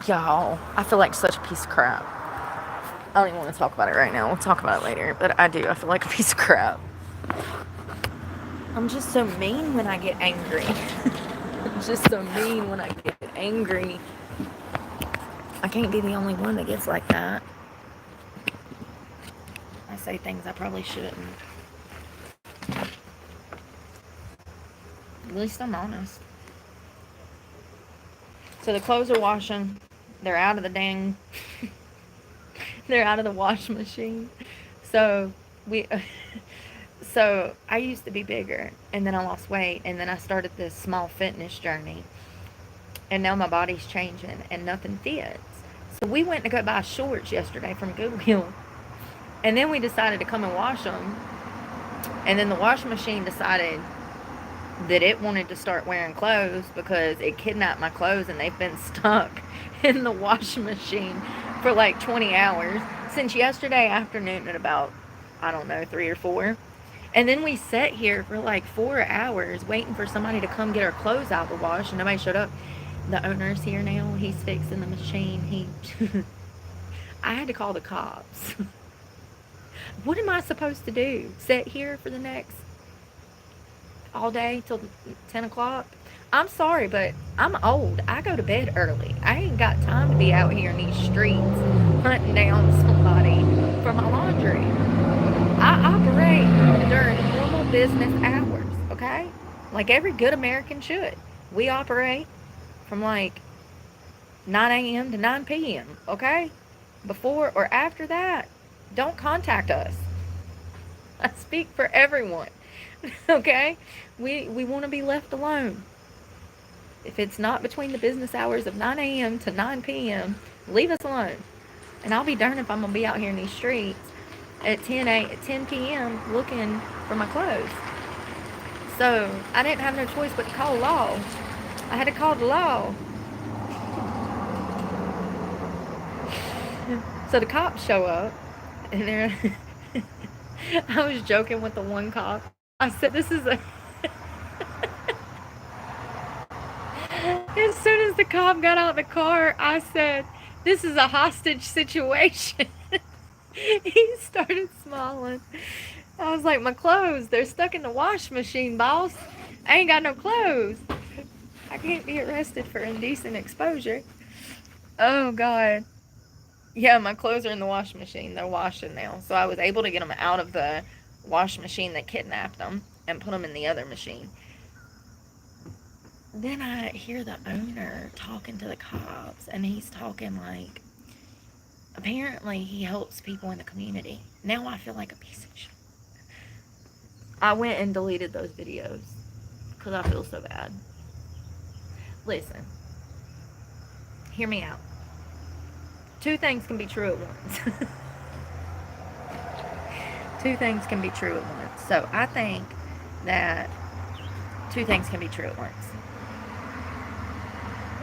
Y'all, I feel like such a piece of crap. I don't even want to talk about it right now. We'll talk about it later. But I do. I feel like a piece of crap. I'm just so mean when I get angry. I'm just so mean when I get angry. I can't be the only one that gets like that. I say things I probably shouldn't. At least I'm honest. So the clothes are washing. They're out of the dang. They're out of the wash machine. So we. So I used to be bigger, and then I lost weight, and then I started this small fitness journey, and now my body's changing, and nothing fits. So we went to go buy shorts yesterday from Goodwill, and then we decided to come and wash them, and then the washing machine decided that it wanted to start wearing clothes because it kidnapped my clothes and they've been stuck in the washing machine for like 20 hours since yesterday afternoon at about, I don't know, 3 or 4. And then we sat here for like 4 hours waiting for somebody to come get our clothes out of the wash, and nobody showed up. The owner's here now. He's fixing the machine. I had to call the cops. What am I supposed to do? Sit here for the next all day till 10 o'clock? I'm sorry, but I'm old. I go to bed early. I ain't got time to be out here in these streets hunting down somebody for my laundry. I operate during normal business hours, okay? Like every good American should. We operate from like 9 a.m. to 9 p.m., okay? Before or after that, don't contact us. I speak for everyone, okay? We want to be left alone. If it's not between the business hours of 9 a.m. to 9 p.m., leave us alone. And I'll be darned if I'm going to be out here in these streets at 10 p.m. looking for my clothes. So I didn't have no choice but to call law. I had to call the law. So the cops show up, and they're. I was joking with the one cop. I said, "This is a." As soon as the cop got out of the car, I said, "This is a hostage situation." He started smiling. I was like, "My clothes, they're stuck in the wash machine, boss. I ain't got no clothes. I can't be arrested for indecent exposure." Oh, God. Yeah, my clothes are in the washing machine. They're washing now. So I was able to get them out of the wash machine that kidnapped them and put them in the other machine. Then I hear the owner talking to the cops, and he's talking like, apparently he helps people in the community. Now I feel like a piece of shit. I went and deleted those videos because I feel so bad. Listen, hear me out. Two things can be true at once. Two things can be true at once. So I think that two things can be true at once.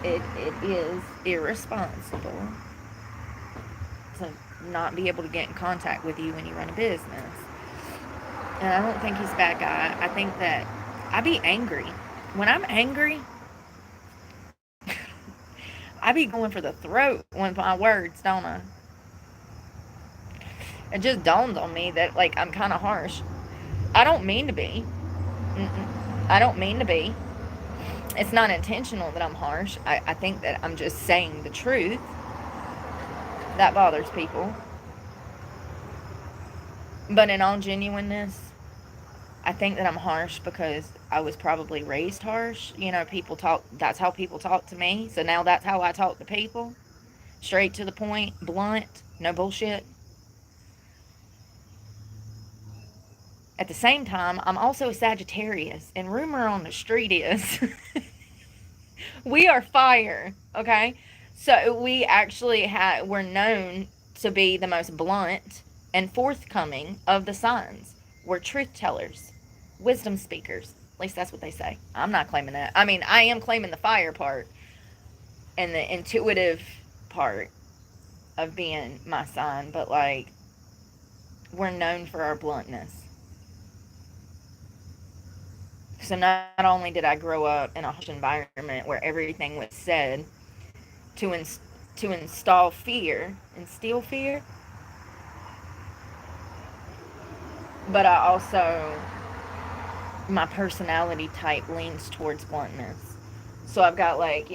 It is irresponsible to not be able to get in contact with you when you run a business. And I don't think he's a bad guy. I think that I be angry. When I'm angry, I be going for the throat with my words, don't I? It just dawns on me that, like, I'm kind of harsh. I don't mean to be. I don't mean to be. It's not intentional that I'm harsh. I think that I'm just saying the truth. That bothers people. But in all genuineness, I think that I'm harsh because I was probably raised harsh. You know, people talk, that's how people talk to me. So now that's how I talk to people. Straight to the point, blunt, no bullshit. At the same time, I'm also a Sagittarius, and rumor on the street is we are fire, okay? So we actually we're known to be the most blunt and forthcoming of the signs. We're truth tellers, wisdom speakers. At least that's what they say. I'm not claiming that. I mean, I am claiming the fire part and the intuitive part of being my sign, but like, we're known for our bluntness. So not only did I grow up in a harsh environment where everything was said to to install fear, instill fear, but I also, my personality type leans towards bluntness. So I've got like,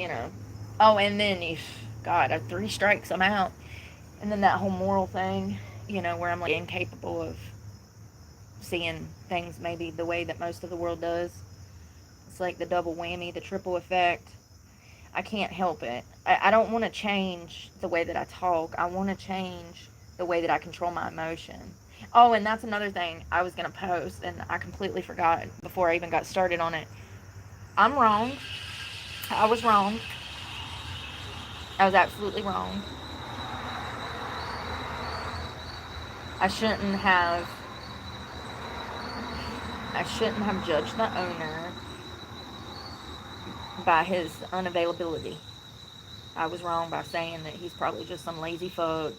oh, and then if, God, at 3 strikes, I'm out. And then that whole moral thing, where I'm like incapable of seeing things maybe the way that most of the world does. It's like the double whammy, the triple effect. I can't help it. I don't want to change the way that I talk. I want to change the way that I control my emotion. Oh, and that's another thing I was going to post, and I completely forgot before I even got started on it. I'm wrong. I was wrong. I was absolutely wrong. I shouldn't have judged the owner by his unavailability. I was wrong by saying that he's probably just some lazy fuck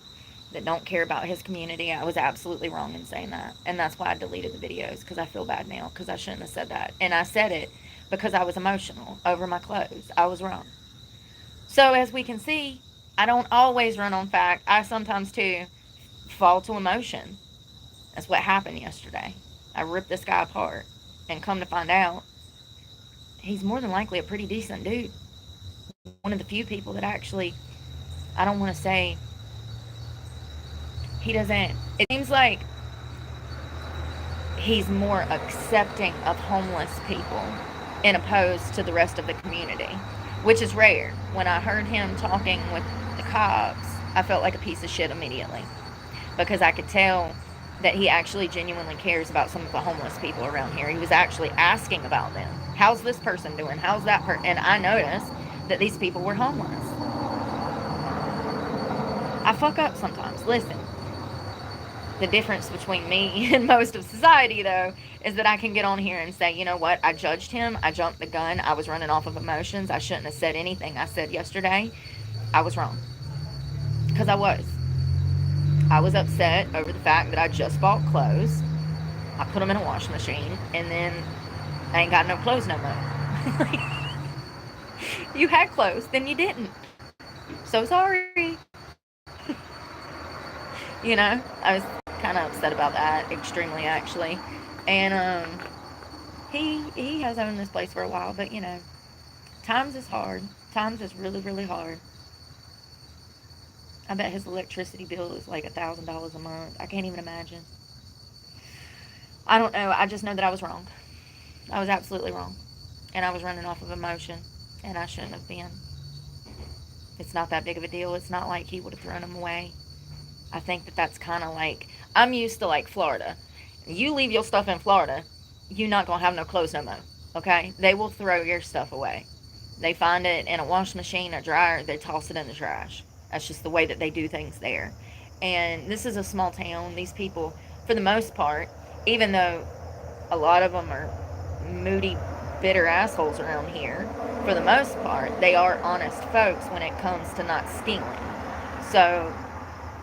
that don't care about his community. I was absolutely wrong in saying that. And that's why I deleted the videos, because I feel bad now, because I shouldn't have said that. And I said it because I was emotional over my clothes. I was wrong. So as we can see, I don't always run on fact. I sometimes too fall to emotion. That's what happened yesterday. I ripped this guy apart, and come to find out, he's more than likely a pretty decent dude. One of the few people that actually, I don't want to say, he doesn't, it seems like he's more accepting of homeless people in opposed to the rest of the community, which is rare. When I heard him talking with the cops, I felt like a piece of shit immediately, because I could tell that he actually genuinely cares about some of the homeless people around here. He was actually asking about them. How's this person doing? How's that person? And I noticed that these people were homeless. I fuck up sometimes. Listen, the difference between me and most of society, though, is that I can get on here and say, you know what, I judged him, I jumped the gun, I was running off of emotions, I shouldn't have said anything I said yesterday. I was wrong. Because I was. I was upset over the fact that I just bought clothes. I put them in a washing machine, and then I ain't got no clothes no more. You had clothes, then you didn't. So sorry. I was kind of upset about that, extremely actually. And he has owned this place for a while, but times is hard. Times is really, really hard. I bet his electricity bill is like $1,000 a month. I can't even imagine. I don't know. I just know that I was wrong. I was absolutely wrong. And I was running off of emotion. And I shouldn't have been. It's not that big of a deal. It's not like he would have thrown him away. I think that that's kind of like, I'm used to like Florida. You leave your stuff in Florida, you're not going to have no clothes no more. Okay? They will throw your stuff away. They find it in a washing machine, a dryer, they toss it in the trash. That's just the way that they do things there. And this is a small town. These people, for the most part, even though a lot of them are moody, bitter assholes around here, for the most part, they are honest folks when it comes to not stealing. So,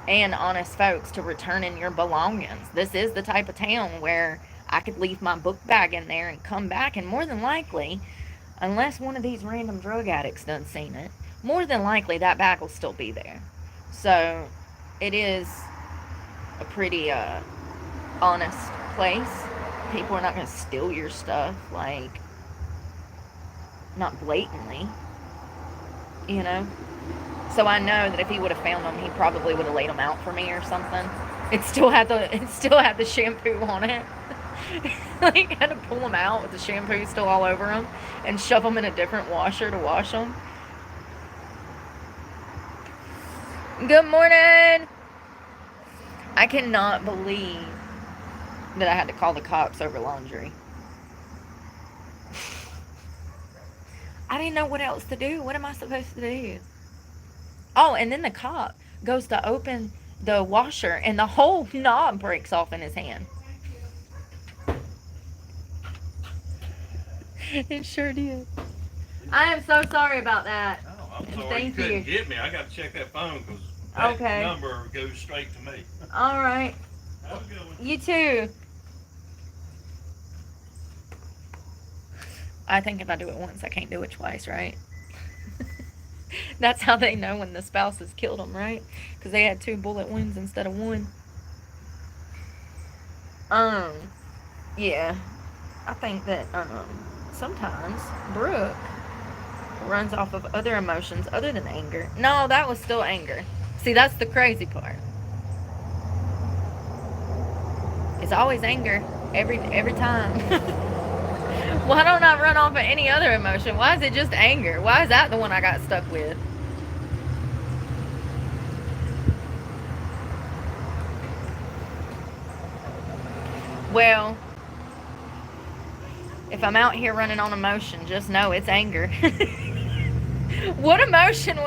and honest folks to returning your belongings. This is the type of town where I could leave my book bag in there and come back, and more than likely, unless one of these random drug addicts done seen it, more than likely that bag will still be there. So it is a pretty honest place. People are not going to steal your stuff, like, not blatantly, So I know that if he would have found them, he probably would have laid them out for me or something. It still had the shampoo on it. Like, had to pull them out with the shampoo still all over them and shove them in a different washer to wash them. Good morning. I cannot believe that I had to call the cops over laundry. I didn't know what else to do. What am I supposed to do? Oh, and then the cop goes to open the washer, and the whole knob breaks off in his hand. It sure did. I am so sorry about that. Oh, I'm sorry you couldn't get me. I got to check that phone because that number goes straight to me. All right. Have a good one. You too. I think if I do it once, I can't do it twice, right? That's how they know when the spouse has killed them, right? Because they had 2 bullet wounds instead of 1. Um, yeah. I think that sometimes Brooke runs off of other emotions other than anger. No, that was still anger. See, that's the crazy part. It's always anger every time. Why don't I run off of any other emotion? Why is it just anger? Why is that the one I got stuck with? Well, if I'm out here running on emotion, just know it's anger. What emotion?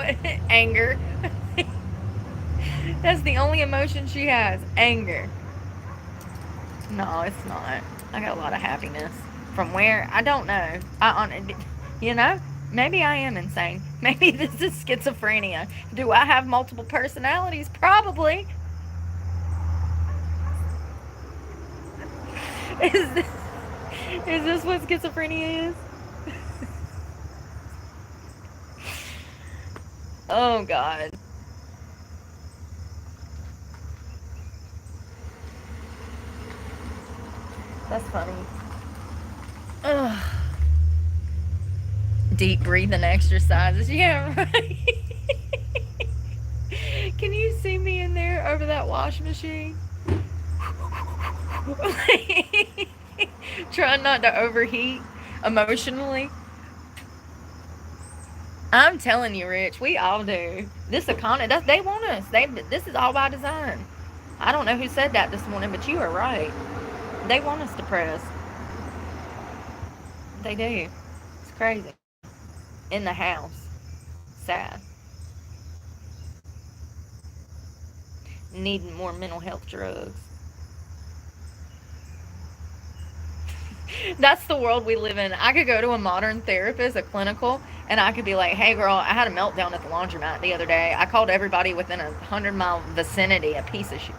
Anger. That's the only emotion she has. Anger. No, it's not. I got a lot of happiness. From where? I don't know. You know, maybe I am insane. Maybe this is schizophrenia. Do I have multiple personalities? Probably. Is this, is this what schizophrenia is? Oh, God. That's funny. Ugh. Deep breathing exercises. Yeah, right. Can you see me in there over that wash machine? Trying not to overheat emotionally. I'm telling you, Rich, we all do. This economy, they want us. This is all by design. I don't know who said that this morning, but you are right. They want us depressed. They do. It's crazy. In the house. Sad. Needing more mental health drugs. That's the world we live in. I could go to a modern therapist, a clinical, and I could be like, hey girl, I had a meltdown at the laundromat the other day. I called everybody within a 100-mile vicinity a piece of shit.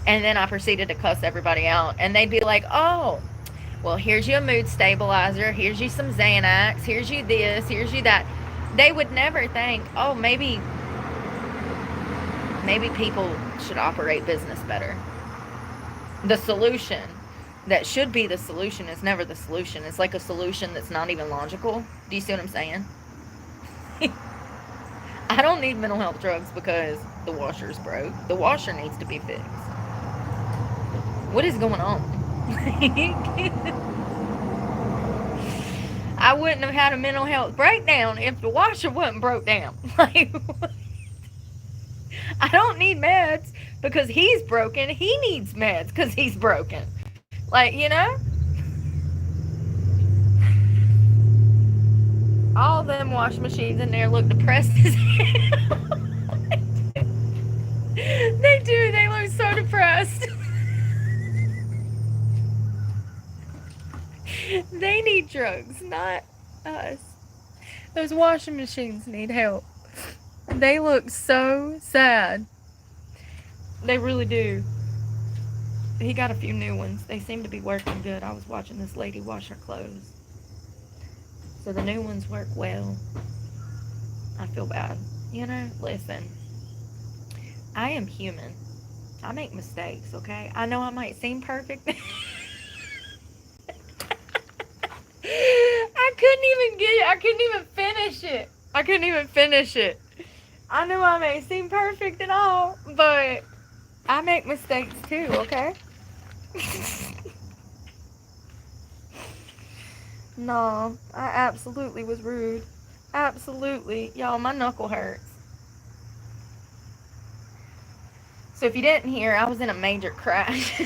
And then I proceeded to cuss everybody out. And they'd be like, oh, well, here's you a mood stabilizer. Here's you some Xanax. Here's you this. Here's you that. They would never think, oh, maybe people should operate business better. The solution that should be the solution is never the solution. It's like a solution that's not even logical. Do you see what I'm saying? I don't need mental health drugs because the washer's broke. The washer needs to be fixed. What is going on? I wouldn't have had a mental health breakdown if the washer wasn't broke down. Like, I don't need meds because he's broken. He needs meds because he's broken. Like, you know? All them wash machines in there look depressed as hell. They do. They look so depressed. They need drugs, not us. Those washing machines need help. They look so sad. They really do. He got a few new ones. They seem to be working good. I was watching this lady wash her clothes. So the new ones work well. I feel bad. You know, listen. I am human. I make mistakes, okay? I know I might seem perfect. I couldn't even finish it. I know I may seem perfect and all, but I make mistakes too, okay? No, I absolutely was rude. Absolutely. Y'all, my knuckle hurts. So if you didn't hear, I was in a major crash.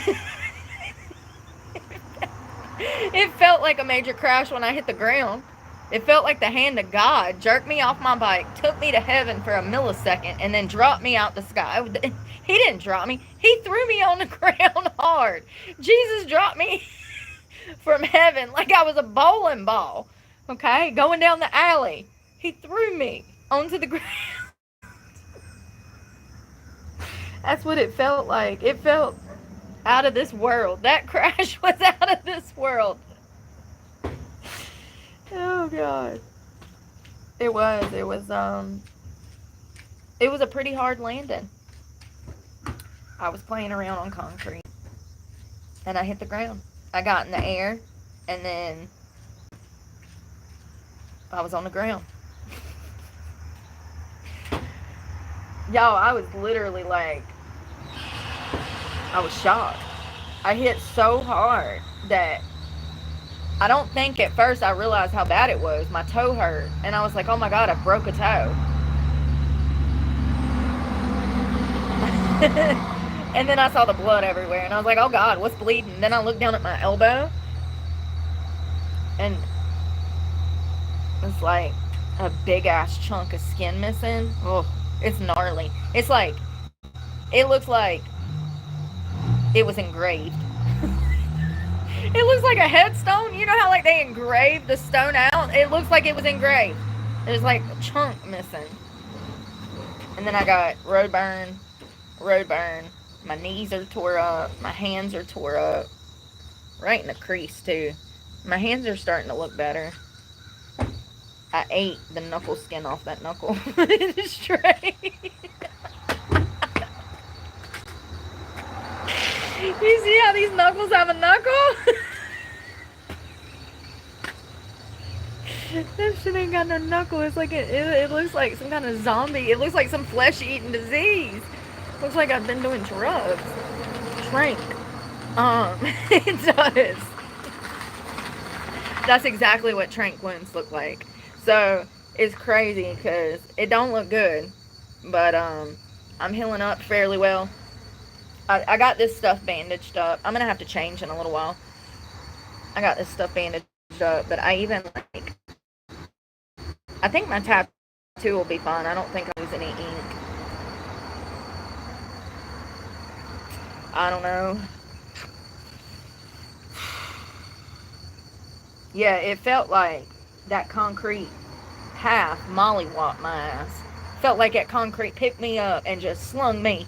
It felt like a major crash when I hit the ground. It felt like the hand of God jerked me off my bike, took me to heaven for a millisecond, and then dropped me out the sky. He didn't drop me. He threw me on the ground hard. Jesus dropped me from heaven like I was a bowling ball, okay, going down the alley. He threw me onto the ground. That's what it felt like. It felt out of this world. That crash was out of this world. Oh, God. It was. It was a pretty hard landing. I was playing around on concrete, and I hit the ground. I got in the air, and then I was on the ground. Y'all, I was literally like, I was shocked. I hit so hard that I don't think at first I realized how bad it was. My toe hurt, and I was like, oh my God, I broke a toe. And then I saw the blood everywhere, and I was like, oh God, what's bleeding? And then I looked down at my elbow, and it's like a big ass chunk of skin missing. Oh, it's gnarly. It's like, it looks like it was engraved. It looks like a headstone. You know how like they engrave the stone out? It looks like it was engraved. There's like a chunk missing. And then I got road burn. My knees are tore up. My hands are tore up. Right in the crease too. My hands are starting to look better. I ate the knuckle skin off that knuckle straight. You see how these knuckles have a knuckle? That shit ain't got no knuckle. It's like it looks like some kind of zombie. It looks like some flesh-eating disease. Looks like I've been doing drugs. Trank. It does. That's exactly what trank wounds look like. So it's crazy because it don't look good, but I'm healing up fairly well. I got this stuff bandaged up. I'm gonna have to change in a little while. I got this stuff bandaged up, but I even like. I think my tattoo will be fine. I don't think I'll use any ink. I don't know. Yeah, it felt like that concrete path mollywopped my ass. Felt like that concrete picked me up and just slung me.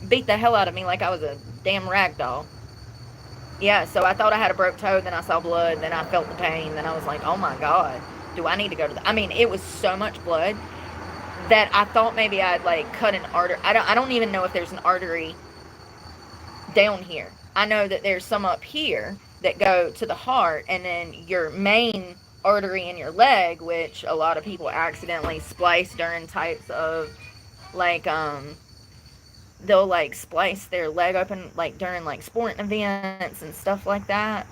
Beat the hell out of me like I was a damn rag doll. Yeah, so I thought I had a broke toe, then I saw blood, then I felt the pain, then I was like, oh my God, do I need to go to the... I mean, it was so much blood that I thought maybe I'd like cut an artery. I don't even know if there's an artery down here. I know that there's some up here that go to the heart, and then your main artery in your leg, which a lot of people accidentally splice during types of like they'll like splice their leg open like during like sporting events and stuff like that,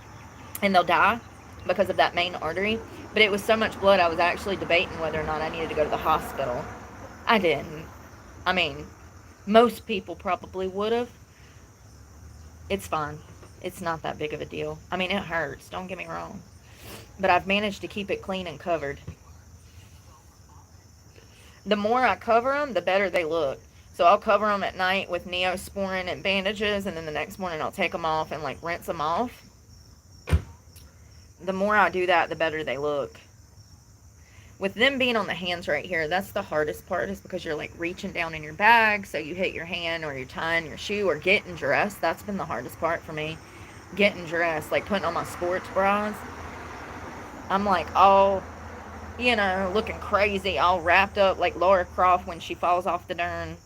and they'll die because of that main artery. But it was so much blood, I was actually debating whether or not I needed to go to the hospital. I didn't. I mean, most people probably would have. It's fine. It's not that big of a deal. I mean, it hurts, don't get me wrong, but I've managed to keep it clean and covered. The more I cover them, the better they look. So I'll cover them at night with Neosporin and bandages, and then the next morning I'll take them off and like rinse them off. The more I do that, the better they look. With them being on the hands right here, that's the hardest part, is because you're like reaching down in your bag, so you hit your hand, or you're tying your shoe, or getting dressed. That's been the hardest part for me. Getting dressed, like putting on my sports bras. I'm like all, you know, looking crazy, all wrapped up like Lara Croft when she falls off the darn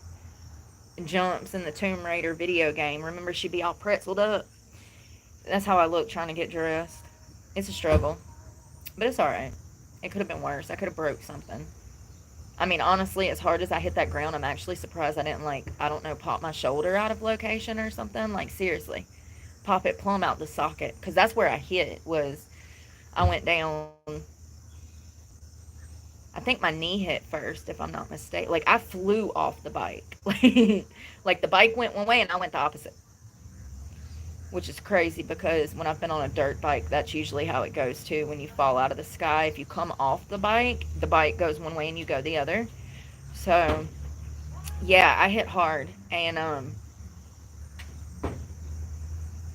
jumps in the Tomb Raider video game. Remember, she'd be all pretzeled up? That's how I look trying to get dressed. It's a struggle, but it's alright. It could have been worse. I could have broke something. I mean, honestly, as hard as I hit that ground, I'm actually surprised I didn't, like, I don't know, pop my shoulder out of location or something. Like, seriously. Pop it plumb out the socket. Because that's where I hit, was I went down. I think my knee hit first, if I'm not mistaken. Like, I flew off the bike. Like, the bike went one way and I went the opposite. Which is crazy, because when I've been on a dirt bike, that's usually how it goes too. When you fall out of the sky, if you come off the bike goes one way and you go the other. So, yeah, I hit hard. And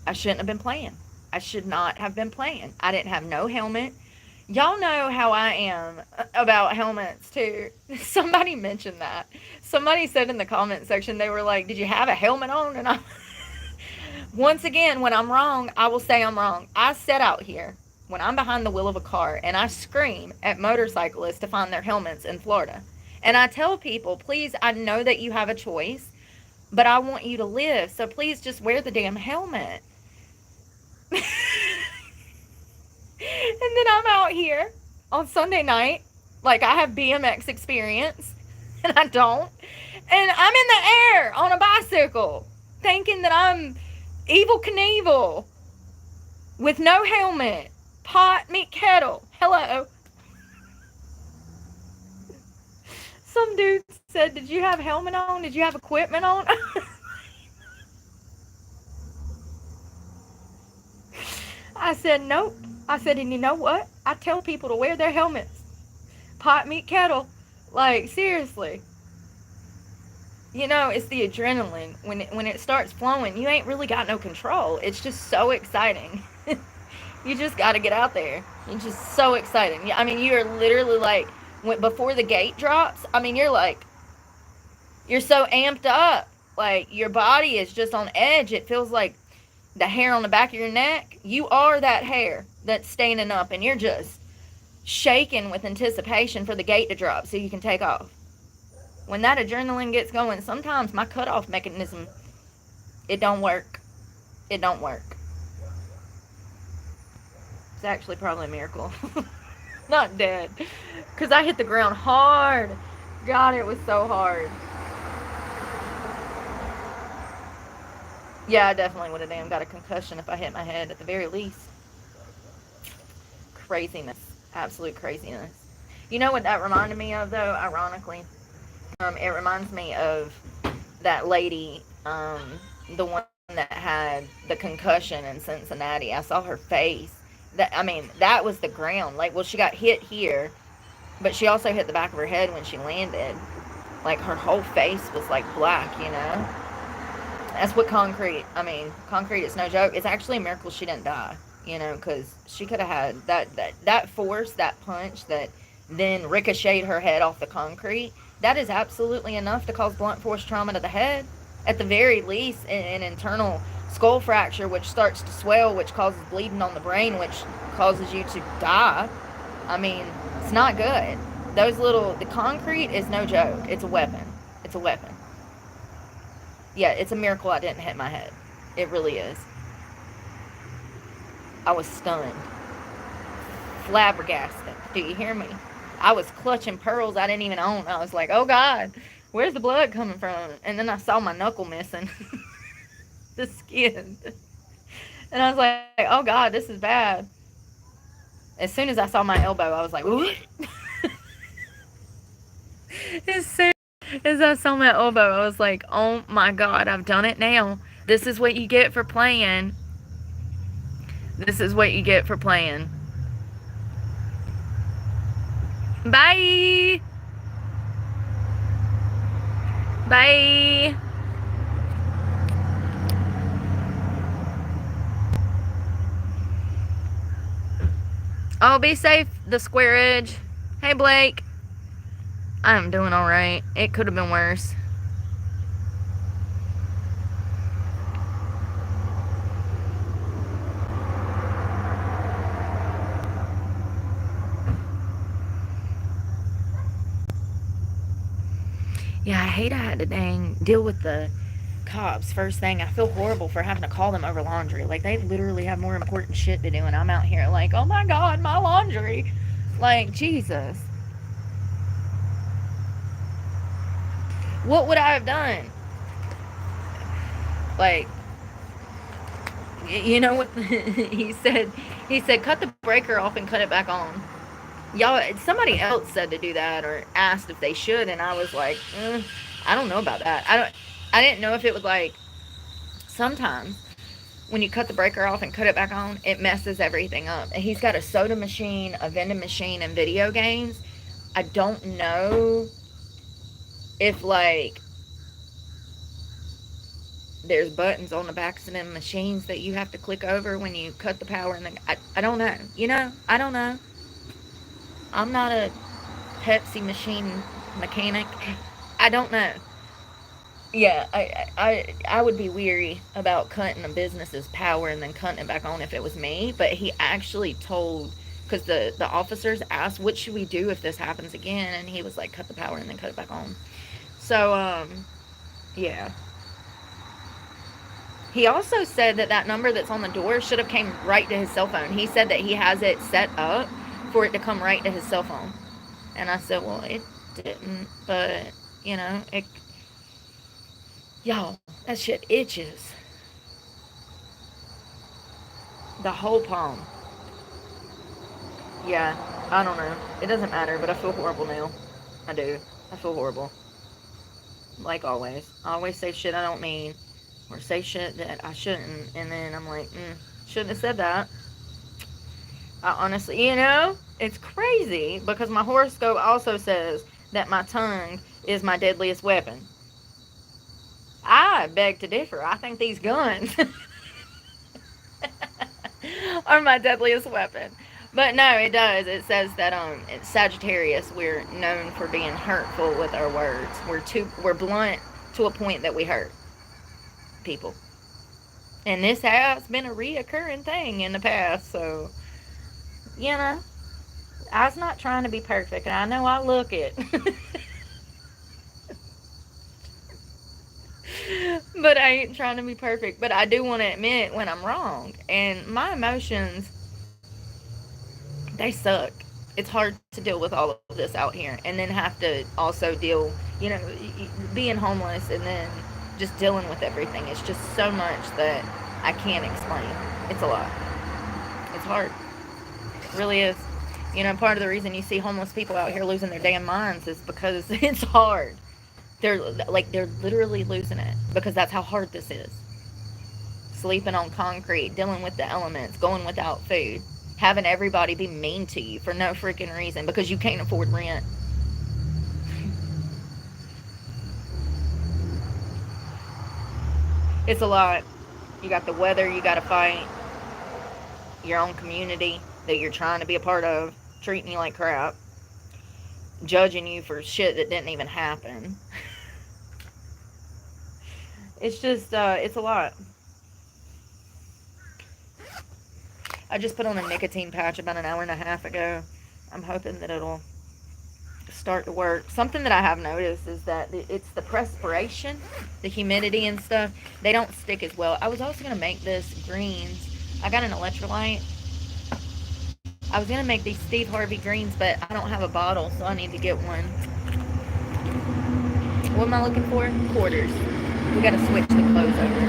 I shouldn't have been playing. I should not have been playing. I didn't have no helmet. Y'all know how I am about helmets too. Somebody mentioned that. Somebody said in the comment section, they were like, did you have a helmet on? And once again, when I'm wrong, I will say I'm wrong. I sat out here when I'm behind the wheel of a car and I scream at motorcyclists to find their helmets in Florida. And I tell people, please, I know that you have a choice, but I want you to live. So please just wear the damn helmet. And then I'm out here on Sunday night, like I have BMX experience, and I don't. And I'm in the air on a bicycle, thinking that I'm Evil Knievel with no helmet. Pot, meet kettle. Hello. Some dude said, did you have helmet on? Did you have equipment on? I said, nope. I said, and you know what? I tell people to wear their helmets. Pot, meet kettle. Like, seriously. You know, it's the adrenaline. When it starts flowing, you ain't really got no control. It's just so exciting. You just got to get out there. It's just so exciting. I mean, you're literally like, before the gate drops, I mean, you're so amped up. Like, your body is just on edge. It feels like the hair on the back of your neck. You are that hair that's standing up, and you're just shaking with anticipation for the gate to drop so you can take off. When that adrenaline gets going, sometimes my cutoff mechanism, it don't work. It don't work. It's actually probably a miracle. Not dead. Because I hit the ground hard. God, it was so hard. Yeah, I definitely would have damn got a concussion if I hit my head at the very least. Craziness. Absolute craziness. You know what that reminded me of, though, ironically? It reminds me of that lady, the one that had the concussion in Cincinnati. I saw her face. That was the ground. Like, well, she got hit here, but she also hit the back of her head when she landed. Like, her whole face was, like, black, you know? That's what concrete is no joke. It's actually a miracle she didn't die, you know, because she could have had that force, that punch that then ricocheted her head off the concrete. That is absolutely enough to cause blunt force trauma to the head. At the very least, an internal skull fracture, which starts to swell, which causes bleeding on the brain, which causes you to die. I mean, it's not good. The concrete is no joke. It's a weapon. It's a weapon. Yeah, it's a miracle I didn't hit my head. It really is. I was stunned. Flabbergasted. Do you hear me? I was clutching pearls I didn't even own. I was like, oh God, where's the blood coming from? And then I saw my knuckle missing. The skin. And I was like, oh God, this is bad. As soon as I saw my elbow, I was like, what? As soon as I saw my elbow, I was like, oh my God, I've done it now. This is what you get for playing. This is what you get for playing. Bye. Bye. Oh, be safe, the square edge. Hey, Blake. I'm doing alright. It could have been worse. Yeah, I hate I had to dang deal with the cops first thing. I feel horrible for having to call them over laundry. Like, they literally have more important shit to do, and I'm out here like, oh my God, my laundry. Like, Jesus. What would I have done? Like, you know what he said? He said, cut the breaker off and cut it back on. Y'all, somebody else said to do that or asked if they should, and I was like, I don't know about that. I didn't know if it would, like, sometimes when you cut the breaker off and cut it back on, it messes everything up. And he's got a soda machine, a vending machine, and video games. I don't know if, like, there's buttons on the backs of them machines that you have to click over when you cut the power. And I don't know. You know, I don't know. I'm not a Pepsi machine mechanic. I don't know. Yeah, I would be weary about cutting a business's power and then cutting it back on if it was me. But he actually told, because the officers asked, what should we do if this happens again? And he was like, cut the power and then cut it back on. So, yeah. He also said that that number that's on the door should have came right to his cell phone. He said that he has it set up for it to come right to his cell phone. And I said, well, it didn't, but, it, y'all, that shit itches. The whole palm. Yeah, I don't know. It doesn't matter, but I feel horrible now. I do. I feel horrible. Like always. I always say shit I don't mean, or say shit that I shouldn't, and then I'm like, shouldn't have said that. I honestly, it's crazy because my horoscope also says that my tongue is my deadliest weapon. I beg to differ. I think these guns are my deadliest weapon. But no, it does. It says that it's Sagittarius, we're known for being hurtful with our words. We're blunt to a point that we hurt people. And this has been a reoccurring thing in the past, so you know, I was not trying to be perfect, and I know I look it. But I ain't trying to be perfect. But I do want to admit when I'm wrong. And my emotions, they suck. It's hard to deal with all of this out here and then have to also deal, being homeless and then just dealing with everything. It's just so much that I can't explain. It's a lot. It's hard. It really is. Part of the reason you see homeless people out here losing their damn minds is because it's hard. They're literally losing it because that's how hard this is. Sleeping on concrete, dealing with the elements, going without food, having everybody be mean to you for no freaking reason because you can't afford rent. It's a lot. You got the weather you got to fight, your own community that you're trying to be a part of, treating you like crap, judging you for shit that didn't even happen. It's just, it's a lot. I just put on a nicotine patch about an hour and a half ago. I'm hoping that it'll start to work. Something that I have noticed is that it's the perspiration, the humidity and stuff. They don't stick as well. I was also going to make this greens. I got an electrolyte. I was going to make these Steve Harvey greens, but I don't have a bottle, so I need to get one. What am I looking for? Quarters. We got to switch the clothes over.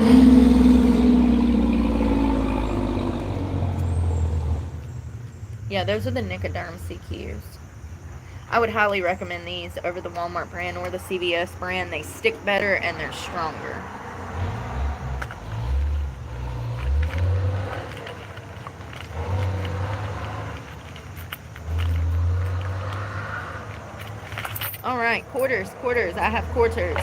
Yeah, those are the Nicoderm CQs. I would highly recommend these over the Walmart brand or the CVS brand. They stick better and they're stronger. All right, quarters. I have quarters.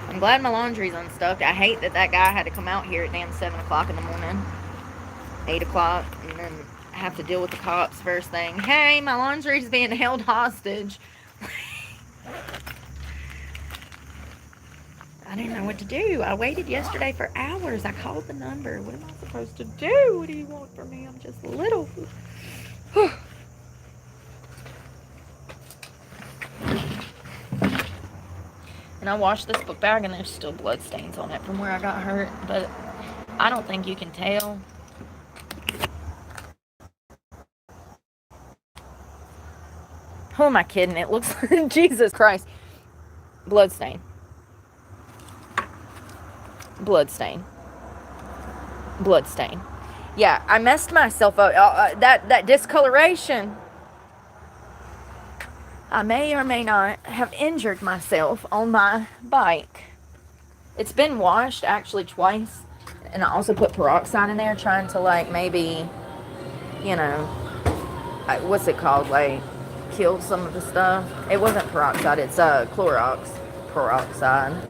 I'm glad my laundry's unstuck. I hate that guy had to come out here at damn 7 o'clock in the morning, 8 o'clock, and then have to deal with the cops first thing. Hey, my laundry's being held hostage. I didn't know what to do. I waited yesterday for hours. I called the number. What am I supposed to do? What do you want from me? I'm just little. And I washed this book bag and there's still blood stains on it from where I got hurt. But I don't think you can tell. Who am I kidding? It looks like Jesus Christ. Blood stain. Blood stain. Blood stain. Yeah, I messed myself up. That discoloration. I may or may not have injured myself on my bike. It's been washed actually twice. And I also put peroxide in there trying to maybe, you know, what's it called? Kill some of the stuff. It wasn't peroxide, it's Clorox peroxide.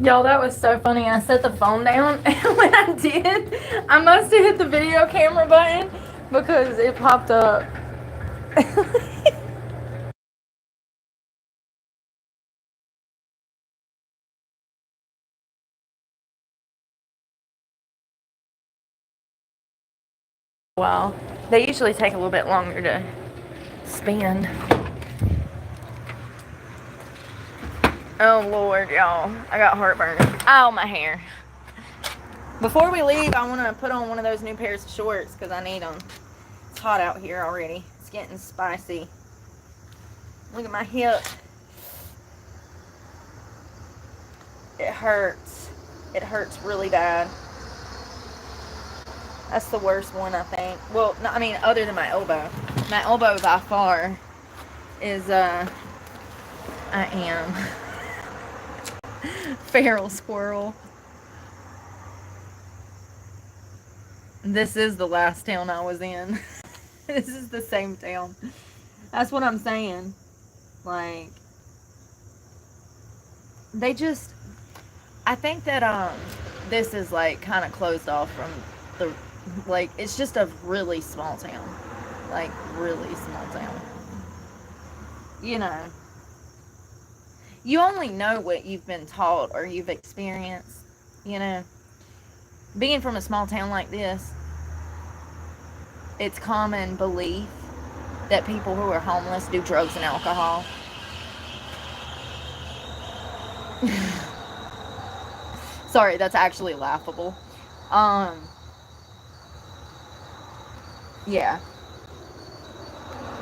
Y'all, that was so funny. I set the phone down, and when I did, I must have hit the video camera button because it popped up. Wow. They usually take a little bit longer to spin. Oh, Lord, y'all. I got heartburn. Ow, my hair. Before we leave, I want to put on one of those new pairs of shorts because I need them. It's hot out here already. It's getting spicy. Look at my hip. It hurts. It hurts really bad. That's the worst one, I think. Well, no, I mean, other than my elbow. My elbow, by far, is, I am. Feral squirrel. This is the last town I was in. This is the same town. That's what I'm saying. Like, they just... I think that, this is, like, kind of closed off from the... Like, it's just a really small town. Like, really small town. You know. You only know what you've been taught or you've experienced. You know. Being from a small town like this, it's common belief that people who are homeless do drugs and alcohol. Sorry, that's actually laughable. Yeah.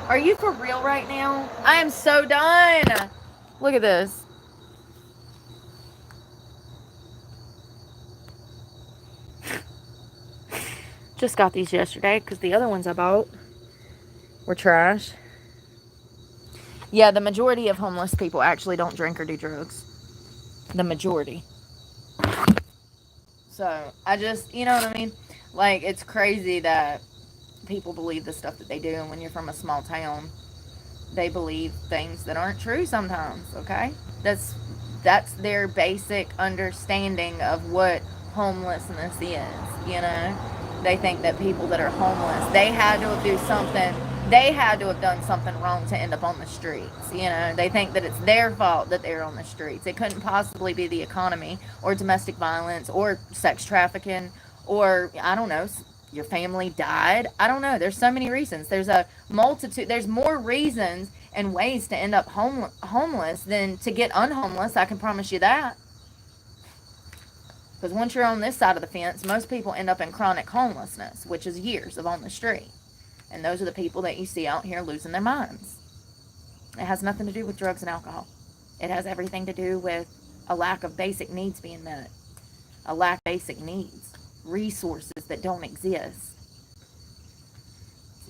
Are you for real right now? I am so done. Look at this. Just got these yesterday because the other ones I bought were trash. Yeah, the majority of homeless people actually don't drink or do drugs. The majority. So, I just, you know what I mean? Like, it's crazy that people believe the stuff that they do, and when you're from a small town, they believe things that aren't true sometimes, okay? That's their basic understanding of what homelessness is, you know? They think that people that are homeless, they had to have done something wrong to end up on the streets, you know? They think that it's their fault that they're on the streets. It couldn't possibly be the economy or domestic violence or sex trafficking or, I don't know, your family died. I don't know. There's so many reasons. There's a multitude. There's more reasons and ways to end up homeless than to get unhomeless. I can promise you that. Because once you're on this side of the fence, most people end up in chronic homelessness, which is years of on the street. And those are the people that you see out here losing their minds. It has nothing to do with drugs and alcohol. It has everything to do with a lack of basic needs being met. A lack of basic needs. Resources that don't exist.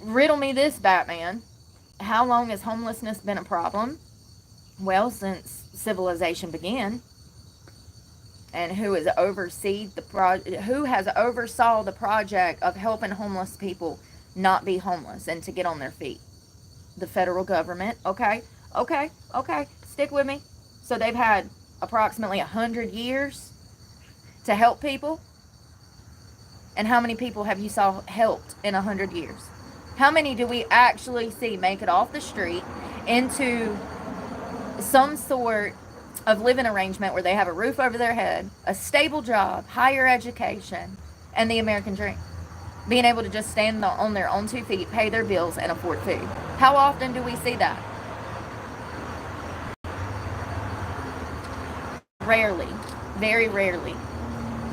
Riddle me this, Batman. How long has homelessness been a problem? Well, since civilization began. And who has oversaw the project of helping homeless people not be homeless and to get on their feet? The federal government. Okay. Stick with me. So they've had approximately 100 years to help people. And how many people have you saw helped in 100 years? How many do we actually see make it off the street into some sort of living arrangement where they have a roof over their head, a stable job, higher education, and the American dream? Being able to just stand on their own 2 feet, pay their bills, and afford food. How often do we see that? Rarely. Very rarely.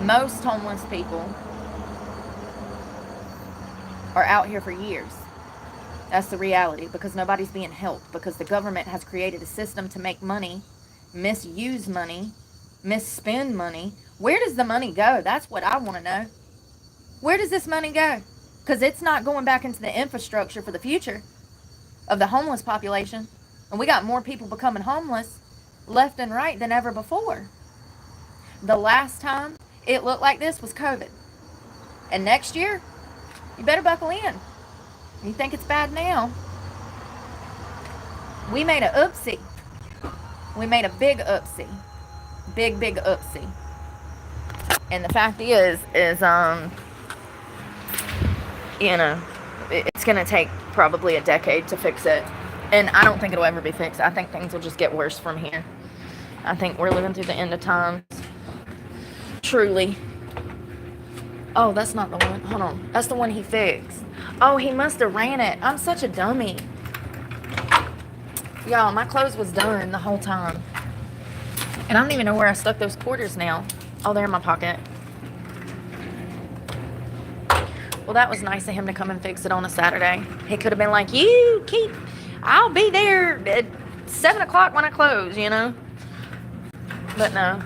Most homeless people are out here for years. That's the reality, because nobody's being helped, because the government has created a system to make money, misuse money, misspend money. Where does the money go? That's what I want to know. Where does this money go? Because it's not going back into the infrastructure for the future of the homeless population. And we got more people becoming homeless left and right than ever before. The last time it looked like this was COVID. And next year, you better buckle in. You think it's bad now? We made a oopsie. We made a big oopsie. Big oopsie. And the fact is, you know, it's going to take probably a decade to fix it. And I don't think it'll ever be fixed. I think things will just get worse from here. I think we're living through the end of times. Truly. Oh, that's not the one. Hold on. That's the one he fixed. Oh, he must have ran it. I'm such a dummy. Y'all, my clothes was done the whole time. And I don't even know where I stuck those quarters now. Oh, they're in my pocket. Well, that was nice of him to come and fix it on a Saturday. He could have been like, I'll be there at 7 o'clock when I close, you know. But no,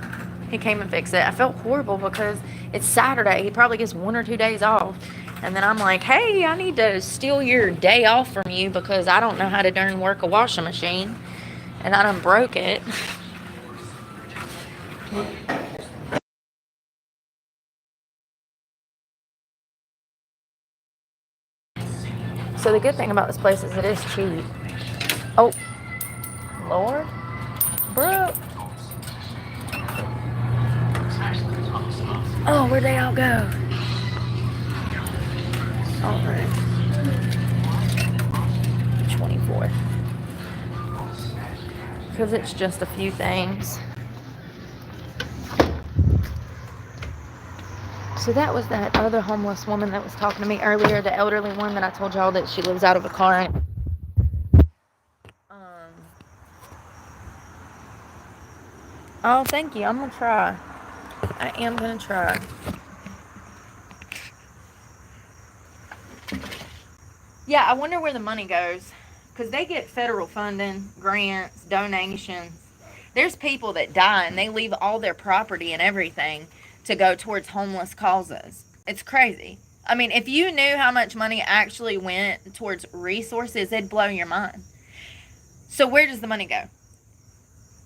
he came and fixed it. I felt horrible because it's Saturday. He probably gets 1 or 2 days off. And then I'm like, hey, I need to steal your day off from you because I don't know how to darn work a washing machine. And I done broke it. So the good thing about this place is it is cheap. Oh, Lord. Brooke. Oh, where'd they all go? All right. 24. Because it's just a few things. So that was that other homeless woman that was talking to me earlier, the elderly one that I told y'all that she lives out of a car. Oh, thank you. I'm going to try. I am going to try. Yeah, I wonder where the money goes. Because they get federal funding, grants, donations. There's people that die and they leave all their property and everything to go towards homeless causes. It's crazy. I mean, if you knew how much money actually went towards resources, it'd blow your mind. So where does the money go?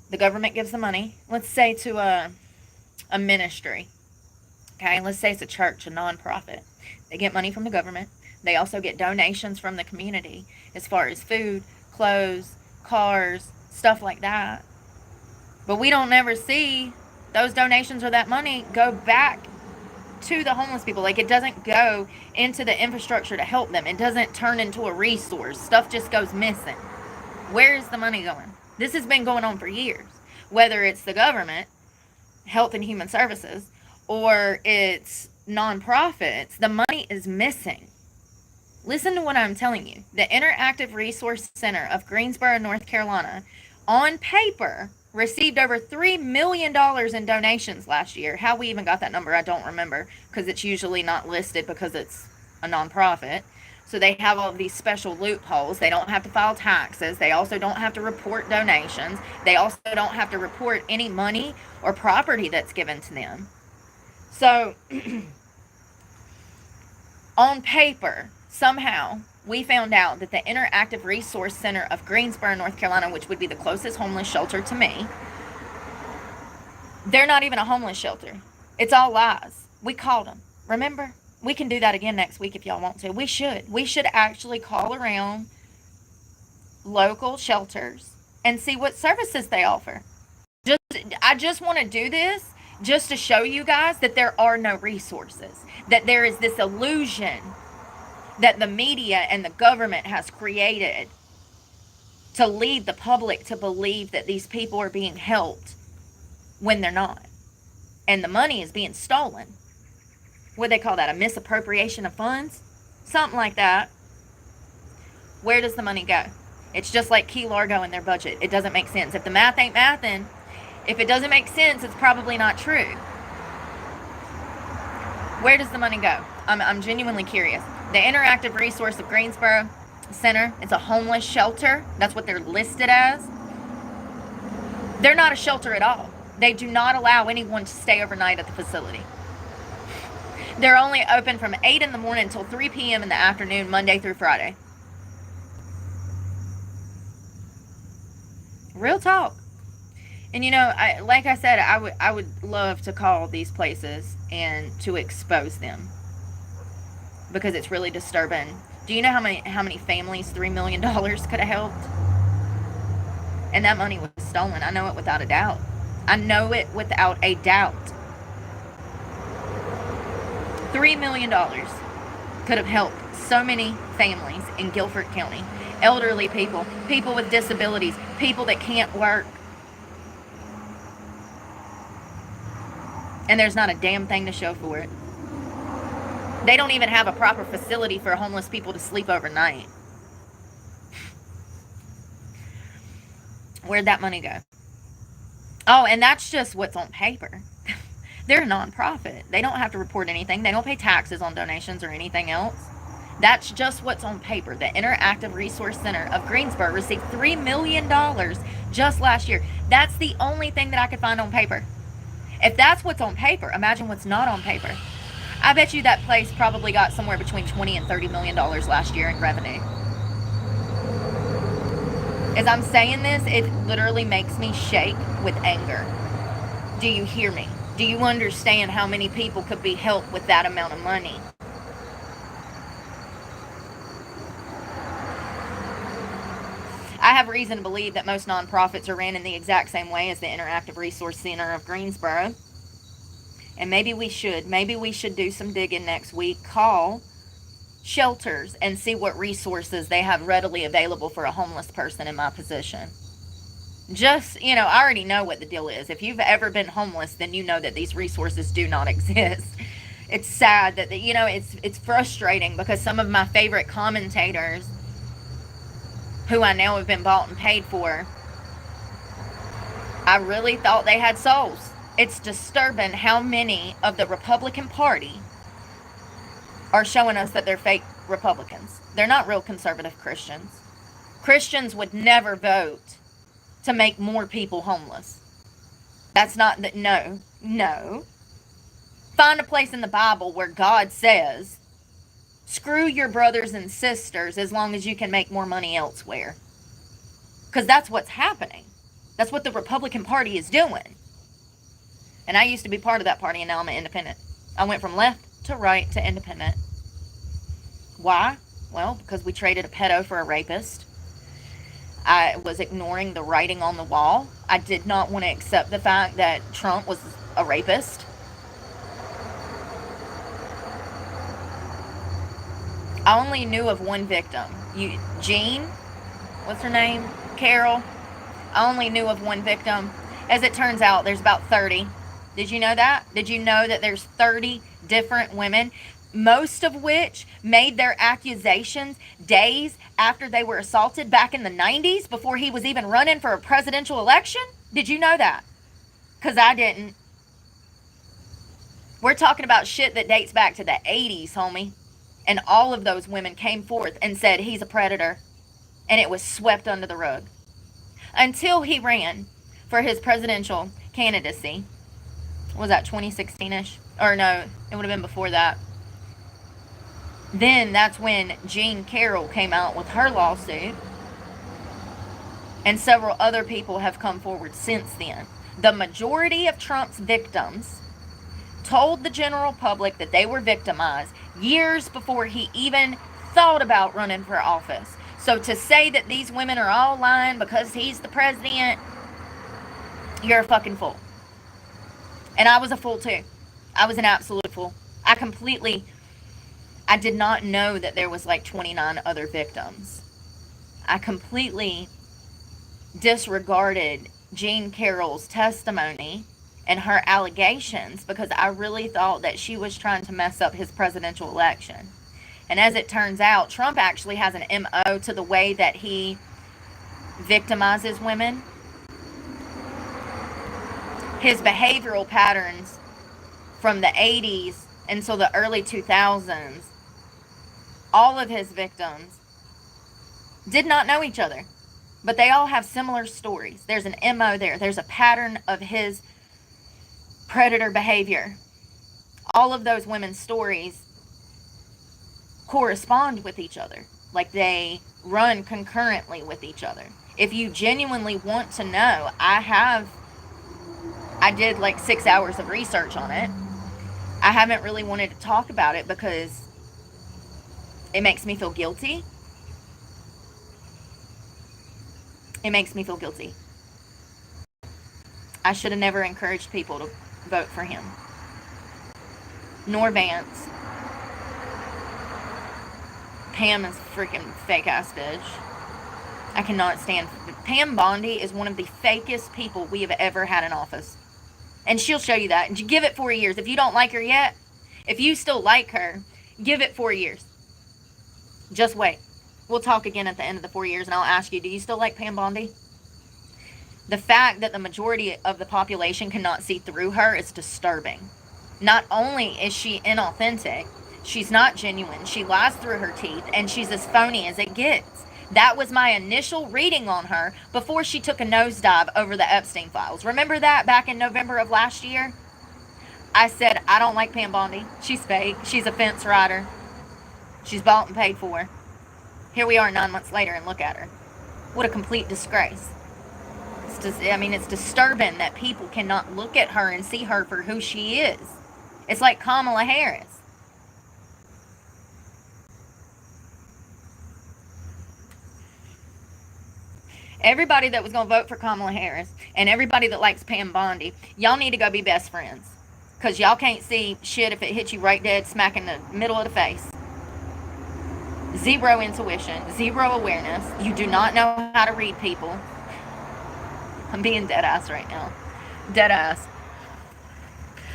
The government gives the money. Let's say to a ministry. Okay, let's say it's a church, a nonprofit. They get money from the government. They also get donations from the community as far as food, clothes, cars, stuff like that. But we don't ever see those donations or that money go back to the homeless people. Like, it doesn't go into the infrastructure to help them. It doesn't turn into a resource. Stuff just goes missing. Where is the money going? This has been going on for years. Whether it's the government, Health and Human Services, or it's nonprofits, the money is missing. Listen to what I'm telling you. The Interactive Resource Center of Greensboro, North Carolina, on paper, received over $3 million in donations last year. How we even got that number, I don't remember, because it's usually not listed because it's a nonprofit. So they have all of these special loopholes. They don't have to file taxes. They also don't have to report donations. They also don't have to report any money or property that's given to them. So, on paper, somehow, we found out that the Interactive Resource Center of Greensboro, North Carolina, which would be the closest homeless shelter to me, they're not even a homeless shelter. It's all lies. We called them. Remember? We can do that again next week if y'all want to. We should. We should actually call around local shelters and see what services they offer. I just want to do this just to show you guys that there are no resources. That there is this illusion that the media and the government has created to lead the public to believe that these people are being helped when they're not. And the money is being stolen. What do they call that? A misappropriation of funds? Something like that. Where does the money go? It's just like Key Largo and their budget. It doesn't make sense. If the math ain't mathing, if it doesn't make sense, it's probably not true. Where does the money go? I'm genuinely curious. The Interactive Resource of Greensboro Center, it's a homeless shelter. That's what they're listed as. They're not a shelter at all. They do not allow anyone to stay overnight at the facility. They're only open from 8 in the morning until 3 p.m. in the afternoon, Monday through Friday. Real talk. And you know, like I said, I would love to call these places and to expose them, because it's really disturbing. Do you know how many families $3 million could have helped? And that money was stolen. I know it without a doubt. I know it without a doubt. $3 million could have helped so many families in Guilford County. Elderly people, people with disabilities, people that can't work. And there's not a damn thing to show for it. They don't even have a proper facility for homeless people to sleep overnight. Where'd that money go? Oh, and that's just what's on paper. They're a nonprofit. They don't have to report anything. They don't pay taxes on donations or anything else. That's just what's on paper. The Interactive Resource Center of Greensboro received $3 million just last year. That's the only thing that I could find on paper. If that's what's on paper, imagine what's not on paper. I bet you that place probably got somewhere between $20 and $30 million last year in revenue. As I'm saying this, it literally makes me shake with anger. Do you hear me? Do you understand how many people could be helped with that amount of money? I have reason to believe that most nonprofits are ran in the exact same way as the Interactive Resource Center of Greensboro. And maybe we should do some digging next week. Call shelters and see what resources they have readily available for a homeless person in my position. Just, I already know what the deal is. If you've ever been homeless, then you know that these resources do not exist. It's sad that, it's frustrating because some of my favorite commentators, who I now have been bought and paid for, I really thought they had souls. It's disturbing how many of the Republican Party are showing us that they're fake Republicans. They're not real conservative Christians. Christians would never vote to make more people homeless. That's not that. No. Find a place in the Bible where God says, screw your brothers and sisters as long as you can make more money elsewhere. Because that's what's happening. That's what the Republican Party is doing. And I used to be part of that party, and now I'm an independent. I went from left to right to independent. Why? Well, because we traded a pedo for a rapist. I was ignoring the writing on the wall. I did not want to accept the fact that Trump was a rapist. I only knew of one victim. Jean? What's her name? Carol? I only knew of one victim. As it turns out, there's about 30. Did you know that? Did you know that there's 30 different women, most of which made their accusations days after they were assaulted back in the 90s before he was even running for a presidential election? Did you know that? Because I didn't. We're talking about shit that dates back to the 80s, homie. And all of those women came forth and said he's a predator. And it was swept under the rug. Until he ran for his presidential candidacy. What was that, 2016-ish? Or no, it would have been before that. Then that's when Jean Carroll came out with her lawsuit. And several other people have come forward since then. The majority of Trump's victims told the general public that they were victimized years before he even thought about running for office. So to say that these women are all lying because he's the president, you're a fucking fool. And I was a fool too. I was an absolute fool. I did not know that there was like 29 other victims. I completely disregarded Jean Carroll's testimony and her allegations because I really thought that she was trying to mess up his presidential election. And as it turns out, Trump actually has an MO to the way that he victimizes women. His behavioral patterns from the 80s until the early 2000s, all of his victims did not know each other, but they all have similar stories. There's an MO there. There's a pattern of his predator behavior. All of those women's stories correspond with each other. Like they run concurrently with each other. If you genuinely want to know, I did like 6 hours of research on it. I haven't really wanted to talk about it because it makes me feel guilty. It makes me feel guilty. I should have never encouraged people to vote for him. Nor Vance. Pam is freaking fake ass bitch. I cannot stand. Pam Bondi is one of the fakest people we have ever had in office. And she'll show you that. And you give it 4 years. If you don't like her yet, if you still like her, give it 4 years. Just wait. We'll talk again at the end of the 4 years and I'll ask you, do you still like Pam Bondi? The fact that the majority of the population cannot see through her is disturbing. Not only is she inauthentic, she's not genuine, she lies through her teeth, and she's as phony as it gets. That was my initial reading on her before she took a nosedive over the Epstein files. Remember that back in November of last year? I said, I don't like Pam Bondi. She's fake. She's a fence rider. She's bought and paid for. Here we are 9 months later and look at her. What a complete disgrace. It's disturbing that people cannot look at her and see her for who she is. It's like Kamala Harris. Everybody that was going to vote for Kamala Harris and everybody that likes Pam Bondi, y'all need to go be best friends. Because y'all can't see shit if it hits you right dead smack in the middle of the face. Zero intuition, zero awareness. You do not know how to read people. I'm being dead ass right now. Dead ass.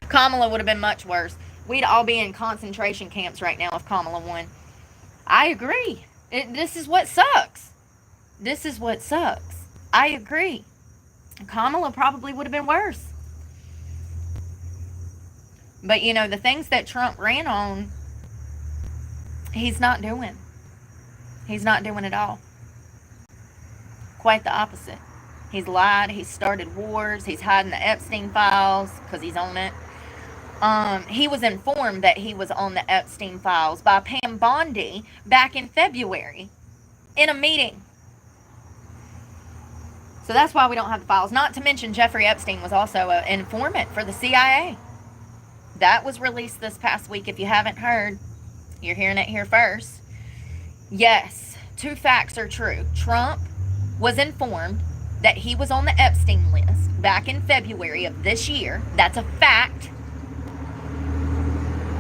Kamala would have been much worse. We'd all be in concentration camps right now if Kamala won. I agree. This is what sucks. This is what sucks. I agree. Kamala probably would have been worse. But, the things that Trump ran on, he's not doing. He's not doing at all. Quite the opposite. He's lied. He's started wars. He's hiding the Epstein files because he's on it. He was informed that he was on the Epstein files by Pam Bondi back in February in a meeting. So that's why we don't have the files. Not to mention Jeffrey Epstein was also an informant for the CIA. That was released this past week. If you haven't heard, you're hearing it here first. Yes, 2 facts are true. Trump was informed that he was on the Epstein list back in February of this year. That's a fact.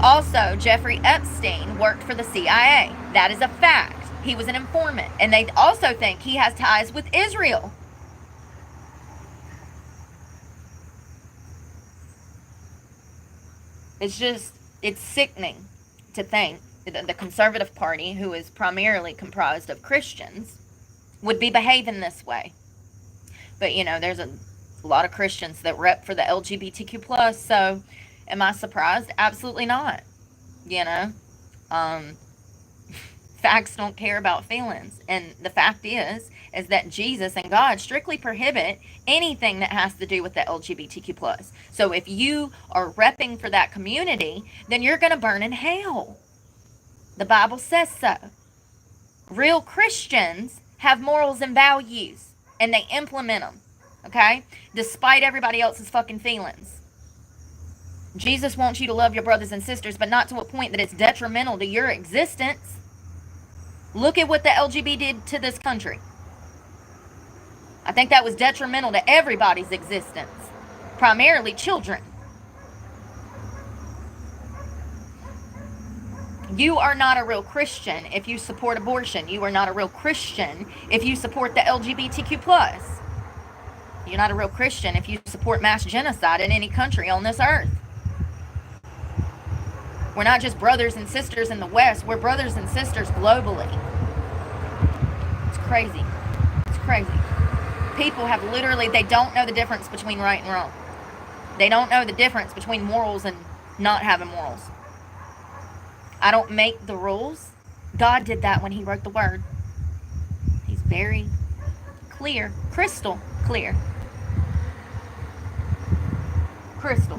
Also, Jeffrey Epstein worked for the CIA. That is a fact. He was an informant. And they also think he has ties with Israel. It's sickening to think that the Conservative Party, who is primarily comprised of Christians, would be behaving this way. But, there's a lot of Christians that rep for the LGBTQ+, so am I surprised? Absolutely not. Facts don't care about feelings. And the fact is that Jesus and God strictly prohibit anything that has to do with the LGBTQ+. So if you are repping for that community, then you're going to burn in hell. The Bible says so. Real Christians have morals and values, and they implement them, okay? Despite everybody else's fucking feelings. Jesus wants you to love your brothers and sisters, but not to a point that it's detrimental to your existence. Look at what the LGBT did to this country. I think that was detrimental to everybody's existence, primarily children. You are not a real Christian if you support abortion. You are not a real Christian if you support the LGBTQ+. You're not a real Christian if you support mass genocide in any country on this earth. We're not just brothers and sisters in the West. We're brothers and sisters globally. It's crazy. It's crazy. People have literally, they don't know the difference between right and wrong. They don't know the difference between morals and not having morals. I don't make the rules. God did that when he wrote the word. He's very clear, crystal clear. Crystal.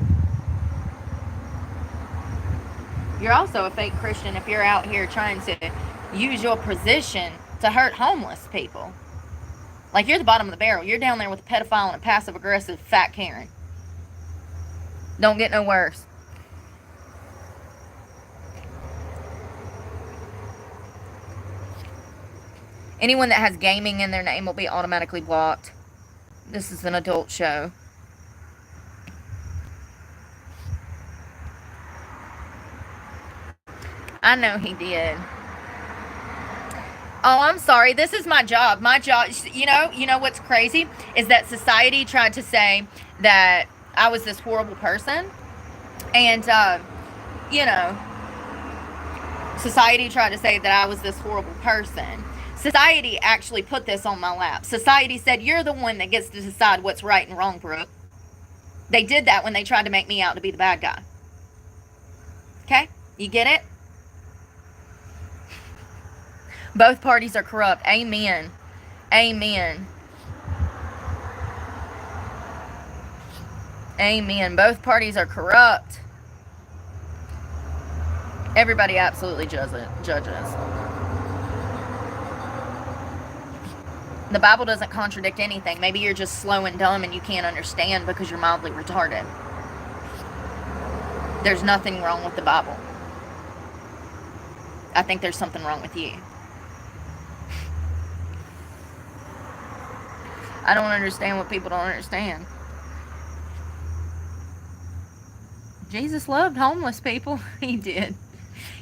You're also a fake Christian if you're out here trying to use your position to hurt homeless people. Like, you're the bottom of the barrel. You're down there with a pedophile and a passive-aggressive fat Karen. Don't get no worse. Anyone that has gaming in their name will be automatically blocked. This is an adult show. I know he did. Oh, I'm sorry. This is my job. My job, you know what's crazy is that society tried to say that I was this horrible person. And, you know, society tried to say that I was this horrible person. Society actually put this on my lap. Society said, you're the one that gets to decide what's right and wrong, Brooke. They did that when they tried to make me out to be the bad guy. Okay? You get it? Both parties are corrupt. Amen. Amen. Amen. Both parties are corrupt. Everybody absolutely judges. The Bible doesn't contradict anything. Maybe you're just slow and dumb and you can't understand because you're mildly retarded. There's nothing wrong with the Bible. I think there's something wrong with you. I don't understand what people don't understand. Jesus loved homeless people. He did.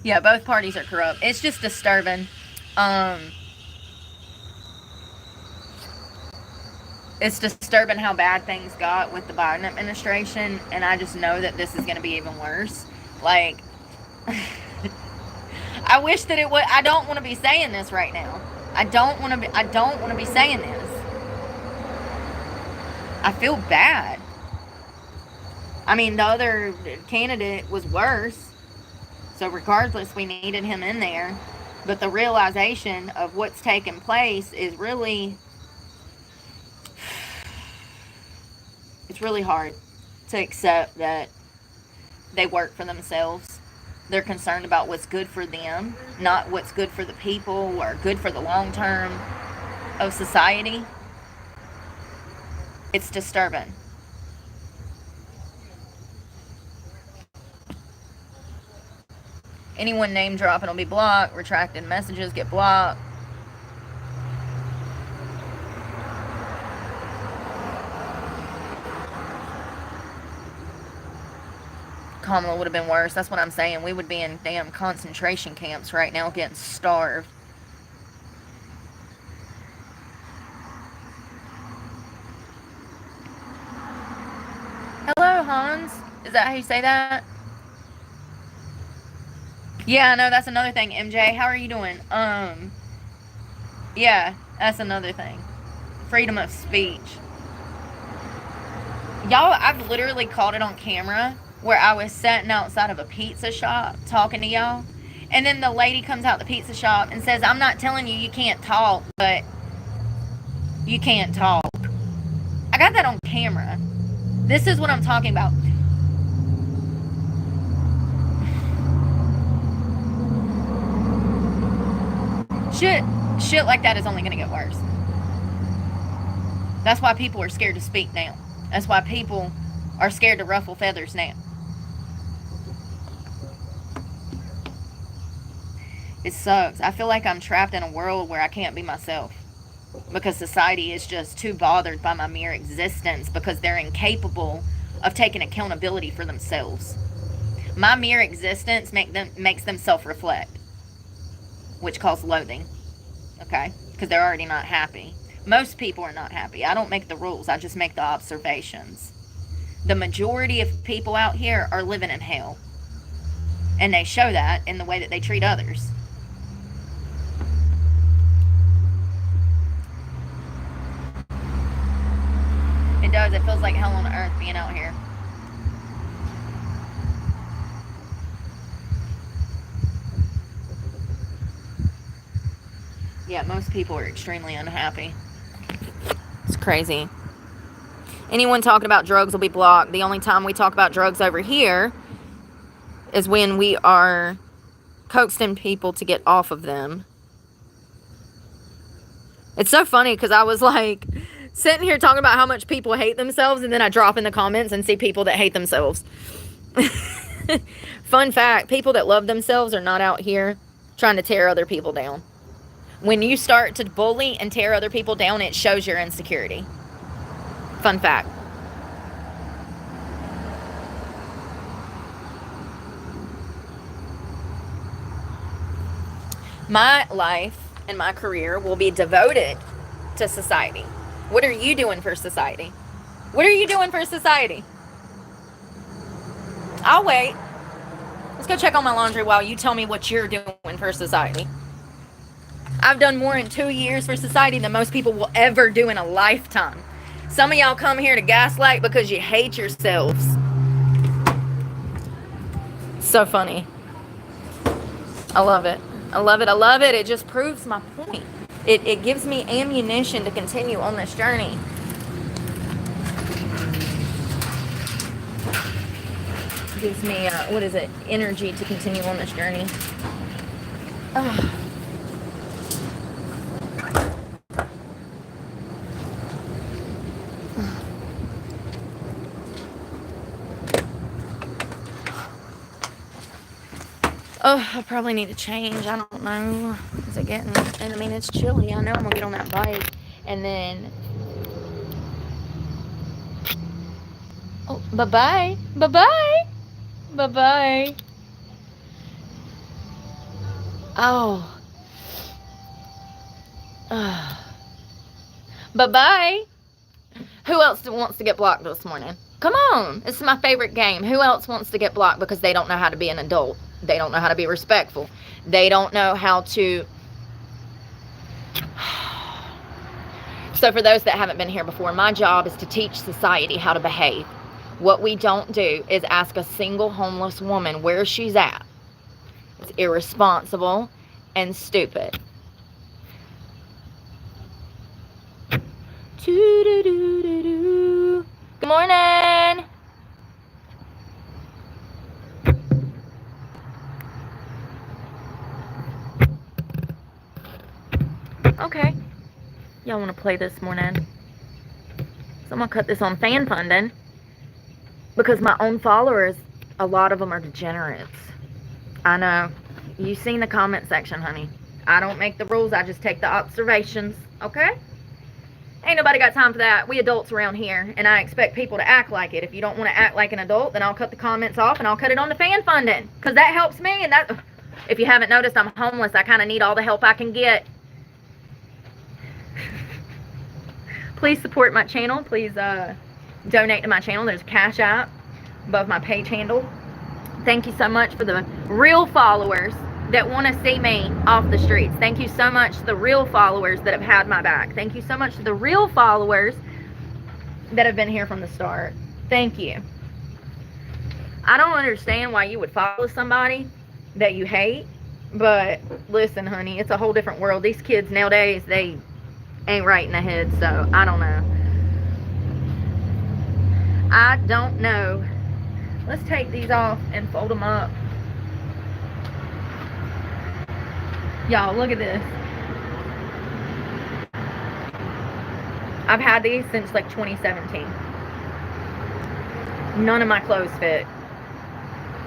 Yeah, both parties are corrupt. It's just disturbing. It's disturbing how bad things got with the Biden administration, and I just know that this is going to be even worse. Like, I wish that it would. I don't want to be saying this right now. I don't want to be saying this. I feel bad. I mean, the other candidate was worse. So regardless, we needed him in there. But the realization of what's taken place is really, it's really hard to accept that they work for themselves. They're concerned about what's good for them, not what's good for the people or good for the long term of society. It's disturbing. Anyone name dropping will be blocked. Retracted messages get blocked. Kamala would have been worse. That's what I'm saying. We would be in damn concentration camps right now getting starved. Hello, Hans. Is that how you say that? Yeah, no, that's another thing, MJ. How are you doing? Yeah, that's another thing. Freedom of speech. Y'all, I've literally caught it on camera where I was sitting outside of a pizza shop talking to y'all. And then the lady comes out the pizza shop and says, I'm not telling you can't talk, but you can't talk. I got that on camera. This is what I'm talking about. Shit like that is only going to get worse. That's why people are scared to speak now. That's why people are scared to ruffle feathers now. It sucks. I feel like I'm trapped in a world where I can't be myself. Because society is just too bothered by my mere existence because they're incapable of taking accountability for themselves. My mere existence makes them self-reflect, which causes loathing. Okay? Because they're already not happy. Most people are not happy. I don't make the rules. I just make the observations. The majority of people out here are living in hell. And they show that in the way that they treat others. It does. It feels like hell on earth being out here. Yeah, most people are extremely unhappy. It's crazy. Anyone talking about drugs will be blocked. The only time we talk about drugs over here is when we are coaxing people to get off of them. It's so funny because I was like sitting here talking about how much people hate themselves, and then I drop in the comments and see people that hate themselves. Fun fact, people that love themselves are not out here trying to tear other people down. When you start to bully and tear other people down, it shows your insecurity. Fun fact. My life and my career will be devoted to society. What are you doing for society? What are you doing for society? I'll wait. Let's go check on my laundry while you tell me what you're doing for society. I've done more in 2 years for society than most people will ever do in a lifetime. Some of y'all come here to gaslight because you hate yourselves. So funny. I love it. I love it. I love it. It just proves my point. It gives me ammunition to continue on this journey. It gives me, energy to continue on this journey. Oh. Oh, I probably need to change. I don't know. Is it getting... And I mean, it's chilly. I know I'm going to get on that bike. And then... Oh, bye-bye. Bye-bye. Bye-bye. Oh. Bye-bye. Who else wants to get blocked this morning? Come on. This is my favorite game. Who else wants to get blocked because they don't know how to be an adult? They don't know how to be respectful. They don't know how to... So for those that haven't been here before, my job is to teach society how to behave. What we don't do is ask a single homeless woman where she's at. It's irresponsible and stupid. Good morning. Okay. Y'all want to play this morning? So I'm going to cut this on fan funding. Because my own followers, a lot of them are degenerates. I know. You've seen the comment section, honey. I don't make the rules. I just take the observations. Okay? Ain't nobody got time for that. We adults around here. And I expect people to act like it. If you don't want to act like an adult, then I'll cut the comments off and I'll cut it on to fan funding. Because that helps me. And that... If you haven't noticed, I'm homeless. I kind of need all the help I can get. Please support my channel. Please donate to my channel. There's a Cash App above my page handle. Thank you so much for the real followers that want to see me off the streets. Thank you so much to the real followers that have had my back. Thank you so much to the real followers that have been here from the start. Thank you. I don't understand why you would follow somebody that you hate, but listen, honey, it's a whole different world. These kids nowadays, they ain't right in the head, so I don't know. I don't know. Let's take these off and fold them up. Y'all, look at this. I've had these since like 2017. None of my clothes fit.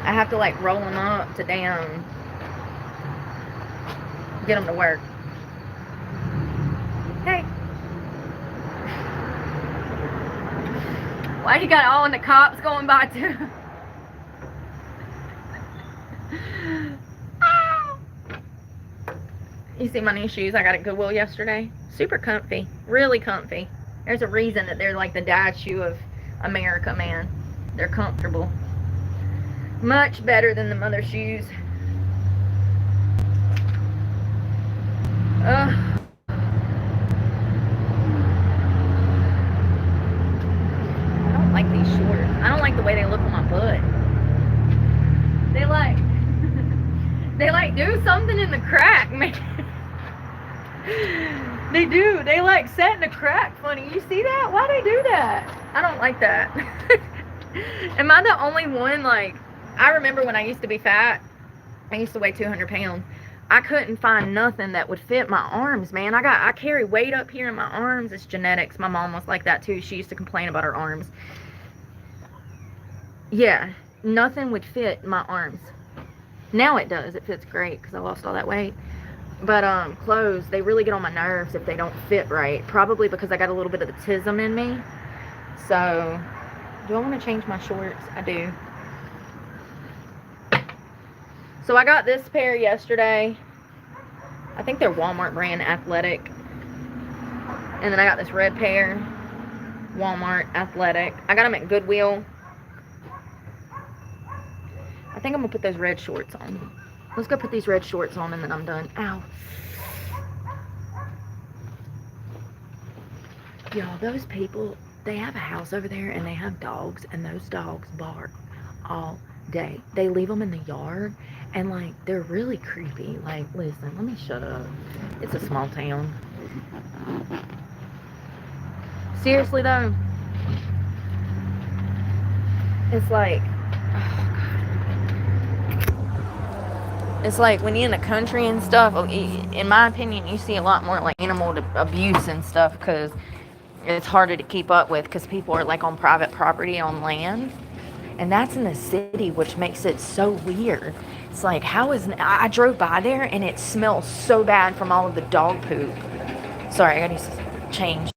I have to like roll them up to down. Get them to work. Hey. Why you got all in the cops going by too? You see my new shoes I got at Goodwill yesterday? Super comfy. Really comfy. There's a reason that they're like the dad shoe of America, man. They're comfortable. Much better than the mother shoes. Ugh. I don't like these shorts. I don't like the way they look on my butt. They like... they like do something in the crack, man. They do. They like set in the crack funny. You see that? Why they do that? I don't like that. Am I the only one? Like, I remember when I used to be fat. I used to weigh 200 pounds. I couldn't find nothing that would fit my arms, man. I carry weight up here in my arms. It's genetics. My mom was like that too. She used to complain about her arms. Yeah, nothing would fit my arms. Now it does. It fits great because I lost all that weight. But clothes, they really get on my nerves if they don't fit right. Probably because I got a little bit of the tism in me. So, do I want to change my shorts? I do. So I got this pair yesterday. I think they're Walmart brand Athletic. And then I got this red pair, Walmart Athletic. I got them at Goodwill. I think I'm gonna put those red shorts on. Let's go put these red shorts on and then I'm done. Ow. Y'all, those people, they have a house over there and they have dogs, and those dogs bark all day. They leave them in the yard, and like, they're really creepy. Like, listen, let me shut up. It's a small town. Seriously though, it's like, it's like when you're in the country and stuff, in my opinion, you see a lot more like animal abuse and stuff, because it's harder to keep up with, because people are like on private property on land, and that's in the city, which makes it so weird. It's like, how is, I drove by there and it smells so bad from all of the dog poop. Sorry, I gotta change.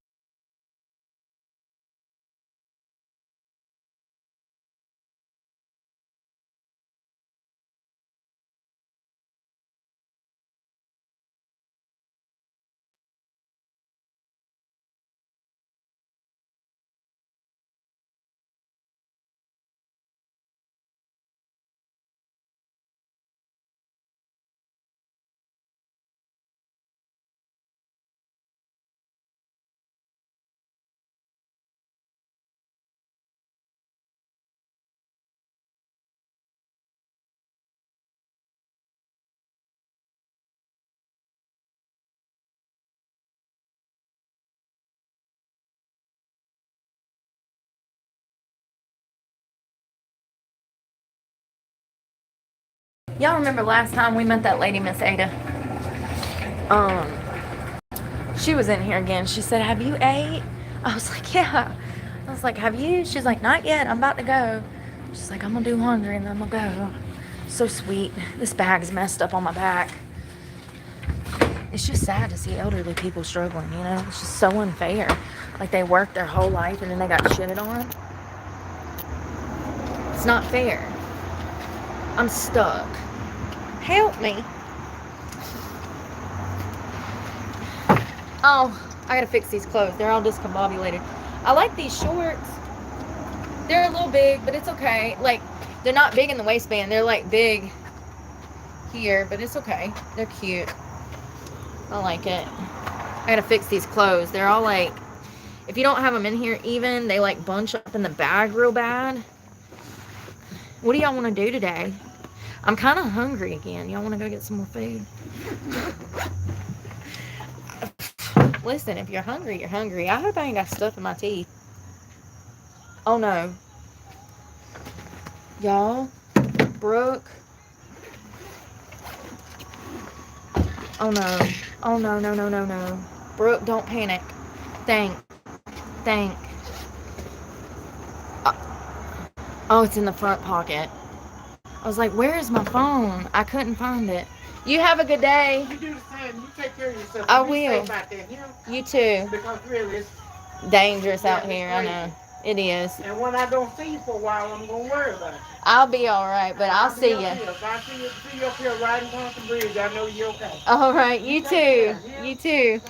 Y'all remember last time we met that lady, Miss Ada? She was in here again. She said, have you ate? I was like, yeah. I was like, have you? She's like, not yet. I'm about to go. She's like, I'm going to do laundry and then I'm going to go. So sweet. This bag's messed up on my back. It's just sad to see elderly people struggling, you know? It's just so unfair. Like, they worked their whole life and then they got shitted on. It's not fair. I'm stuck. Help me. Oh, I gotta fix these clothes. They're all discombobulated. I like these shorts. They're a little big, but it's okay. Like, they're not big in the waistband. They're like big here, but it's okay. They're cute. I like it. I gotta fix these clothes. They're all like, if you don't have them in here even, they like bunch up in the bag real bad. What do y'all want to do today? I'm kind of hungry again. Y'all want to go get some more food? Listen, if you're hungry, you're hungry. I hope I ain't got stuff in my teeth. Oh no. Y'all, Brooke. Oh no. Oh no, no, no, no, no. Brooke, don't panic. Think. Oh, it's in the front pocket. I was like, where is my phone? I couldn't find it. You have a good day. You do the same. You take care of yourself. I will. Safe out there, you know? You too. Because really, it's dangerous out here. I know. It is. And when I don't see you for a while, I'm going to worry about it. I'll be all right, but I'll see you. If I see you up here riding across the bridge, I know you're okay. All right. You too. You too.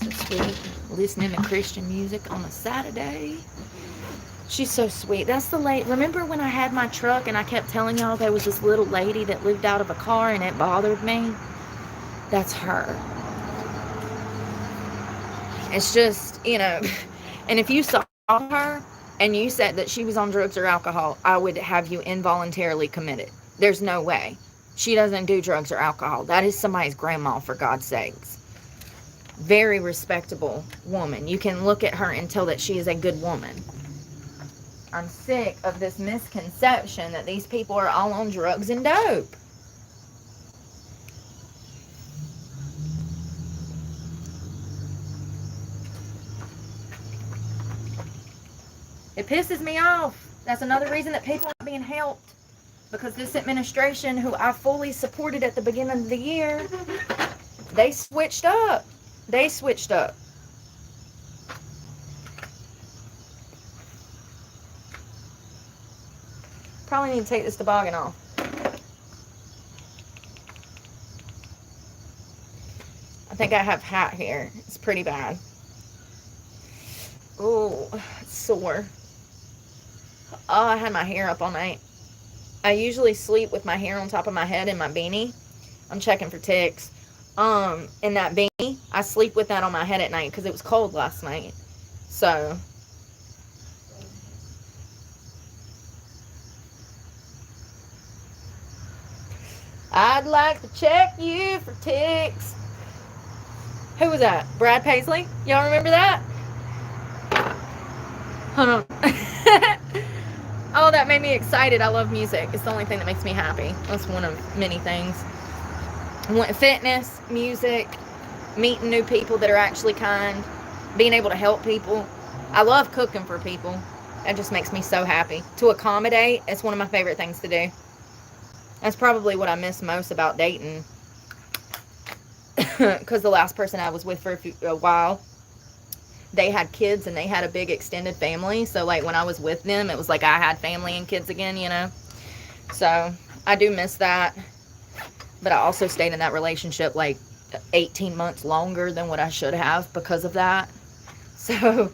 So sweet. Listening to Christian music on a Saturday. She's so sweet. That's the lady. Remember when I had my truck and I kept telling y'all there was this little lady that lived out of a car and it bothered me? That's her. It's just, you know, and if you saw her and you said that she was on drugs or alcohol, I would have you involuntarily committed. There's no way. She doesn't do drugs or alcohol. That is somebody's grandma, for God's sakes. Very respectable woman. You can look at her and tell that she is a good woman. I'm sick of this misconception that these people are all on drugs and dope. It pisses me off. That's another reason that people aren't being helped. Because this administration, who I fully supported at the beginning of the year, they switched up. They switched up. Probably need to take this toboggan off. I think I have hat hair. It's pretty bad. Oh, it's sore. Oh, I had my hair up all night. I usually sleep with my hair on top of my head in my beanie. I'm checking for ticks. In that beanie, I sleep with that on my head at night because it was cold last night. So, I'd like to check you for ticks. Who was that? Brad Paisley? Y'all remember that? Hold on. Oh, that made me excited. I love music. It's the only thing that makes me happy. That's one of many things. Fitness, music, meeting new people that are actually kind, being able to help people. I love cooking for people. That just makes me so happy. To accommodate, it's one of my favorite things to do. That's probably what I miss most about dating. Because the last person I was with for a while, they had kids and they had a big extended family. So, like, when I was with them, it was like I had family and kids again, you know. So, I do miss that. But I also stayed in that relationship, like, 18 months longer than what I should have because of that. So,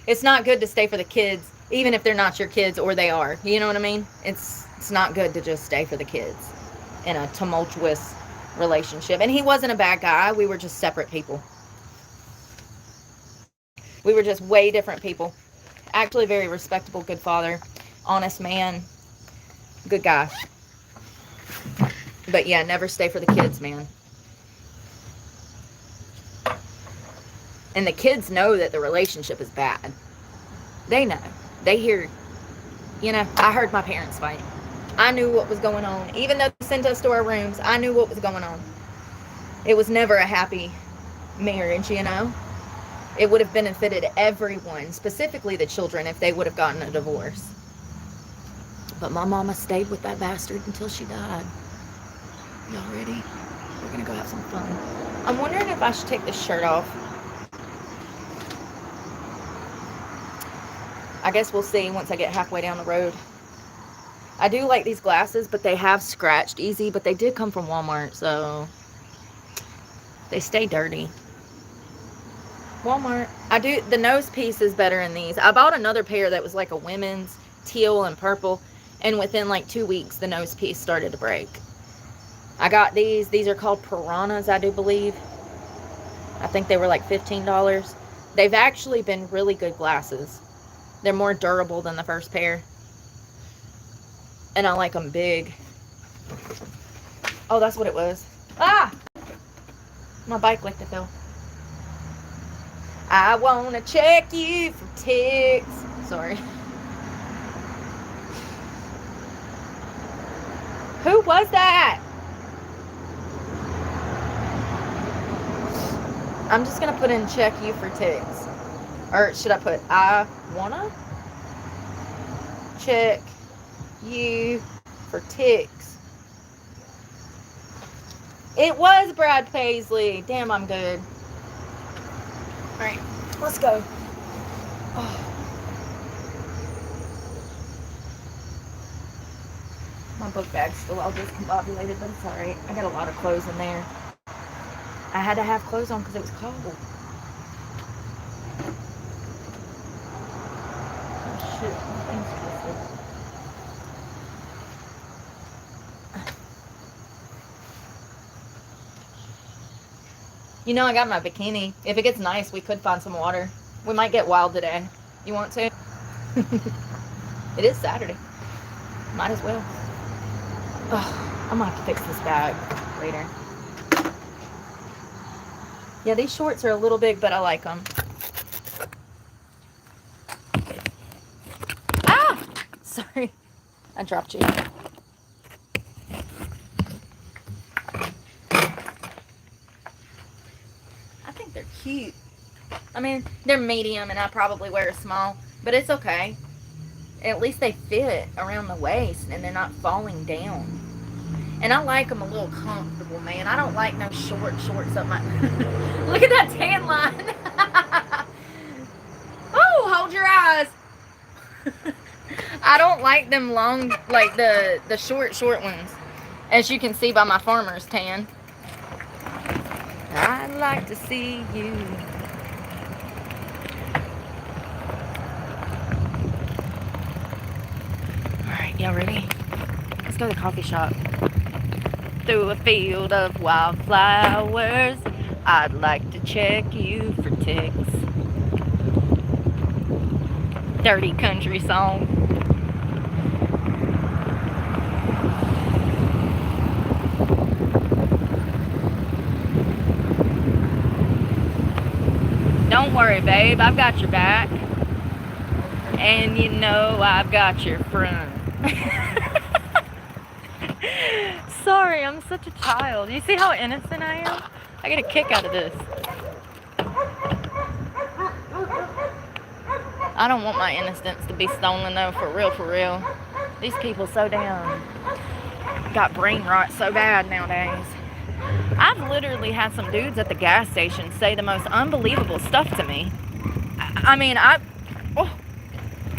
it's not good to stay for the kids, even if they're not your kids or they are. You know what I mean? It's not good to just stay for the kids in a tumultuous relationship. And he wasn't a bad guy. We were just separate people. We were just way different people. Actually, very respectable, good father, honest man, good guy. But yeah, never stay for the kids, man. And the kids know that the relationship is bad. They know. They hear, you know, I heard my parents fight. I knew what was going on. Even though they sent us to our rooms, I knew what was going on. It was never a happy marriage, you know. It would have benefited everyone, specifically the children, if they would have gotten a divorce. But my mama stayed with that bastard until she died. Y'all ready? We're going to go have some fun. I'm wondering if I should take this shirt off. I guess we'll see once I get halfway down the road. I do like these glasses, but they have scratched easy, but they did come from Walmart, so they stay dirty. Walmart. The nose piece is better in these. I bought another pair that was like a women's teal and purple, and within like 2 weeks, the nose piece started to break. I got these. These are called Piranhas, I do believe. I think they were like $15. They've actually been really good glasses. They're more durable than the first pair. And I like them big. Oh, that's what it was. Ah! My bike licked it though. I want to check you for ticks. Sorry. Who was that? I'm just going to put in check you for ticks. Or should I put I want to check you for ticks. It was Brad Paisley. Damn, I'm good. Alright, let's go. Oh. My book bag's still all discombobulated, but it's alright. I got a lot of clothes in there. I had to have clothes on because it was cold. Oh shit, my thing's twisted. You know, I got my bikini. If it gets nice, we could find some water. We might get wild today. You want to? It is Saturday. Might as well. Oh, I'm gonna have to fix this bag later. Yeah, these shorts are a little big, but I like them. Ah! Sorry. I dropped you. They're cute. I mean, they're medium and I probably wear a small, but it's okay. At least they fit around the waist and they're not falling down. And I like them a little comfortable, man. I don't like no shorts up my... Look at that tan line. Oh, hold your eyes. I don't like them long, like the short ones. As you can see by my farmer's tan. I I'd like to see you. Alright, y'all ready? Let's go to the coffee shop. Through a field of wildflowers, I'd like to check you for ticks. Dirty country song. Don't worry, babe, I've got your back. And you know I've got your front. Sorry, I'm such a child. You see how innocent I am? I get a kick out of this. I don't want my innocence to be stolen though, for real, for real. These people so damn got brain rot so bad nowadays. I've literally had some dudes at the gas station say the most unbelievable stuff to me.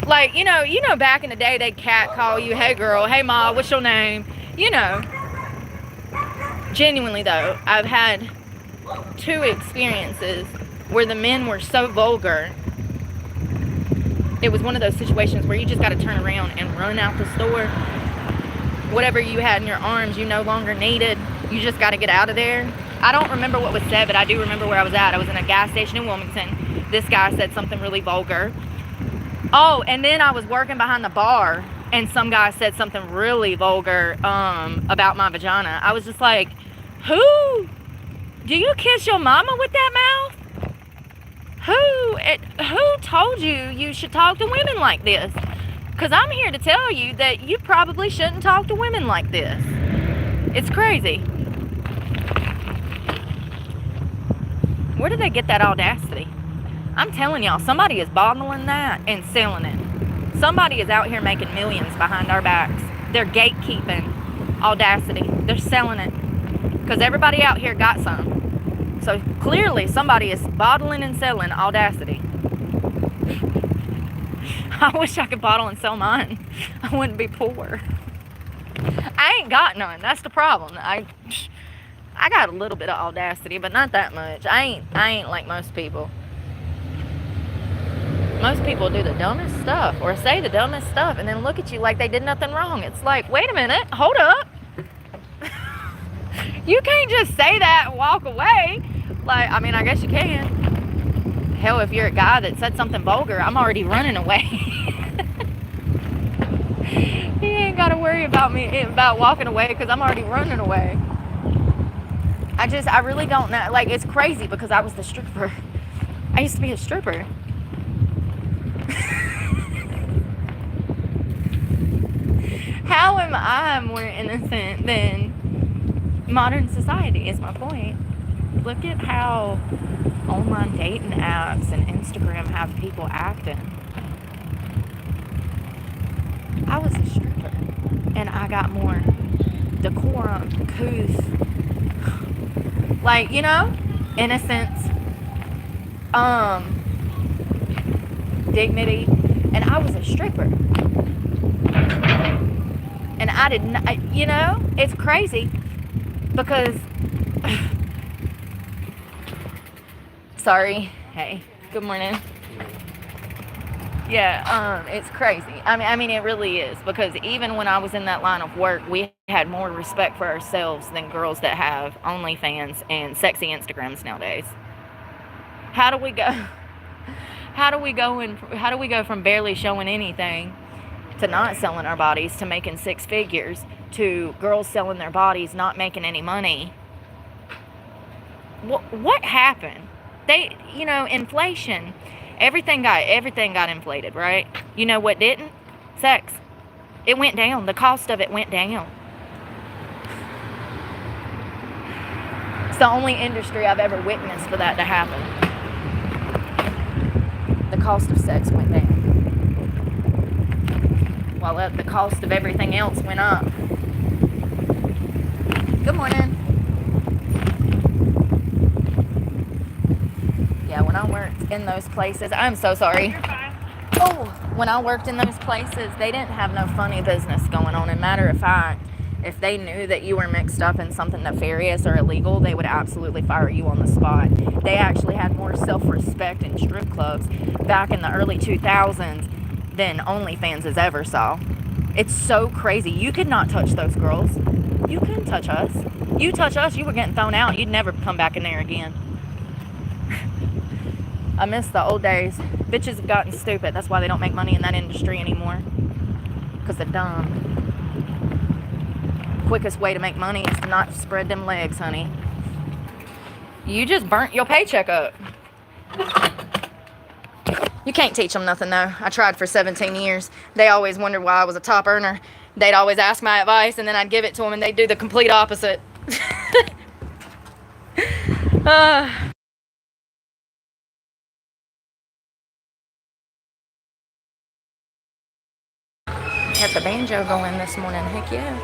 Like, you know, back in the day, they'd catcall you, hey girl, hey ma, what's your name? You know, genuinely though, I've had 2 experiences where the men were so vulgar. It was one of those situations where you just got to turn around and run out the store. Whatever you had in your arms, you no longer needed. You just got to get out of there. I don't remember what was said, but I do remember where I was at. I was in a gas station in Wilmington. This guy said something really vulgar. Oh, and then I was working behind the bar, and some guy said something really vulgar about my vagina. I was just like, who? Do you kiss your mama with that mouth? Who told you should talk to women like this? Because I'm here to tell you that you probably shouldn't talk to women like this. It's crazy. Where did they get that audacity? I'm telling y'all, somebody is bottling that and selling it. Somebody is out here making millions behind our backs. They're gatekeeping audacity. They're selling it. Because everybody out here got some. So clearly somebody is bottling and selling audacity. I wish I could bottle and sell mine. I wouldn't be poor. I ain't got none. That's the problem. I got a little bit of audacity, but not that much. I ain't like most people. Most people do the dumbest stuff or say the dumbest stuff and then look at you like they did nothing wrong. It's like, wait a minute, hold up. You can't just say that and walk away. Like, I mean, I guess you can. Hell, if you're a guy that said something vulgar, I'm already running away. He ain't got to worry about walking away because I'm already running away. I really don't know. Like, it's crazy because I was the stripper. I used to be a stripper. How am I more innocent than modern society is my point. Look at how online dating apps and Instagram have people acting. I was a stripper and I got more decorum, couth, like, you know, innocence, dignity, and I was a stripper. And I didn't, you know, it's crazy because, sorry, hey, good morning. Yeah, it's crazy. I mean, it really is, because even when I was in that line of work, we had more respect for ourselves than girls that have OnlyFans and sexy Instagrams nowadays. How do we go from barely showing anything to not selling our bodies to making 6 figures to girls selling their bodies, not making any money? What happened? They, you know, inflation. Everything got inflated, right? You know what didn't? Sex. It went down. The cost of it went down. It's the only industry I've ever witnessed for that to happen. The cost of sex went down, while the cost of everything else went up. Good morning. Yeah, when I worked in those places, I'm so sorry. You're fine. Oh, when I worked in those places, they didn't have no funny business going on. And matter of fact, If they knew that you were mixed up in something nefarious or illegal, they would absolutely fire you on the spot. They actually had more self-respect in strip clubs back in the early 2000s than OnlyFans has ever saw. It's so crazy. You could not touch those girls. You couldn't touch us. You touch us, you were getting thrown out. You'd never come back in there again. I miss the old days. Bitches have gotten stupid. That's why they don't make money in that industry anymore. Because they're dumb. Quickest way to make money is to not spread them legs, honey. You just burnt your paycheck up. You can't teach them nothing, though. I tried for 17 years. They always wondered why I was a top earner. They'd always ask my advice, and then I'd give it to them, and they'd do the complete opposite. Got the banjo going this morning. Heck yeah.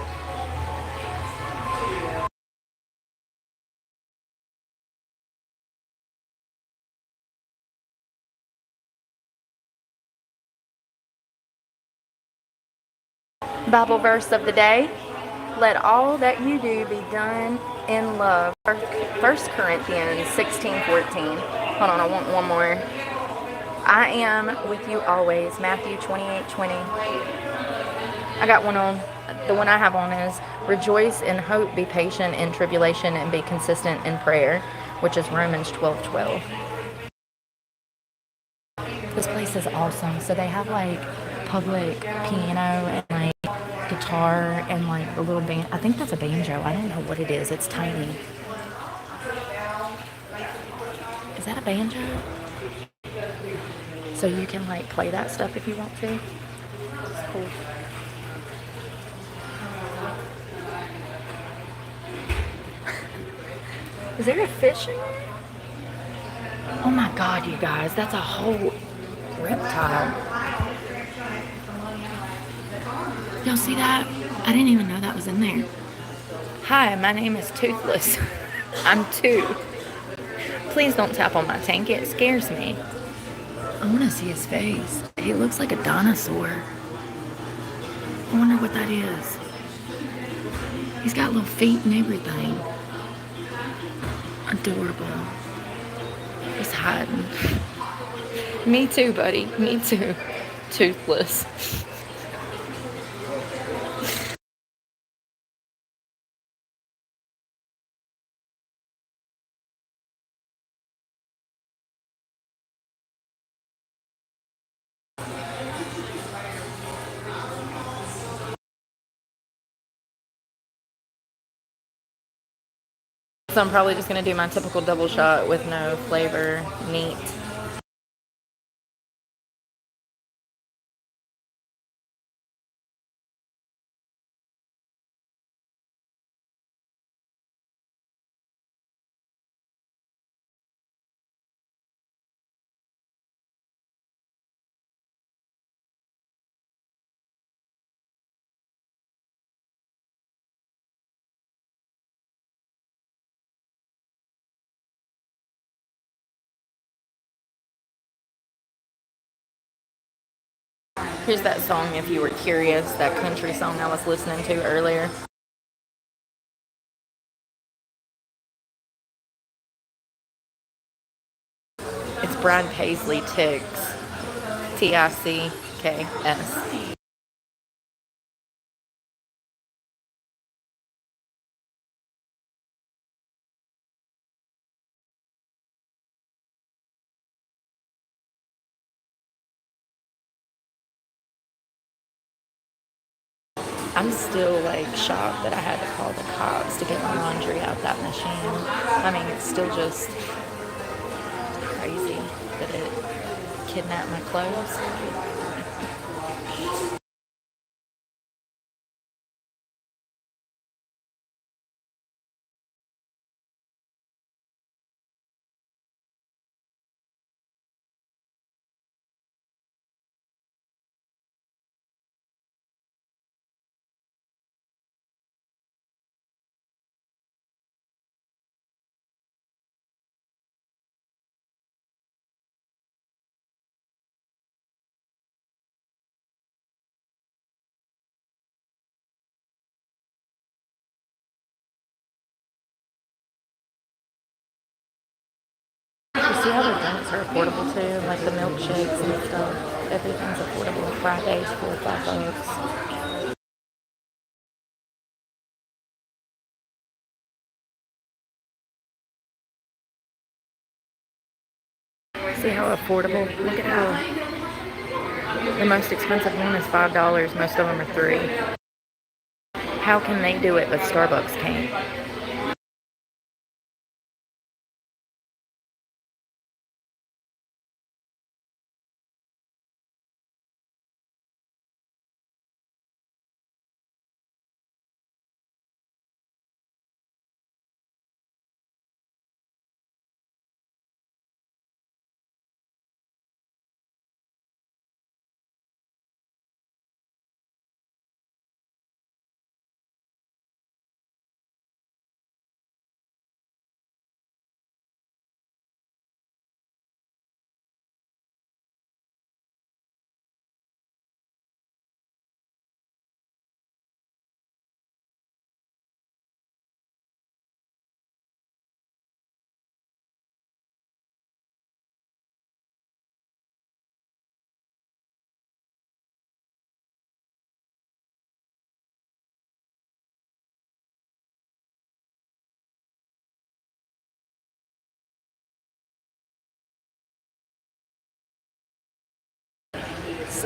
Bible verse of the day. Let all that you do be done in love. 1 Corinthians 16:14. Hold on, I want one more. I am with you always. Matthew 28:20. I got one on. The one I have on is rejoice in hope, be patient in tribulation, and be consistent in prayer, which is Romans 12:12. This place is awesome. So they have like public piano and like guitar and like a little band. I think that's a banjo. I don't know what it is. It's tiny. Is that a banjo? So you can like play that stuff if you want to. It's cool. Is there a fish in there? Oh my God, you guys, that's a whole reptile. Y'all see that? I didn't even know that was in there. Hi, my name is Toothless. I'm 2. Please don't tap on my tank, it scares me. I want to see his face. He looks like a dinosaur. I wonder what that is. He's got little feet and everything. Adorable. He's hiding. Me too, buddy. Me too. Toothless. So I'm probably just going to do my typical double shot with no flavor. Neat. Here's that song if you were curious, that country song I was listening to earlier. It's Brad Paisley Ticks. Ticks. I'm still like shocked that I had to call the cops to get my laundry out that machine. I mean, it's still just crazy that it kidnapped my clothes. See how the drinks are affordable too? Like the milkshakes and stuff. Everything's affordable. Fridays, $4 or $5. See how affordable? Look at how the most expensive one is $5. Most of them are $3. How can they do it but Starbucks can't?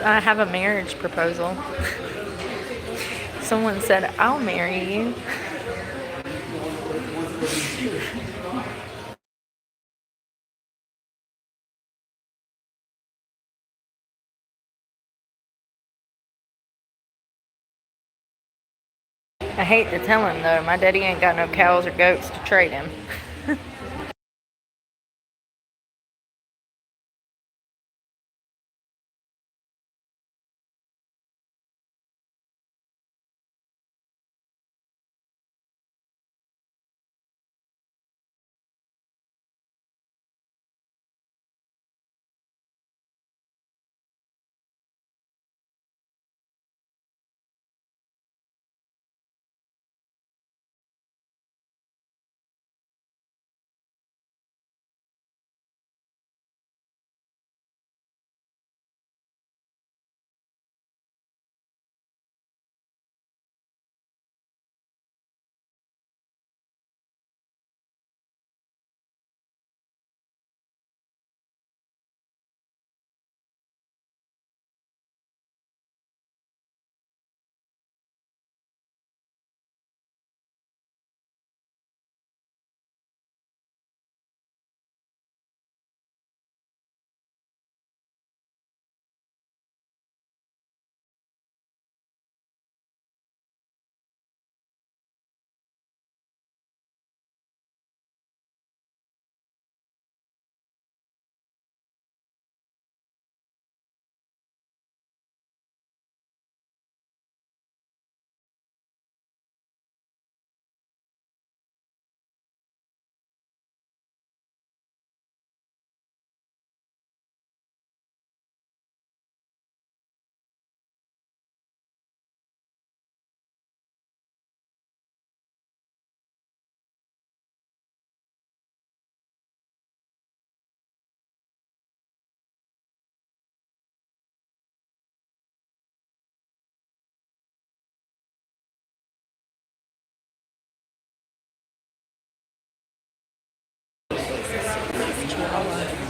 I have a marriage proposal. Someone said, I'll marry you. I hate to tell him though, my daddy ain't got no cows or goats to trade him.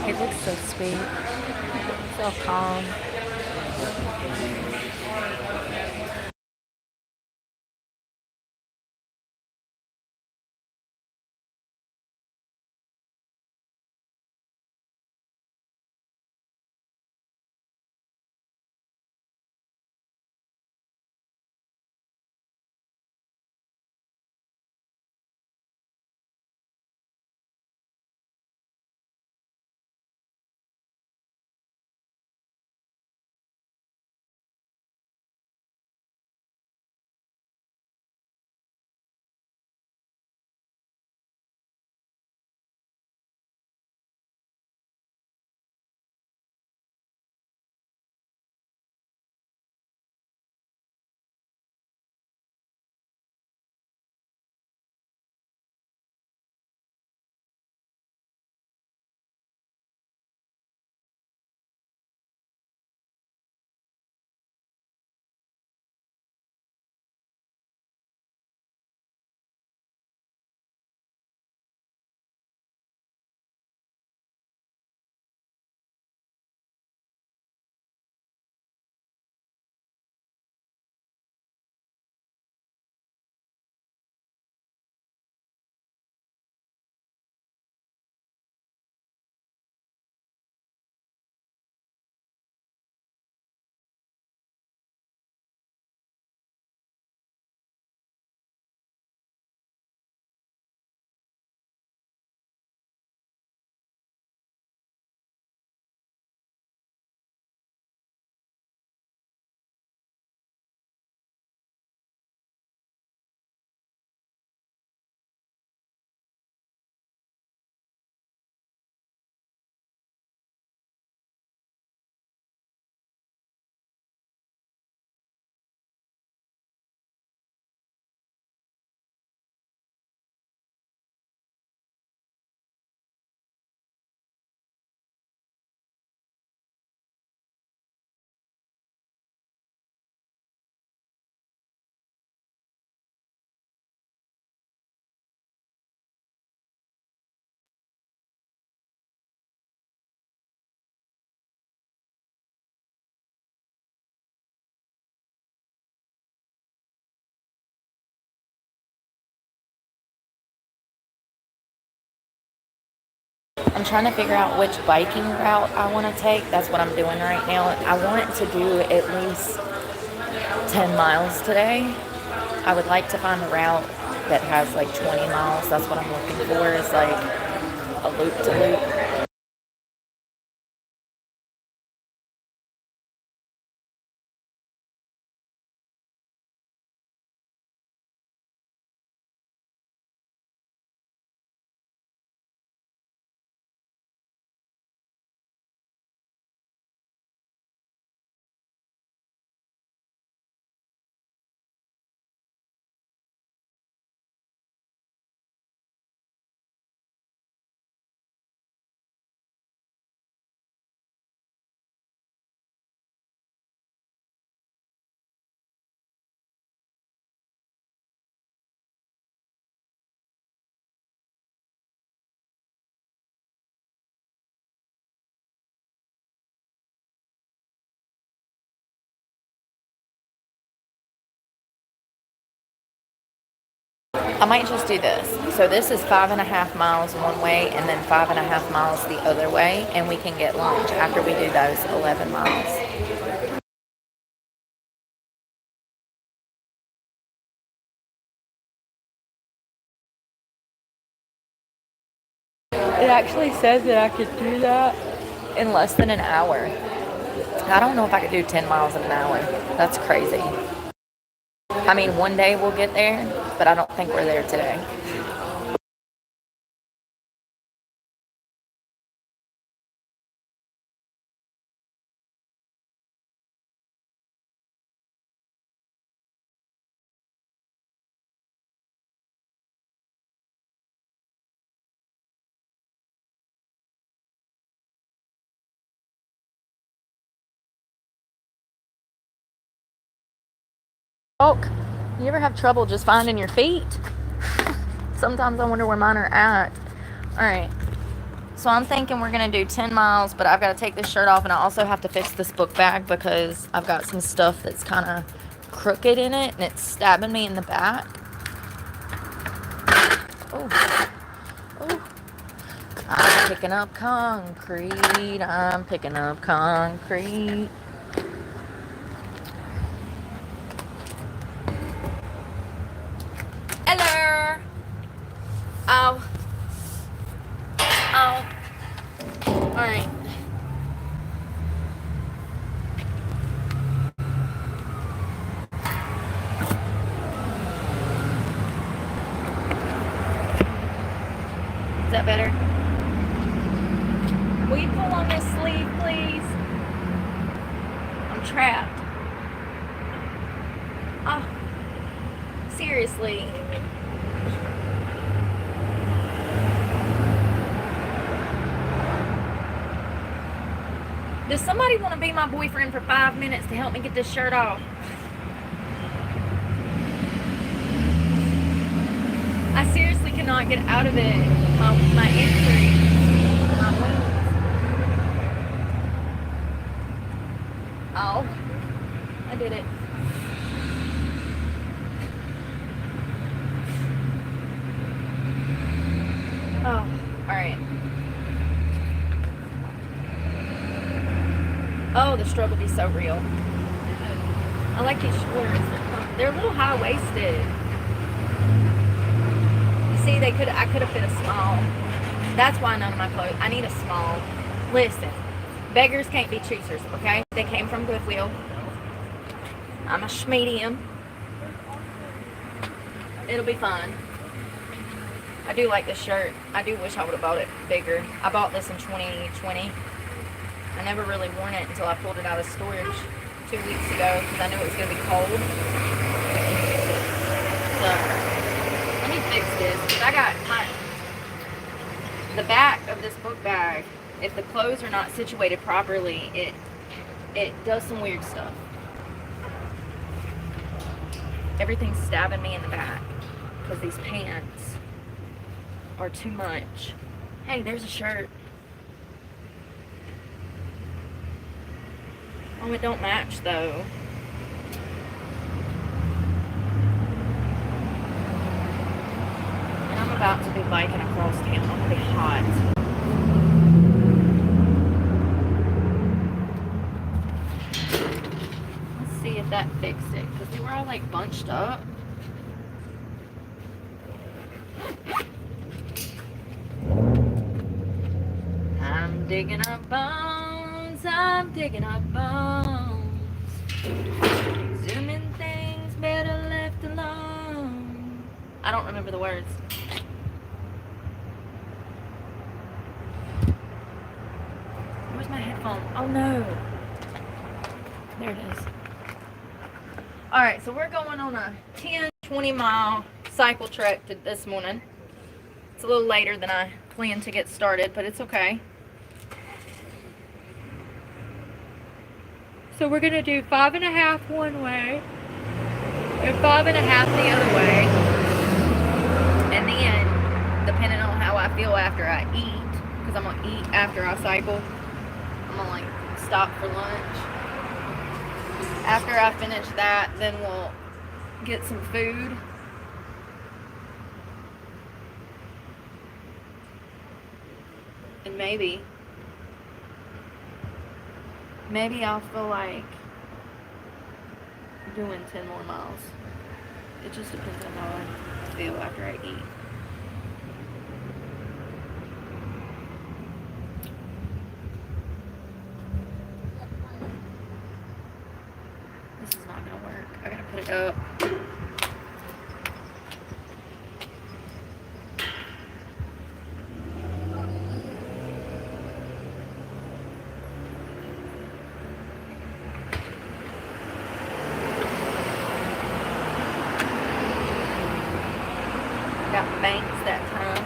He looks so sweet, so calm. I'm trying to figure out which biking route I want to take. That's what I'm doing right now. I want to do at least 10 miles today. I would like to find a route that has like 20 miles. That's what I'm looking for, is like a loop to loop. I might just do this. So this is 5.5 miles one way and then 5.5 miles the other way, and we can get lunch after we do those 11 miles. It actually says that I could do that in less than an hour. I don't know if I could do 10 miles in an hour. That's crazy. I mean, one day we'll get there, but I don't think we're there today. Brooke, you ever have trouble just finding your feet? Sometimes I wonder where mine are at. Alright, so I'm thinking we're going to do 10 miles, but I've got to take this shirt off, and I also have to fix this book bag because I've got some stuff that's kind of crooked in it, and it's stabbing me in the back. Oh, oh. I'm picking up concrete. I'm picking up concrete. Hello. Ow. Ow. Alright. Is that better? Will you pull on this sleeve, please? I'm trapped. Oh. Seriously. Does somebody want to be my boyfriend for 5 minutes to help me get this shirt off? I seriously cannot get out of it. My injury. My wounds. Oh. I did it. Oh. Alright. Oh, the struggle be so real. I like these shorts. They're a little high-waisted. You see, I could have fit a small. That's why none of my clothes. I need a small. Listen, beggars can't be choosers, okay? They came from Goodwill. I'm a schmedium. It'll be fine. I do like this shirt. I do wish I would have bought it bigger. I bought this in 2020. I never really worn it until I pulled it out of storage 2 weeks ago because I knew it was going to be cold. So, let me fix this because I got the back of this book bag. If the clothes are not situated properly, it does some weird stuff. Everything's stabbing me in the back because these pants are too much. Hey, there's a shirt. Oh, it don't match though. And I'm about to be biking across town. I'm gonna be hot. that fixed it because they were all like bunched up. I'm digging up bones, I'm digging up bones. Zooming things better left alone. I don't remember the words. Where's my headphone? Oh no. There it is. Alright, so we're going on a 10-20 mile cycle trek this morning. It's a little later than I planned to get started, but it's okay. So we're going to do 5.5 one way and 5.5 the other way. And then, depending on how I feel after I eat, because I'm going to eat after I cycle, I'm going to like stop for lunch. After I finish that, then we'll get some food. And maybe I'll feel like doing 10 more miles. It just depends on how I feel after I eat. This is not gonna work. I gotta put it up. Got banks that time.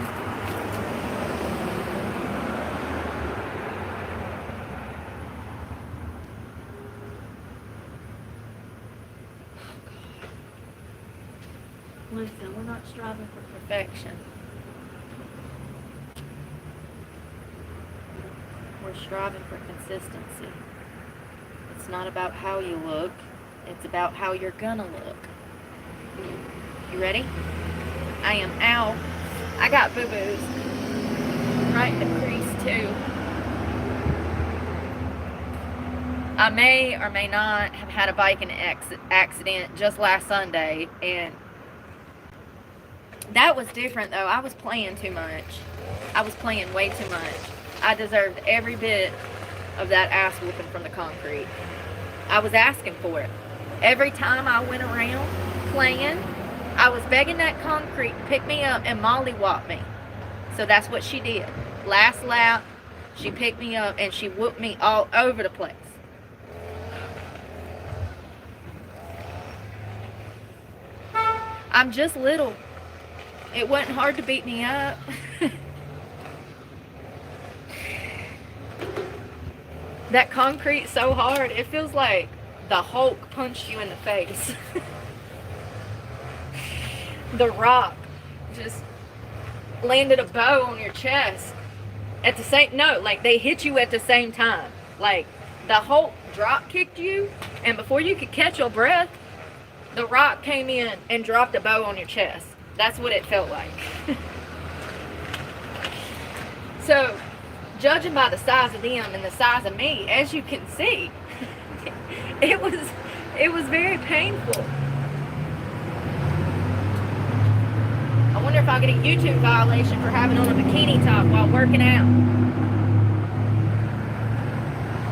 Listen, we're not striving for perfection. We're striving for consistency. It's not about how you look, it's about how you're gonna look. You ready? I am out. I got boo-boos. Right in the crease too. I may or may not have had a biking accident just last Sunday, and that was different though. I was playing too much. I was playing way too much. I deserved every bit of that ass whooping from the concrete. I was asking for it. Every time I went around playing, I was begging that concrete to pick me up and mollywop me. So that's what she did. Last lap, she picked me up and she whooped me all over the place. I'm just little. It wasn't hard to beat me up. That concrete's so hard, it feels like the Hulk punched you in the face. The rock just landed a bow on your chest at the same, no, like they hit you at the same time. Like the Hulk drop kicked you, and before you could catch your breath, the rock came in and dropped a bow on your chest. That's what it felt like. So, judging by the size of them and the size of me, as you can see, it was very painful. I wonder if I'll get a YouTube violation for having on a bikini top while working out.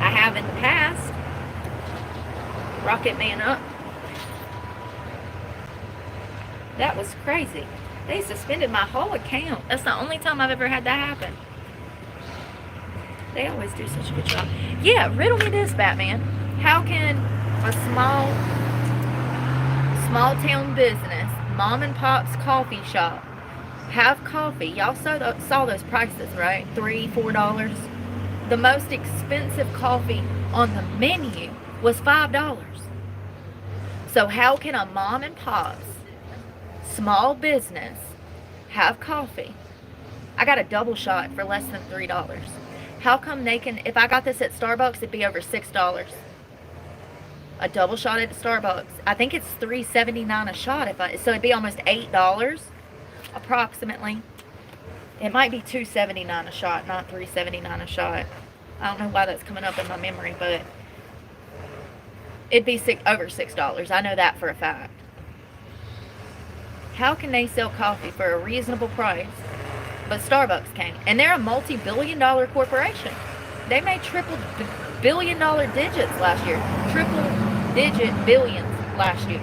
I have in the past. Rocket man up. That was crazy. They suspended my whole account. That's the only time I've ever had that happen. They always do such a good job. Yeah, riddle me this, Batman. How can a small town business, mom and pop's coffee shop, have coffee? Y'all saw those prices, right? $3, $4. The most expensive coffee on the menu was $5. So how can a mom and pop's small business have coffee? I got a double shot for less than $3. How come they can, if I got this at Starbucks, it'd be over $6. A double shot at Starbucks, I think it's $3.79 a shot, so it'd be almost $8 approximately. It might be $2.79 a shot, not $3.79 a shot. I don't know why that's coming up in my memory, but It'd be over $6. I know that for a fact. How can they sell coffee for a reasonable price, but Starbucks can't? And they're a multi-billion-dollar corporation. They made triple-billion-dollar digits last year. Triple-digit billions last year.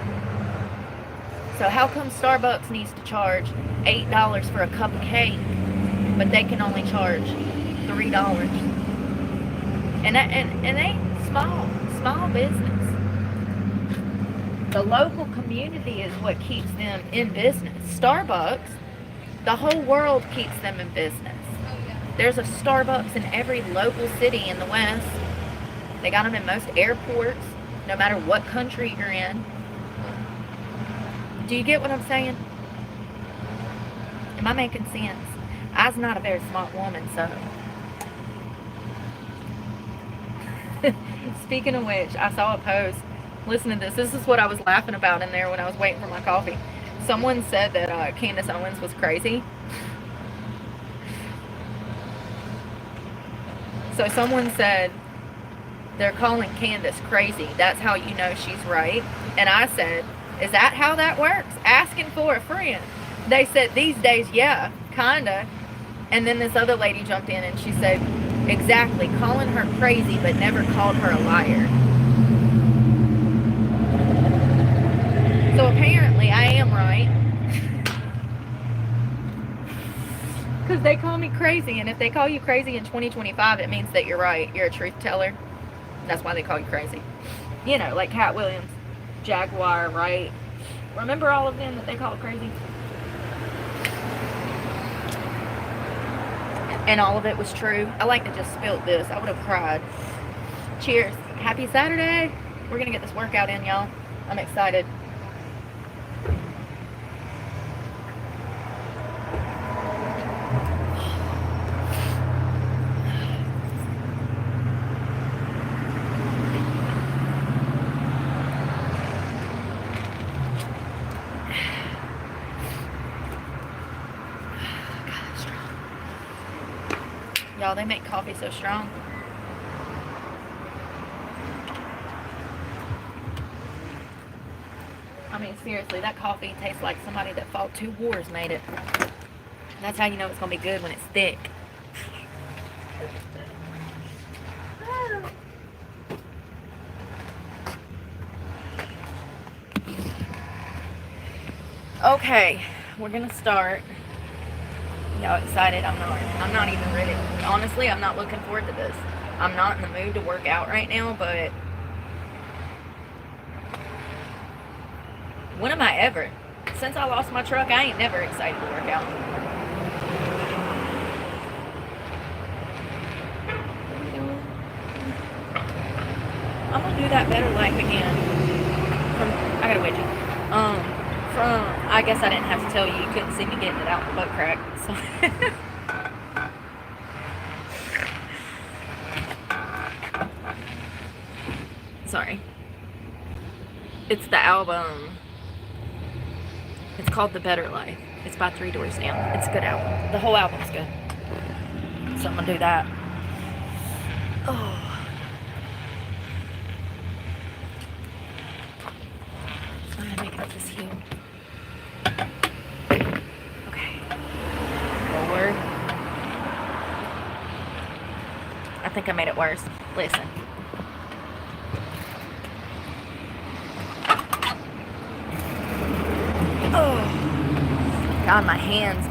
So how come Starbucks needs to charge $8 for a cup of cake, but they can only charge $3? And they small business. The local community is what keeps them in business. Starbucks, the whole world keeps them in business. There's a Starbucks in every local city in the West. They got them in most airports, no matter what country you're in. Do you get what I'm saying? Am I making sense? I was not a very smart woman, so. Speaking of which, I saw a post. Listen to this. This is what I was laughing about in there when I was waiting for my coffee. Someone said that Candace Owens was crazy. So someone said, they're calling Candace crazy. That's how you know she's right. And I said, is that how that works? Asking for a friend. They said, these days, yeah, kinda. And then this other lady jumped in and she said, exactly, calling her crazy but never called her a liar. So apparently I am right. Because they call me crazy, and if they call you crazy in 2025, it means that you're right. You're a truth teller. That's why they call you crazy. You know, like Cat Williams, Jaguar, right? Remember all of them that they call crazy? And all of it was true. I like to just spilt this. I would have cried. Cheers. Happy Saturday. We're going to get this workout in, y'all. I'm excited. Y'all, they make coffee so strong. I mean, seriously, that coffee tastes like somebody that fought 2 wars made it. That's how you know it's going to be good, when it's thick. Okay, we're going to start. Y'all excited? I'm not even ready. Honestly, I'm not looking forward to this. I'm not in the mood to work out right now, but when am I ever? Since I lost my truck, I ain't never excited to work out. I'm gonna do that better life again. I got a wedgie. I guess I didn't have to tell you. You couldn't see me getting it out the butt crack. So. Sorry. It's the album. It's called The Better Life. It's by 3 Doors Down. It's a good album. The whole album's good. So I'm gonna do that. Oh. I'm gonna make up this heel. Okay. Forward. I think I made it worse. Listen. God, my hands,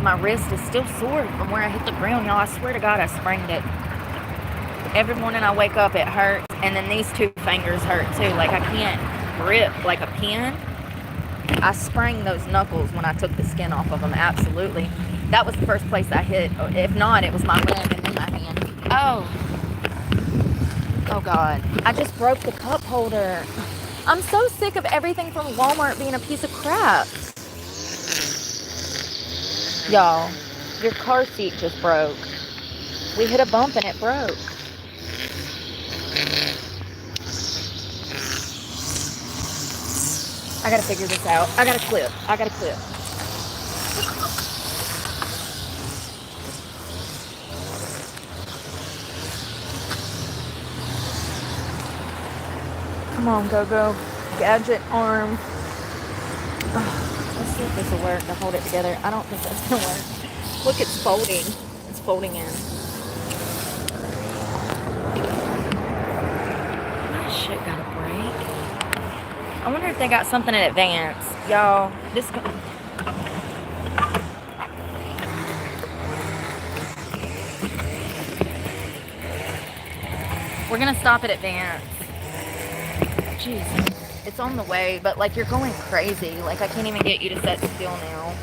my wrist is still sore from where I hit the ground, y'all. I swear to God, I sprained it. Every morning I wake up, it hurts, and then these 2 fingers hurt too. Like I can't grip like a pen. I sprained those knuckles when I took the skin off of them. Absolutely. That was the first place I hit. If not, it was my leg and then my hand. Oh God. I just broke the cup holder. I'm so sick of everything from Walmart being a piece of crap. Y'all, your car seat just broke. We hit a bump and it broke. I gotta figure this out. I got a clip. Come on, go. Gadget arm. Let's see if this will work to hold it together. I don't think that's going to work. Look, it's folding. It's folding in. My shit got a break. I wonder if they got something in advance. Y'all, this... We're going to stop at Advance. Jeez. It's on the way, but like you're going crazy. Like I can't even get you to sit still now.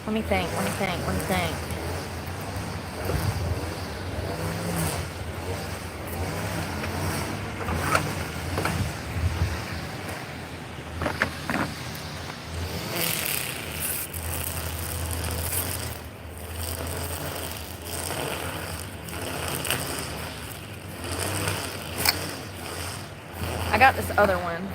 Let me think. I got this other one.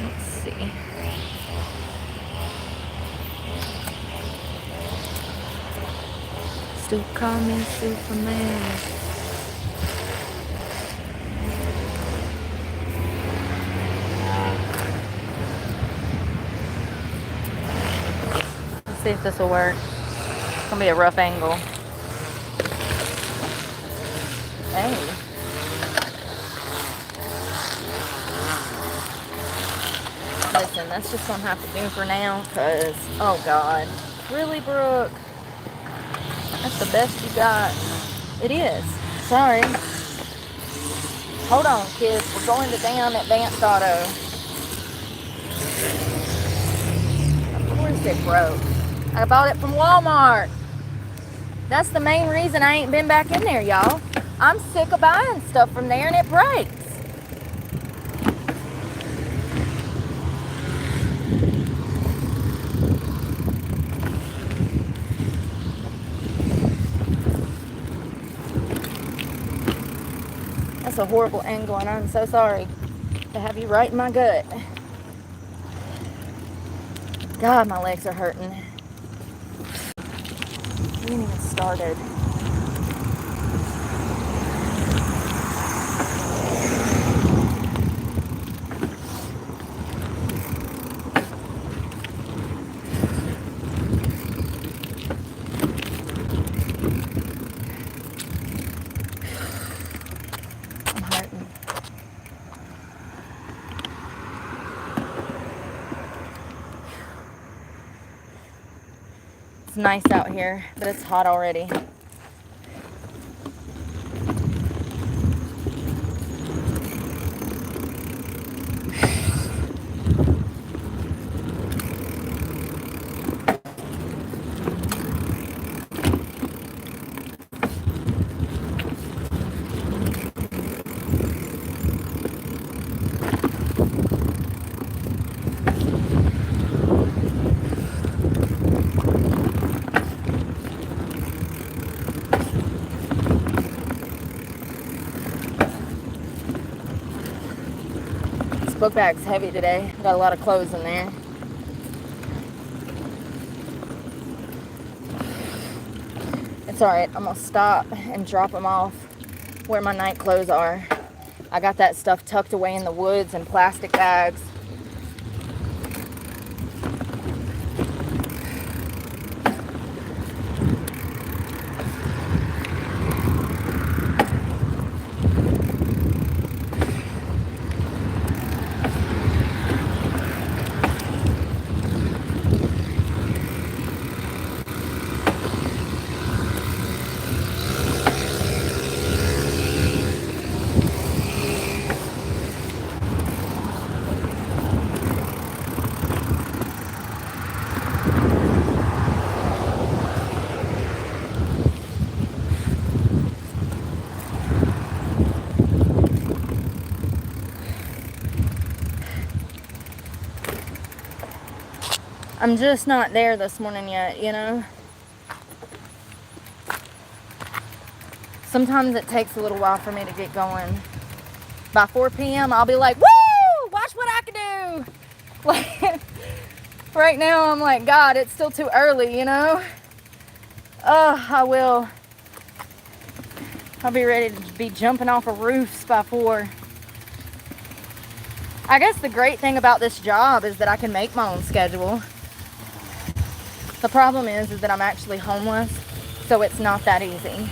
Let's see. Still call me Superman. See if this will work. It's gonna be a rough angle. Hey. Listen, that's just gonna have to do for now, cause oh god. Really, Brooke? That's the best you got. It is. Sorry. Hold on, kids. We're going to damn Advanced Auto. Of course it broke. I bought it from Walmart. That's the main reason I ain't been back in there, y'all. I'm sick of buying stuff from there and it breaks. That's a horrible angle and I'm so sorry to have you right in my gut. God, my legs are hurting. We ain't even started. I'm hurting. It's nice out here, but it's hot already. Book bag's heavy today. Got a lot of clothes in there. It's alright. I'm gonna stop and drop them off where my night clothes are. I got that stuff tucked away in the woods in plastic bags. I'm just not there this morning yet, you know? Sometimes it takes a little while for me to get going. By 4 p.m., I'll be like, woo! Watch what I can do! Like, right now I'm like, God, it's still too early, you know? I'll be ready to be jumping off of roofs by 4. I guess the great thing about this job is that I can make my own schedule. The problem is that I'm actually homeless, so it's not that easy.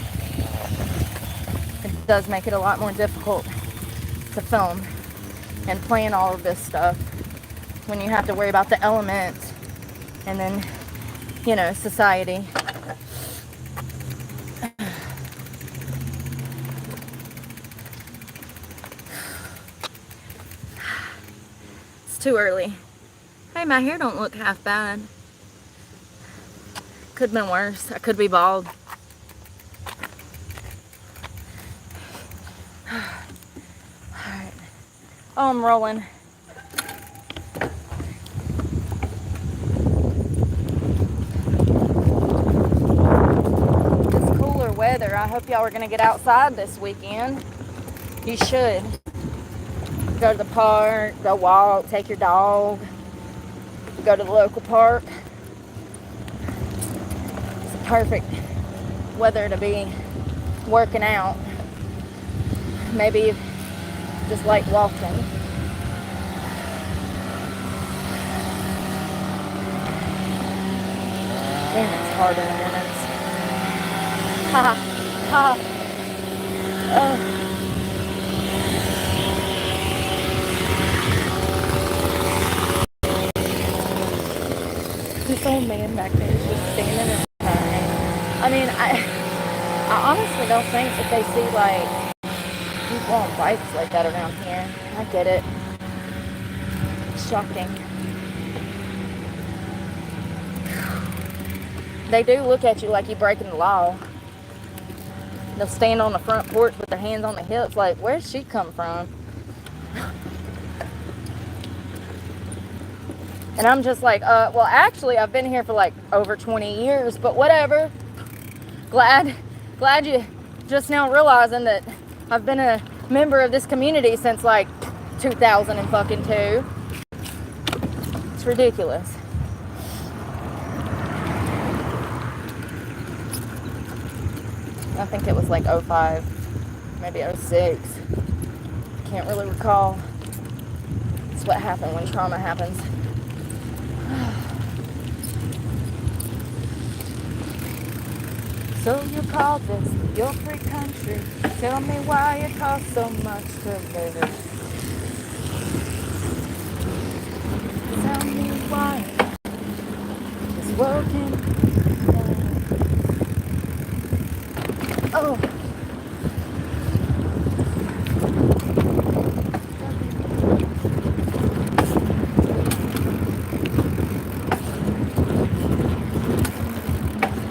It does make it a lot more difficult to film and plan all of this stuff when you have to worry about the elements and then, you know, society. It's too early. Hey, my hair don't look half bad. Could have been worse. I could be bald. Alright. Oh, I'm rolling. It's cooler weather. I hope y'all are going to get outside this weekend. You should. Go to the park, go walk, take your dog, go to the local park. It's perfect weather to be working out. Maybe just like walking. Damn, it's hard in the mornings. Ha ha. This old man back there is just standing and crying. I mean, I honestly don't think that they see, like, people on bikes like that around here. I get it. Shocking. They do look at you like you're breaking the law. They'll stand on the front porch with their hands on their hips like, where'd she come from? And I'm just like, well, actually, I've been here for like over 20 years, but whatever. Glad you just now realizing that I've been a member of this community since like 2002. It's ridiculous. I think it was like 05, maybe 06. Can't really recall. It's what happened when trauma happens. So you call this your free country. Tell me why it costs so much to live. Tell me why this world can die. Oh.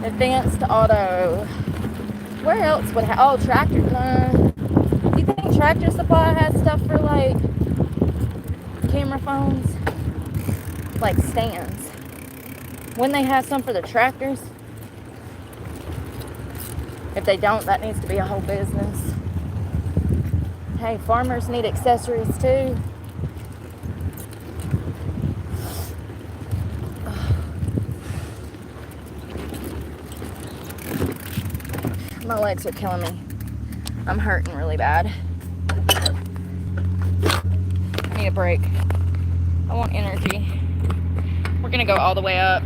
Advanced auto. Where else would oh, Tractor. Do you think Tractor Supply has stuff for like camera phones? Like stands. Wouldn't they have some for the tractors? If they don't, that needs to be a whole business. Hey, farmers need accessories too. My legs are killing me. I'm hurting really bad. I need a break. I want energy. We're gonna go all the way up.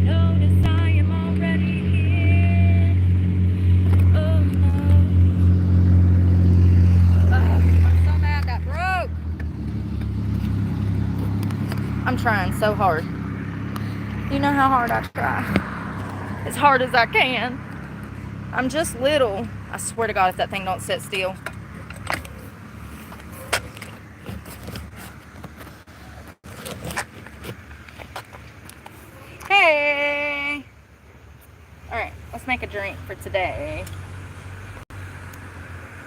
Notice I am already here. Oh no. I'm so mad that broke. I'm trying so hard. You know how hard I try. As hard as I can. I'm just little. I swear to God, if that thing don't sit still. Hey! Alright, let's make a drink for today.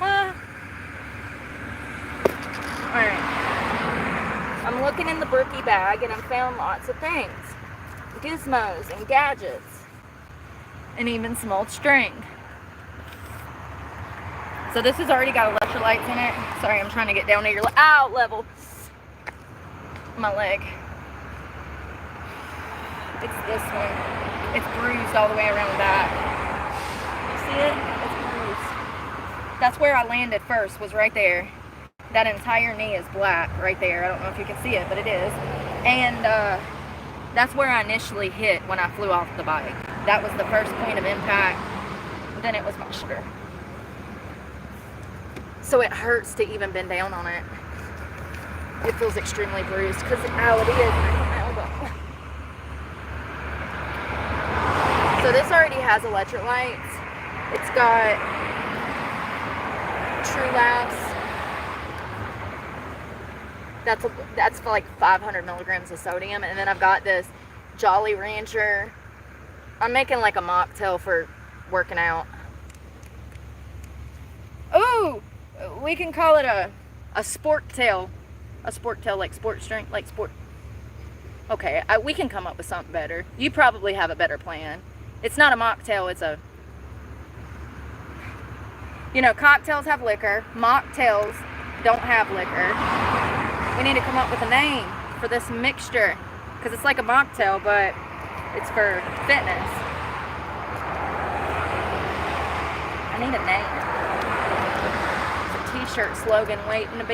Alright. I'm looking in the Brookie bag and I found lots of things. Gizmos and gadgets. And even some old string. So this has already got electrolytes in it. Sorry, I'm trying to get down to your ow level. My leg. It's this one. It's bruised all the way around the back. You see it? It's bruised. That's where I landed first, was right there. That entire knee is black right there. I don't know if you can see it, but it is. And that's where I initially hit when I flew off the bike. That was the first point of impact. Then it was my shoulder. So it hurts to even bend down on it. It feels extremely bruised because ow, it is my elbow. So this already has electrolytes. It's got True Labs. That's for like 500 milligrams of sodium, and then I've got this Jolly Rancher. I'm making like a mocktail for working out. Ooh, we can call it a sport tail. A sport tail, like sports drink, like sport. Okay, we can come up with something better. You probably have a better plan. It's not a mocktail, it's a... You know, cocktails have liquor. Mocktails don't have liquor. We need to come up with a name for this mixture. Because it's like a mocktail, but it's for fitness. I need a name. It's a t-shirt slogan waiting to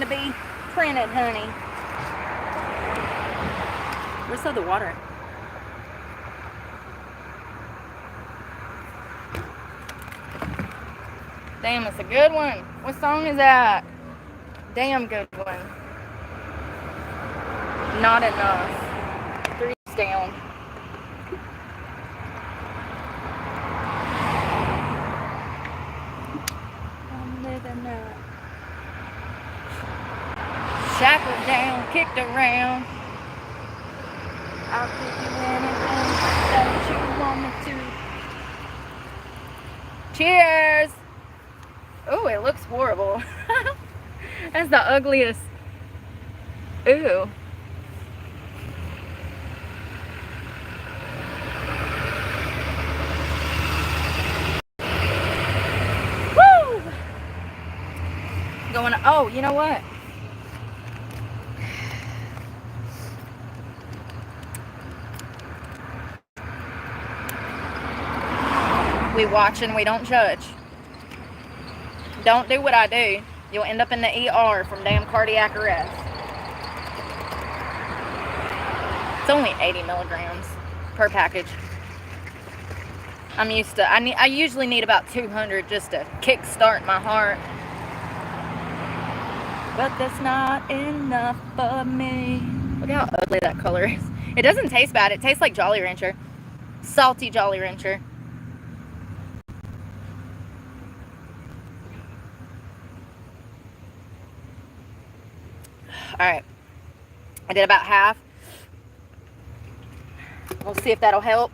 be printed, honey. Where's the other water? Damn, it's a good one. What song is that? Damn good one. Not enough. 3's down. I'm living up. Shackled down, kicked around. I'll give you anything that you want me to. Cheers! Oh, it looks horrible. That's the ugliest. Ooh. Woo! Going. Oh, you know what? We watch and we don't judge. Don't do what I do. You'll end up in the ER from damn cardiac arrest. It's only 80 milligrams per package. I'm used to, I usually need about 200 just to kickstart my heart. But that's not enough for me. Look how ugly that color is. It doesn't taste bad. It tastes like Jolly Rancher. Salty Jolly Rancher. Alright, I did about half. We'll see if that'll help.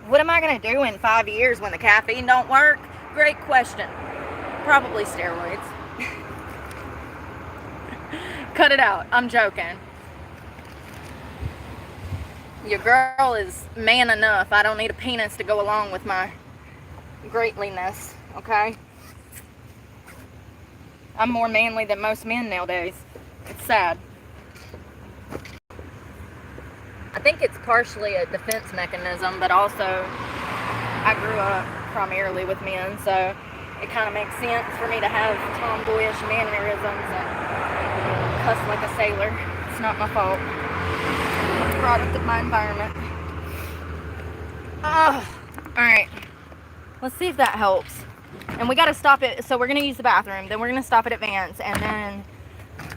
What am I going to do in 5 years when the caffeine don't work? Great question. Probably steroids. Cut it out. I'm joking. Your girl is man enough. I don't need a penis to go along with my greatliness, okay? I'm more manly than most men nowadays. It's sad. I think it's partially a defense mechanism, but also I grew up primarily with men, so it kind of makes sense for me to have tomboyish mannerisms and cuss like a sailor. It's not my fault. It's a product of my environment. Alright. Let's see if that helps. And we got to stop it. So we're going to use the bathroom. Then we're going to stop at Advance. And then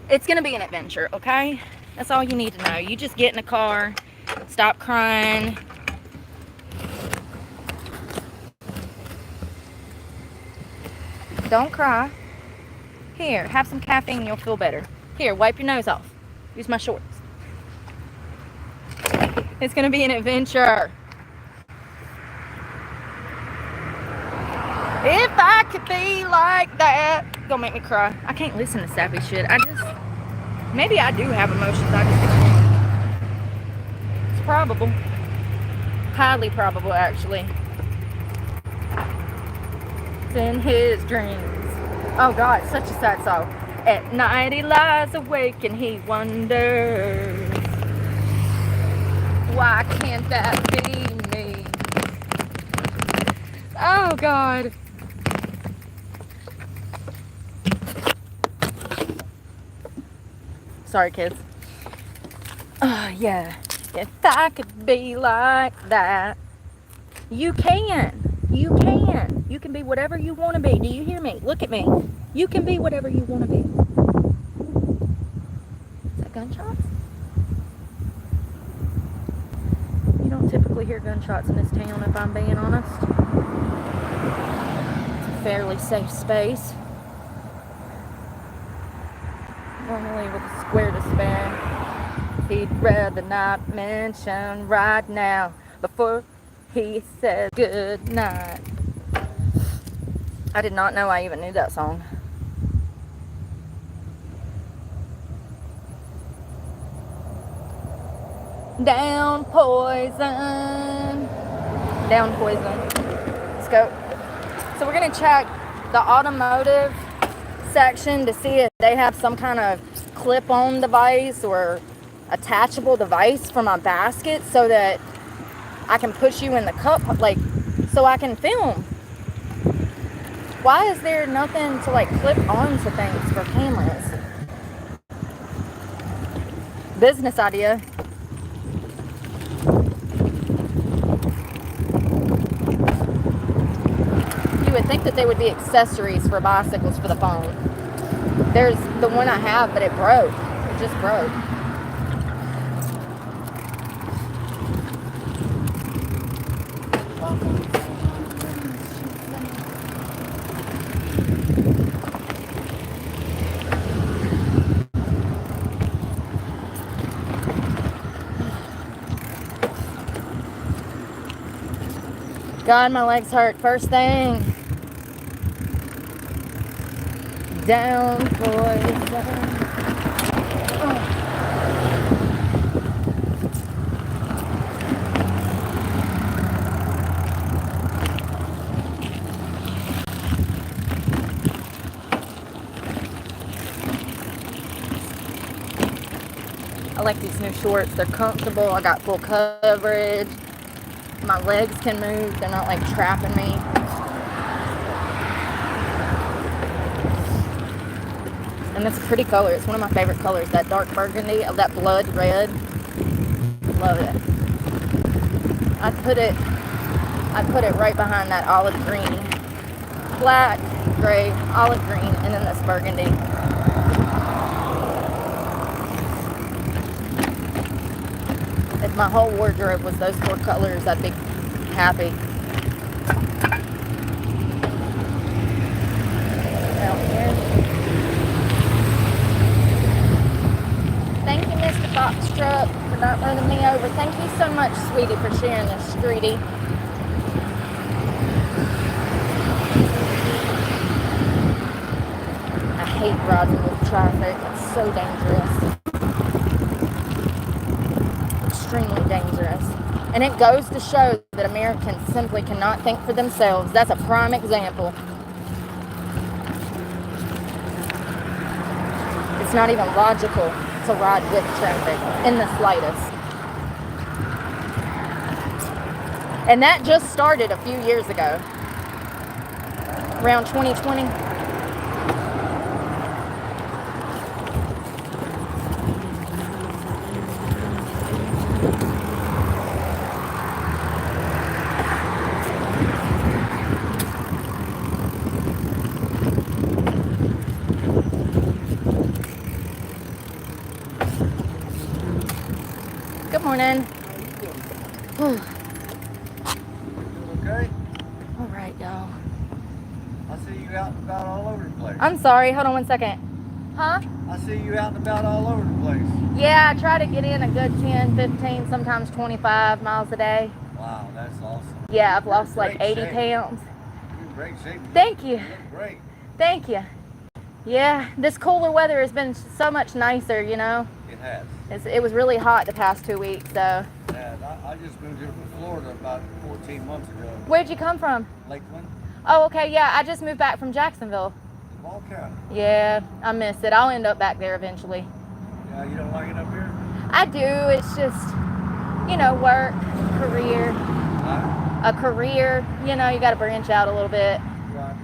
it's going to be an adventure, okay? That's all you need to know. You just get in the car. Stop crying. Don't cry. Here, have some caffeine. You'll feel better. Here, wipe your nose off. Use my shorts. It's going to be an adventure. If I could be like that. Don't make me cry. I can't listen to sappy shit. Maybe I do have emotions. It's probable. Highly probable, actually. in his dreams. Oh God, such a sad song. At night he lies awake and he wonders, why can't that be me? Oh God. Sorry, kids. Oh yeah. If I could be like that. You can. You can. You can be whatever you want to be. Do you hear me? Look at me. You can be whatever you want to be. Is that gunshots? You don't typically hear gunshots in this town, if I'm being honest. It's a fairly safe space. Normally with a square to spare. He'd rather not mention right now before he said good night. I did not know I even knew that song. Down poison. Down poison. Let's go. So we're going to check the automotive section to see if they have some kind of clip-on device or attachable device for my basket so that I can push you in the cup, like, so I can film. Why is there nothing to, like, clip onto things for cameras? Business idea. You would think that they would be accessories for bicycles for the phone. There's the one I have, but it broke. It just broke. God, my legs hurt. First thing. Down, boys, down. I like these new shorts. They're comfortable. I got full coverage. My legs can move. They're not like trapping me. And that's a pretty color. It's one of my favorite colors. That dark burgundy, that blood red. Love it. I put it right behind that olive green. Black, gray, olive green, and then this burgundy. If my whole wardrobe was those four colors, I'd be happy. Out here. Thank you, Mr. Box Truck, for not running me over. Thank you so much, sweetie, for sharing this, streety. I hate riding with traffic. It's so dangerous. Extremely dangerous. And it goes to show that Americans simply cannot think for themselves. That's a prime example. It's not even logical to ride with traffic in the slightest. And that just started a few years ago. Around 2020. Good morning. Okay? All right, y'all. I see you out and about all over the place. I'm sorry. Hold on one second. Huh? I see you out and about all over the place. Yeah, I try to get in a good 10, 15, sometimes 25 miles a day. Wow, that's awesome. Yeah, I've lost You're like in great 80 shape. pounds. You're in great shape. Thank you. You look great. Thank you. Yeah, this cooler weather has been so much nicer, you know. It has. It was really hot the past 2 weeks, so. Yeah, I just moved here from Florida about 14 months ago. Where'd you come from? Lakeland. Oh, okay, yeah, I just moved back from Jacksonville. Small county. Yeah, I miss it. I'll end up back there eventually. Yeah, you don't like it up here? I do. It's just, work, career. Huh? A career. You got to branch out a little bit. Right.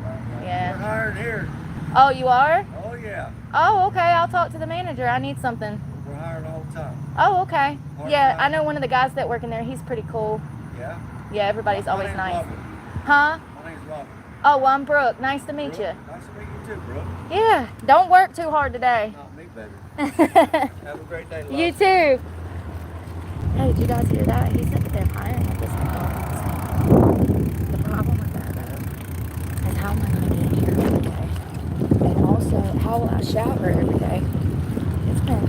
Yeah. We're hiring here. Oh, you are? Oh, yeah. Oh, okay. I'll talk to the manager. I need something. We're hiring all the time. Oh, okay. Part Yeah, time. I know one of the guys that work in there. He's pretty cool. Yeah? Yeah, everybody's My always name's nice. Robert. Huh? My name's Robert. Oh, well, I'm Brooke. Nice to meet Brooke, you. nice to meet you too, Brooke. Yeah, don't work too hard today. Not me better. Have a great day, love. You too. Hey, did you guys hear that? He said that they're hiring at this McDonald's. The problem with that, though, is how am I going to get here every day? And also, how will I shower every day? It's been...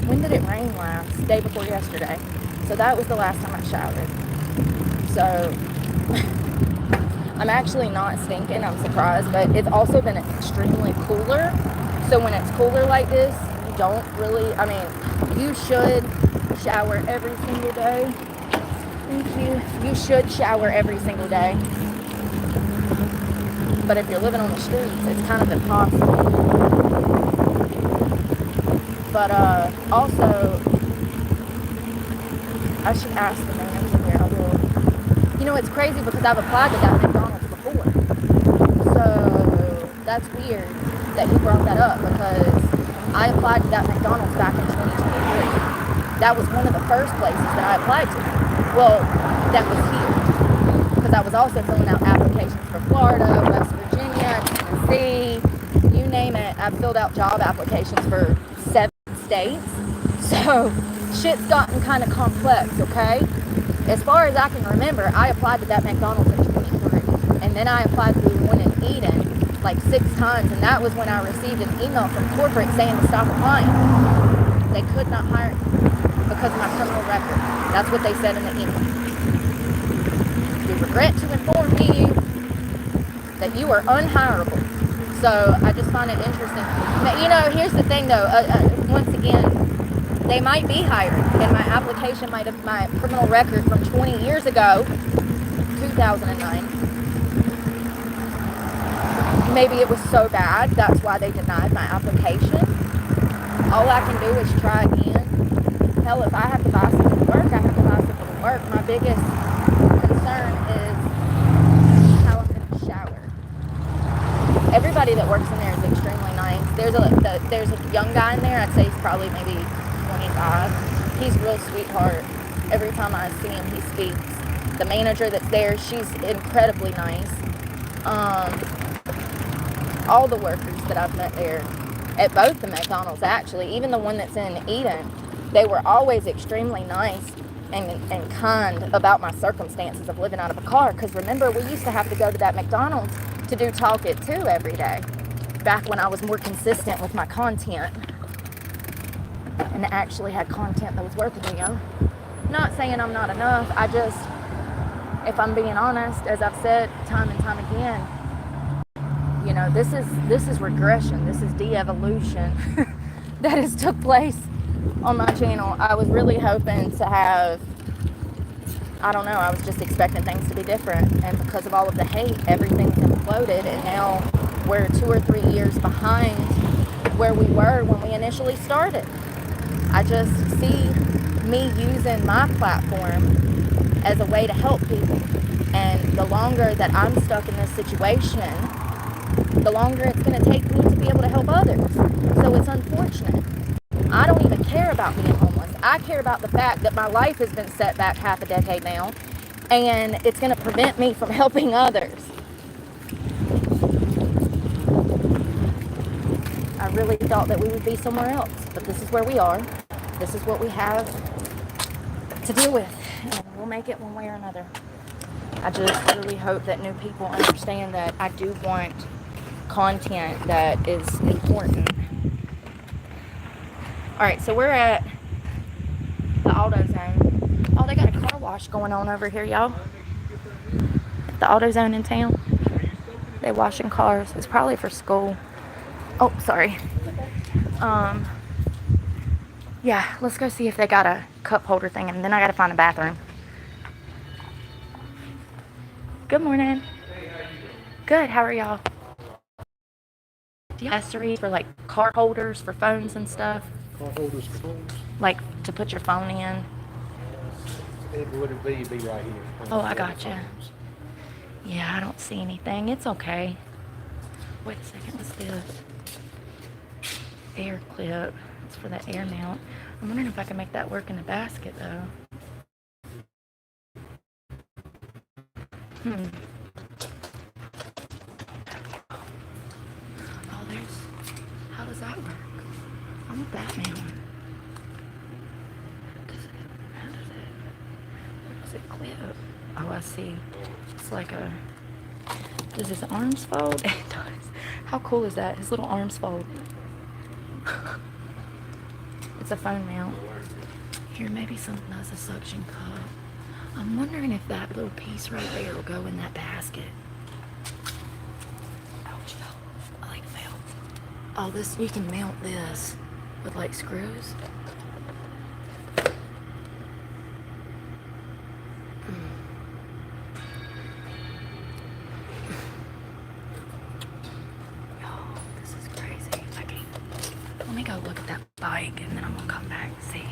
When did it rain last? Day before yesterday. So that was the last time I showered. So... I'm actually not stinking, I'm surprised, but it's also been extremely cooler. So when it's cooler like this, you don't really, you should shower every single day. Thank you. You should shower every single day. But if you're living on the streets, it's kind of impossible. But also, I should ask the manager here. I will. It's crazy because I've applied to that McDonald's before. So that's weird that he brought that up because I applied to that McDonald's back in 2023. That was one of the first places that I applied to. Well, that was here. Because I was also filling out applications for Florida, West Virginia, Tennessee, you name it. I've filled out job applications for 7 states. So shit's gotten kind of complex, okay? As far as I can remember, I applied to that McDonald's in 23. And then I applied to the one in Eden like 6 times. And that was when I received an email from corporate saying to stop applying. They could not hire me because of my criminal record. That's what they said in the email. We regret to inform you that you are unhireable. So I just find it interesting. Now, here's the thing though. Once again, they might be hiring, and my application might have my criminal record from 20 years ago, 2009. Maybe it was so bad, that's why they denied my application. All I can do is try again. Hell, if I have to buy something to work, I have to buy something to work. My biggest concern is how I'm going to shower. Everybody that works in there is extremely nice. There's a young guy in there, I'd say he's probably maybe 25. He's a real sweetheart. Every time I see him, he speaks. The manager that's there, she's incredibly nice. All the workers that I've met there, at both the McDonald's actually, even the one that's in Eden, they were always extremely nice and kind about my circumstances of living out of a car. Because remember, we used to have to go to that McDonald's to do Talk It Too every day, back when I was more consistent with my content and actually had content that was worth a video. Not saying I'm not enough, I just, if I'm being honest, as I've said time and time again, this is regression, this is de-evolution that has took place on my channel. I was really hoping to have, I don't know, I was just expecting things to be different, and because of all of the hate, everything's imploded, and now we're 2 or 3 years behind where we were when we initially started. I just see me using my platform as a way to help people, and the longer that I'm stuck in this situation, the longer it's going to take me to be able to help others. So it's unfortunate. I don't even care about being homeless. I care about the fact that my life has been set back half a decade now, and it's going to prevent me from helping others. I really thought that we would be somewhere else, but this is where we are. This is what we have to deal with, and we'll make it one way or another. I just really hope that new people understand that I do want content that is important. Alright, so we're at the AutoZone. Oh, they got a car wash going on over here, y'all. The AutoZone in town. They washing cars. It's probably for school. Oh, sorry. Yeah, let's go see if they got a cup holder thing, and then I gotta find a bathroom. Good morning. Good. How are y'all? Do you have accessories for like card holders for phones and stuff? Card holders for phones? Like to put your phone in? It would be right here. Oh, I gotcha. Yeah, I don't see anything. It's okay. Wait a second. What's this? Air clip. It's for the air mount. I'm wondering if I can make that work in the basket though. Hmm. Oh, there's. How does that work? I'm a Batman. How does it? Where does it clip? Oh, I see. It's like a. Does his arms fold? It does. How cool is that? His little arms fold. It's a phone mount. Here, maybe something has a suction cup. I'm wondering if that little piece right there will go in that basket. Ouch, I like fell. Oh, this, you can mount this with like screws. Oh, this is crazy. Let me go look at that bike and then I'm gonna come back and see.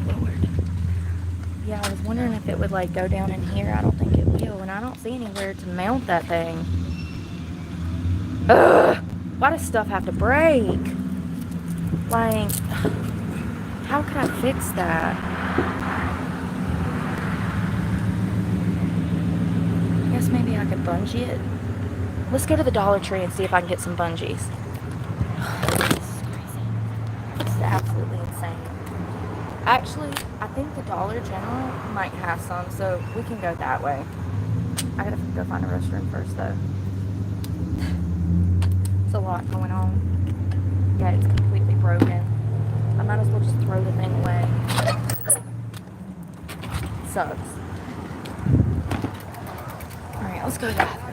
Lord. Yeah, I was wondering if it would like go down in here. I don't think it will, and I don't see anywhere to mount that thing. Ugh! Why does stuff have to break? Like, how could I fix that? I guess maybe I could bungee it. Let's go to the Dollar Tree and see if I can get some bungees. This is crazy. This is absolutely insane. Actually, I think the Dollar General might have some, so we can go that way. I gotta go find a restroom first, though. It's a lot going on. Yeah, it's completely broken. I might as well just throw the thing away. Sucks. Alright, let's go to the bathroom.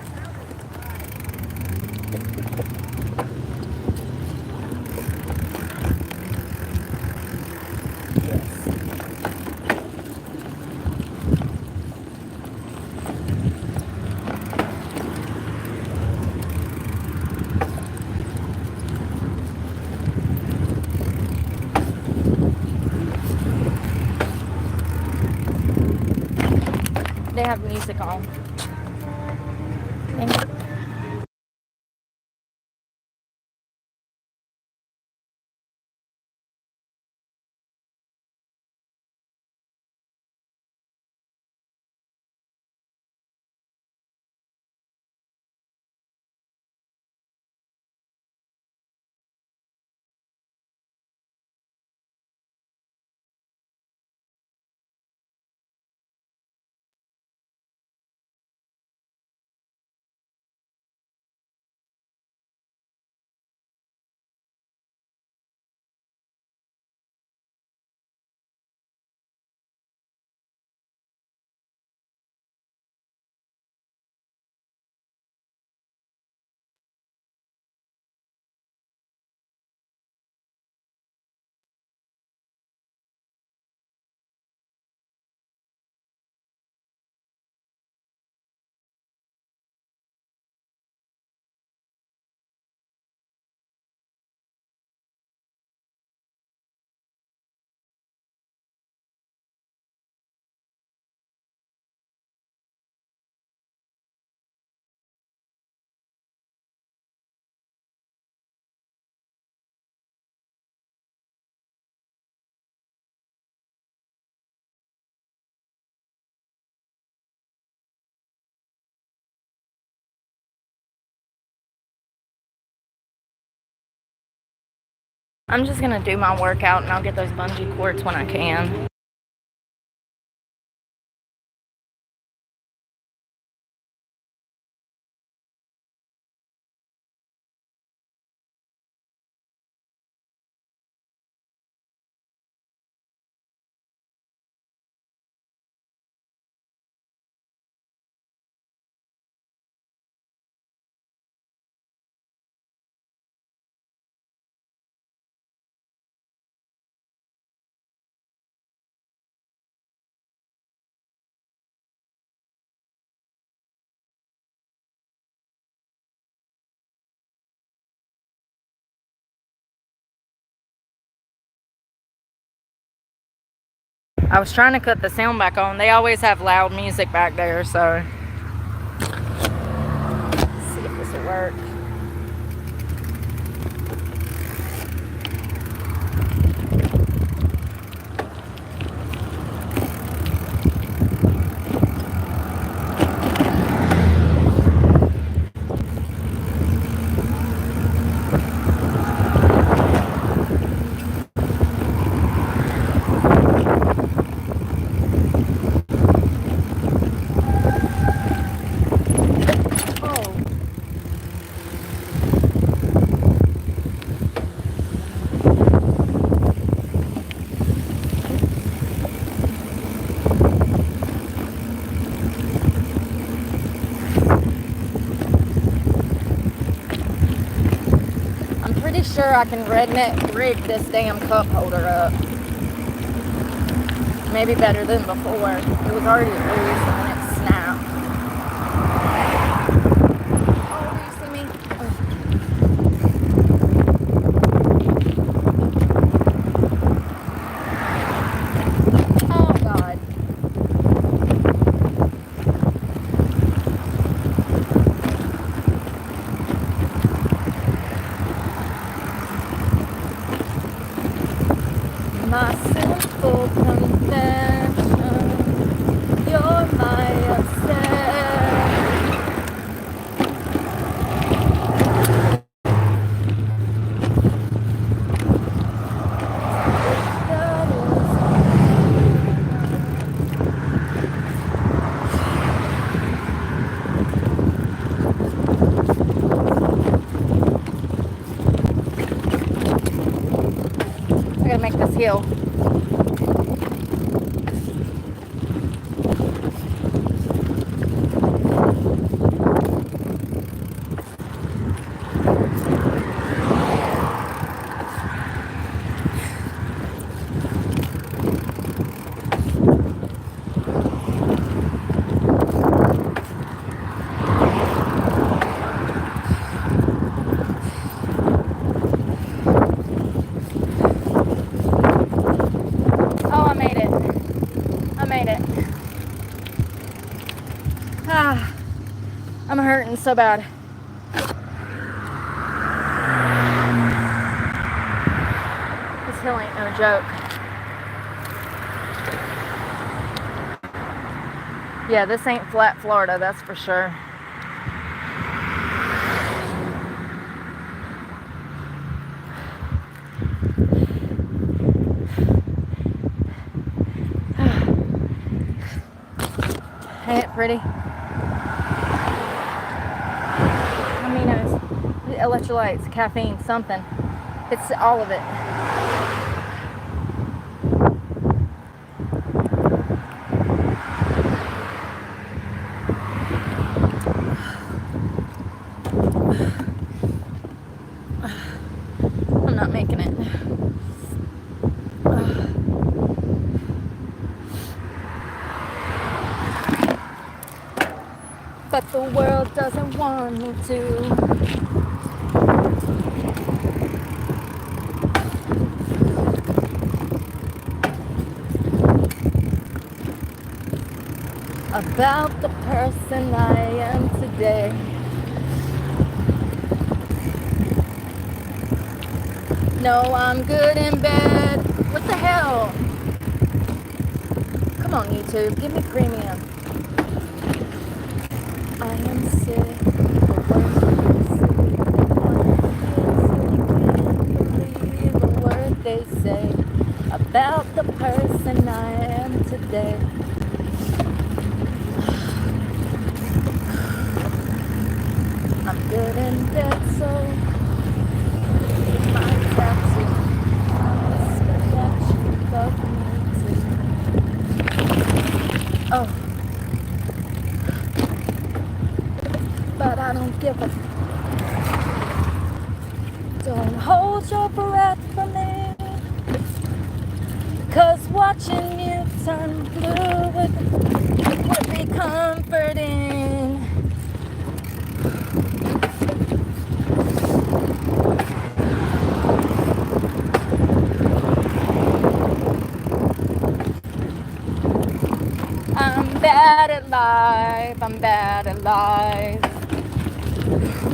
They have music on. Thank you. I'm just gonna do my workout and I'll get those bungee cords when I can. I was trying to cut the sound back on. They always have loud music back there, so. Let's see if this will work. Sure, I can redneck rig this damn cup holder up. Maybe better than before. It was already loose and then it snapped. Oh, do you see me? Oh, God. My simple confession, you're my obsession. I gotta make this hill. I'm hurting so bad. This hill ain't no joke. Yeah, this ain't flat Florida, that's for sure. Ain't it pretty? Aminos, electrolytes, caffeine, something. It's all of it. I'm not making it. But the world doesn't want me to. About the person I am today. No, I'm good in bed. What the hell? Come on, YouTube, give me premium. I am sick. Believe the word they say about the person I am today. I'm good in bed, so my tattoo. Whisper that you love me too. Oh. But I don't give a. Don't hold your breath for me, 'cause watching you turn blue would be comforting. bad at life. I'm bad at life.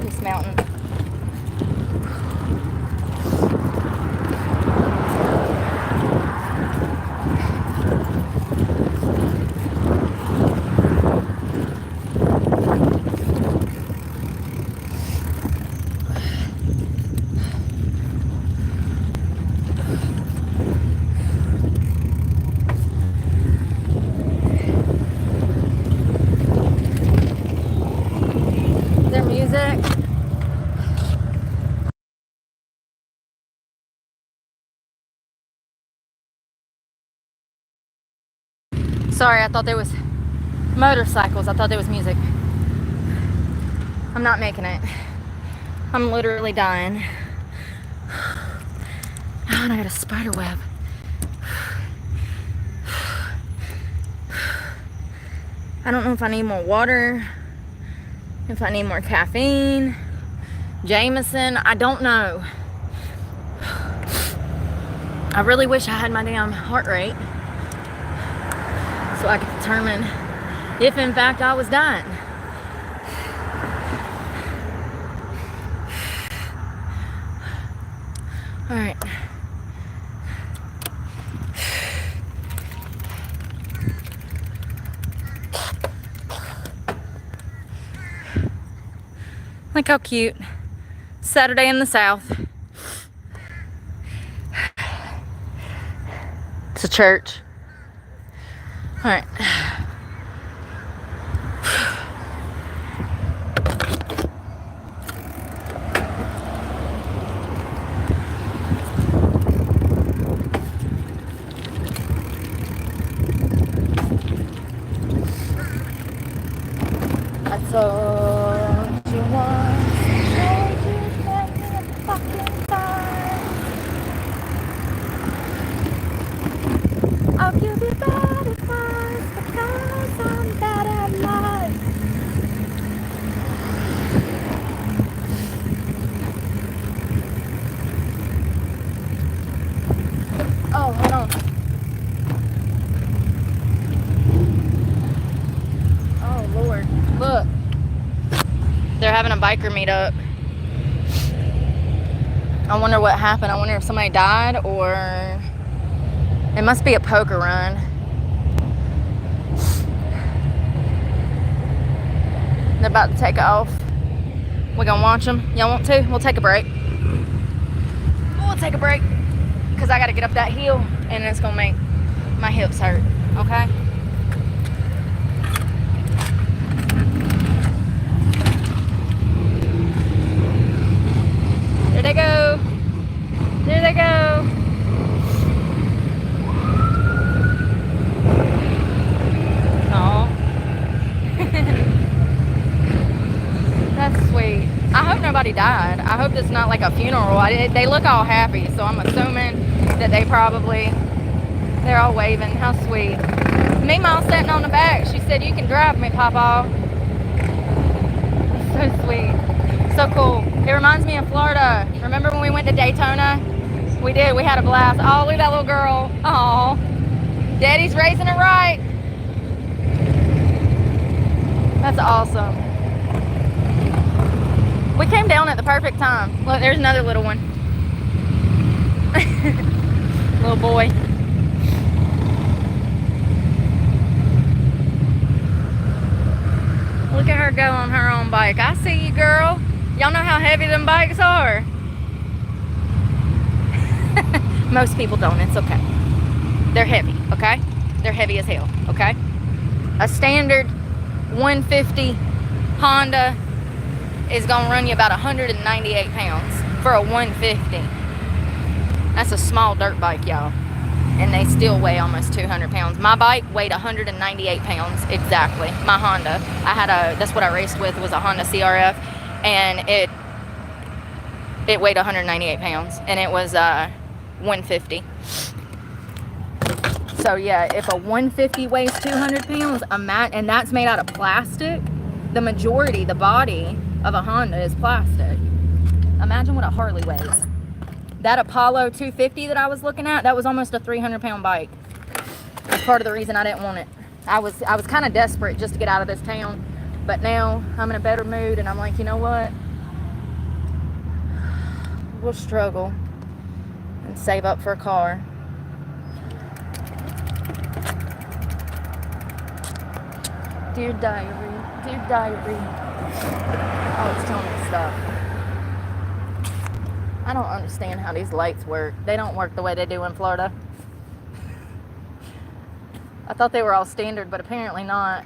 This mountain. Their music. Sorry, I thought there was motorcycles. I thought there was music. I'm not making it. I'm literally dying. Oh, and I got a spider web. I don't know if I need more water, if I need more caffeine, Jameson, I don't know. I really wish I had my damn heart rate so I could determine if in fact I was dying. All right. Look how cute. Saturday in the South. It's a church. All right. That's all you want. I'll give you bad advice because I'm bad at life. Oh, hold on. Oh, Lord. Look. They're having a biker meetup. I wonder what happened. I wonder if somebody died or it must be a poker run. They're about to take off. We're gonna watch them. Y'all want to? We'll take a break. We'll take a break because I gotta get up that hill and it's gonna make my hips hurt. Okay? There they go. There they go. Oh. That's sweet. I hope nobody died. I hope it's not like a funeral. They look all happy, so I'm assuming that they're all waving. How sweet. Meemaw sitting on the back. She said, "You can drive me, Papa." So sweet. So cool. It reminds me of Florida. Remember when we went to Daytona? We did. We had a blast. Oh, look at that little girl. Oh, Daddy's raising it right. That's awesome. We came down at the perfect time. Look, there's another little one. Little boy. Look at her go on her own bike. I see you, girl. Y'all know how heavy them bikes are. Most people don't. It's okay. They're heavy, okay? They're heavy as hell, okay? A standard 150 Honda is gonna run you about 198 pounds for a 150. That's a small dirt bike, y'all. And they still weigh almost 200 pounds. My bike weighed 198 pounds exactly. My Honda. That's what I raced with, was a Honda CRF, and it weighed 198 pounds, and it was 150. So yeah, if a 150 weighs 200 pounds, and that's made out of plastic, the majority, the body of a Honda is plastic. Imagine what a Harley weighs. That Apollo 250 that I was looking at, that was almost a 300 pound bike. That's part of the reason I didn't want it. I was kind of desperate just to get out of this town, but now I'm in a better mood, and I'm like, you know what? We'll struggle and save up for a car. Dear diary, dear diary. Oh, it's telling me to stop. I don't understand how these lights work. They don't work the way they do in Florida. I thought they were all standard, but apparently not.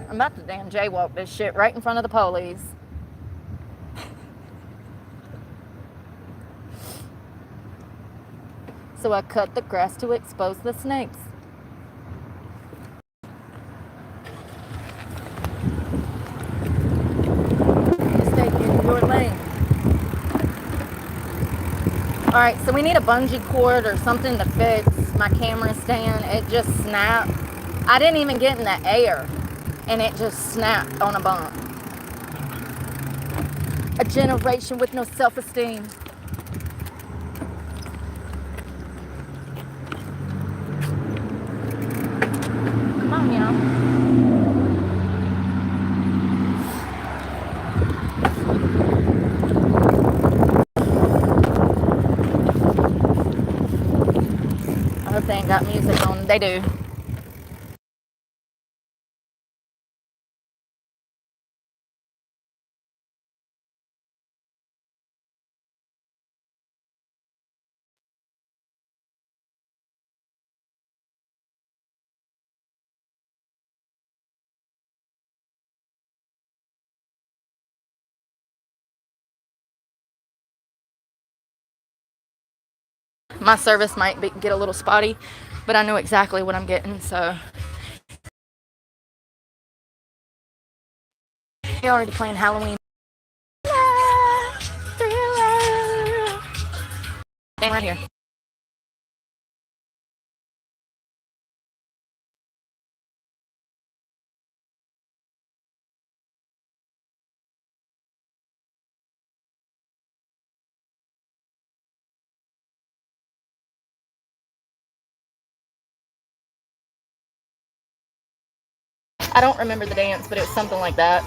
I'm about to damn jaywalk this shit right in front of the police. So I cut the grass to expose the snakes. Stay in your lane. Alright, so we need a bungee cord or something to fix my camera stand. It just snapped. I didn't even get in the air, and it just snapped on a bump. A generation with no self-esteem. Come on, y'all. I hope they ain't got music on. They do. My service might get a little spotty, but I know exactly what I'm getting, so. You're already playing Halloween. Stand right here. I don't remember the dance, but it was something like that.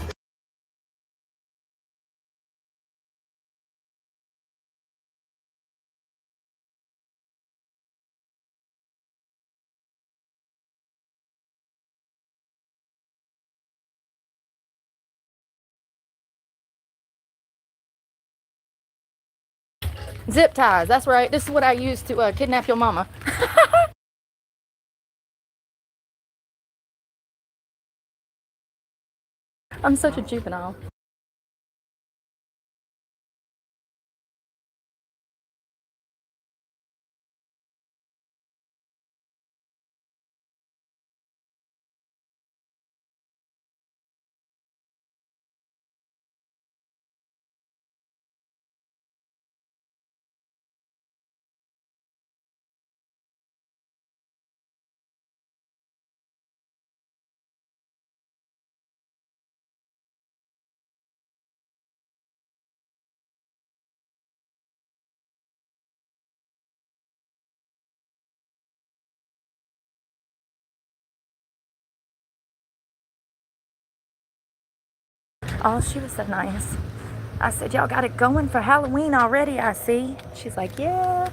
Zip ties, that's right. This is what I used to kidnap your mama. I'm such a juvenile. Oh, she was so nice. I said, y'all got it going for Halloween already, I see. She's like, yeah.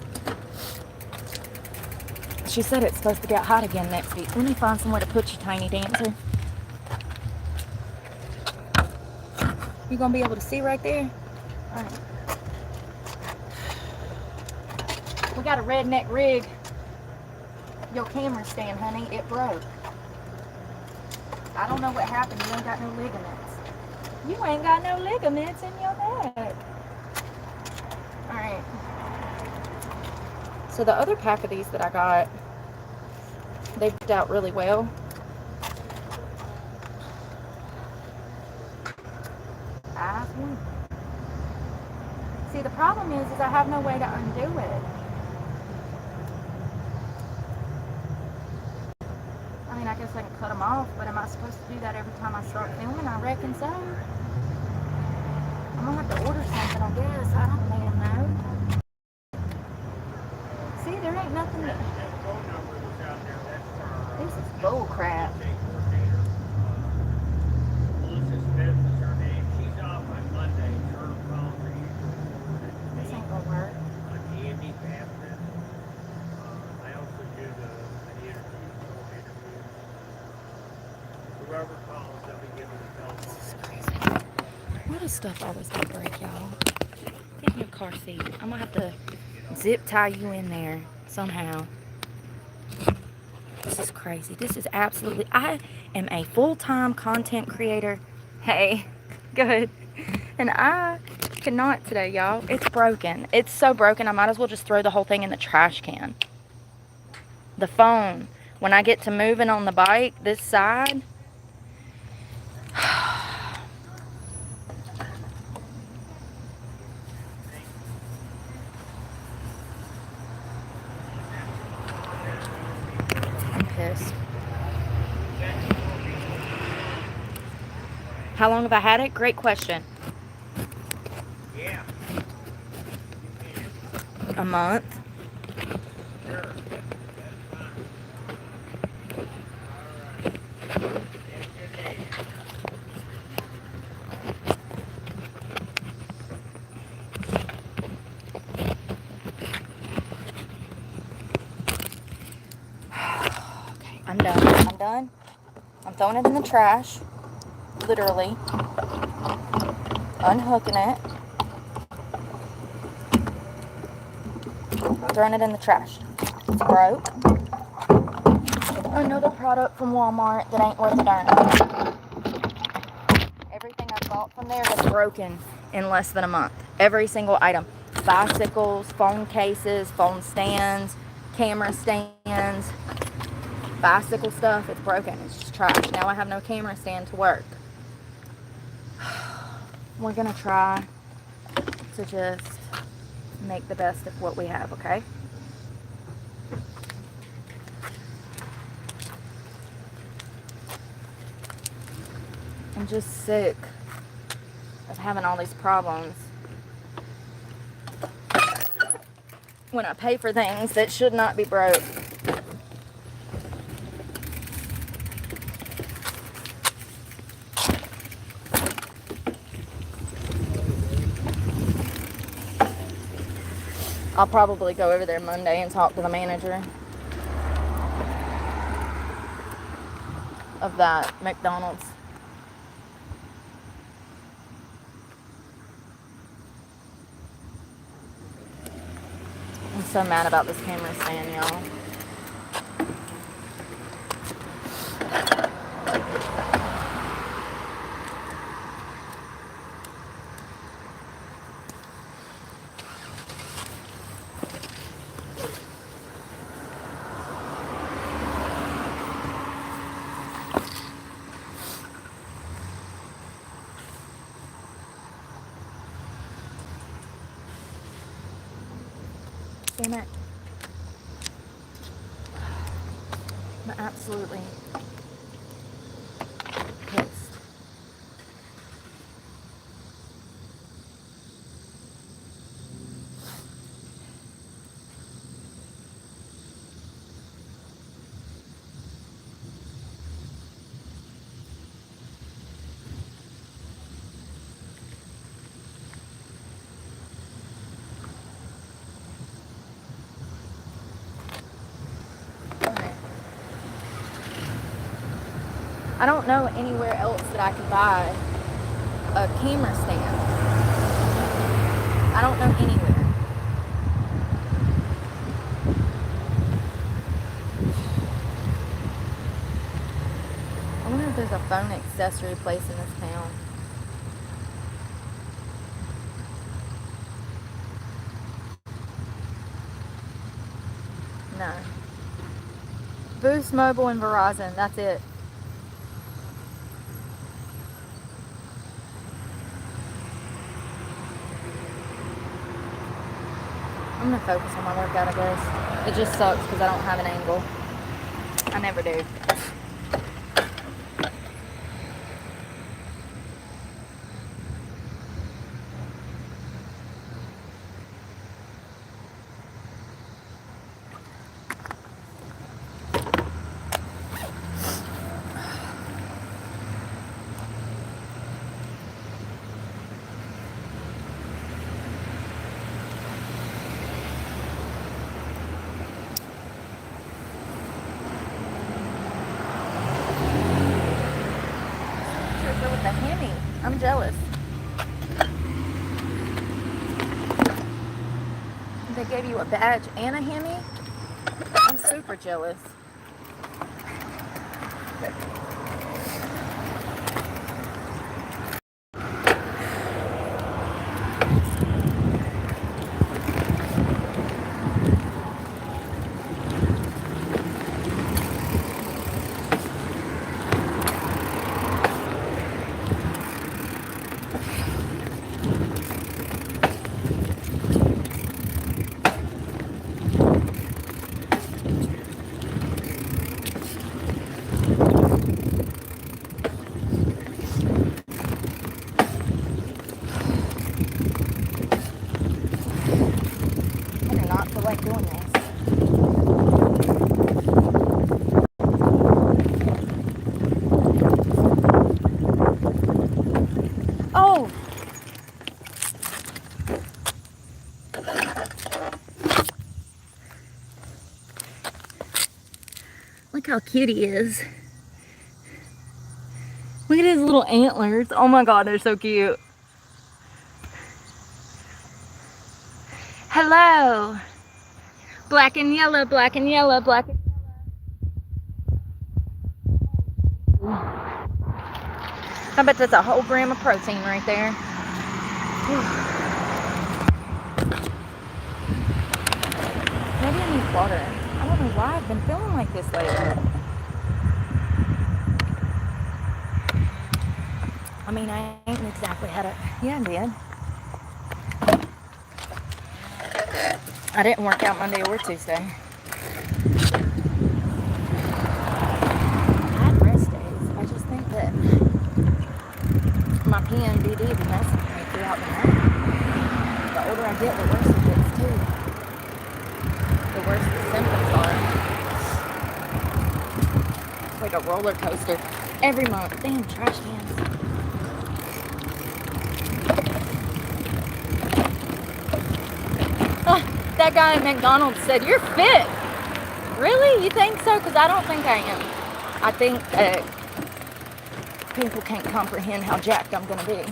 She said it's supposed to get hot again next week. Let me find somewhere to put you, tiny dancer. You gonna be able to see right there? All right. We got a redneck rig. Your camera stand, honey, it broke. I don't know what happened. You ain't got no ligaments. You ain't got no ligaments in your neck. Alright. So the other pack of these that I got, they worked out really well. See, the problem is I have no way to undo it. I mean, I guess I can cut them off, but am I supposed to do that every time I start filming? I reckon so. I'm gonna have to order something, I guess. I don't damn know. ain't nothing. That phone number that's out there, that's for This is bull crap. coordinator. Melissa's Smith is her name. She's off on Monday. Her phone for you to forward it to me. This ain't gonna work. Andy Bassett. I also do the interviews, phone interviews. Whoever calls, they'll be given the telephone. This is crazy. Why does stuff always gonna break, y'all? Get in your car seat. I'm gonna have to zip tie you in there somehow. This is crazy. This is absolutely... I am a full-time content creator. Hey, good. And I cannot today, y'all. It's broken. It's so broken, I might as well just throw the whole thing in the trash can. The phone. When I get to moving on the bike, this side... I'm pissed. How long have I had it? Great question. Yeah. A month. Sure. Okay, I'm done. I'm done. I'm throwing it in the trash. Literally. Unhooking it. Throwing it in the trash. It's broke. Another product from Walmart that ain't worth a darn. Everything I bought from there was broken in less than a month. Every single item. Bicycles, phone cases, phone stands, camera stands, bicycle stuff. It's broken. It's just trash. Now I have no camera stand to work. We're gonna try to just make the best of what we have, okay? I'm just sick of having all these problems when I pay for things that should not be broke. I'll probably go over there Monday and talk to the manager of that McDonald's. I'm so mad about this camera stand, y'all. Damn it. I'm absolutely pissed. I don't know anywhere else that I could buy a camera stand. I don't know anywhere. I wonder if there's a phone accessory place in this town. No. Boost Mobile and Verizon, that's it. I'm gonna focus on my workout, I guess. It just sucks because I don't have an angle. I never do. jealous. They gave you a badge and a Hemi? I'm super jealous. I do not feel like doing this. Oh! Look how cute he is. Look at his little antlers. Oh my god, they're so cute. Hello. Black and yellow, black and yellow, black and yellow. I bet that's a whole gram of protein right there. Maybe I need water. I don't know why I've been feeling like this lately. I mean, I ain't exactly had it. Yeah, I did. I didn't work out Monday or Tuesday. I had rest days. I just think that my PMDD be messing with me throughout the night. The older I get, the worse it gets too. The worse the symptoms are. It's like a roller coaster every month. Damn trash cans. That guy at McDonald's said, "You're fit." Really? You think so? Because I don't think I am. I think that people can't comprehend how jacked I'm going to be.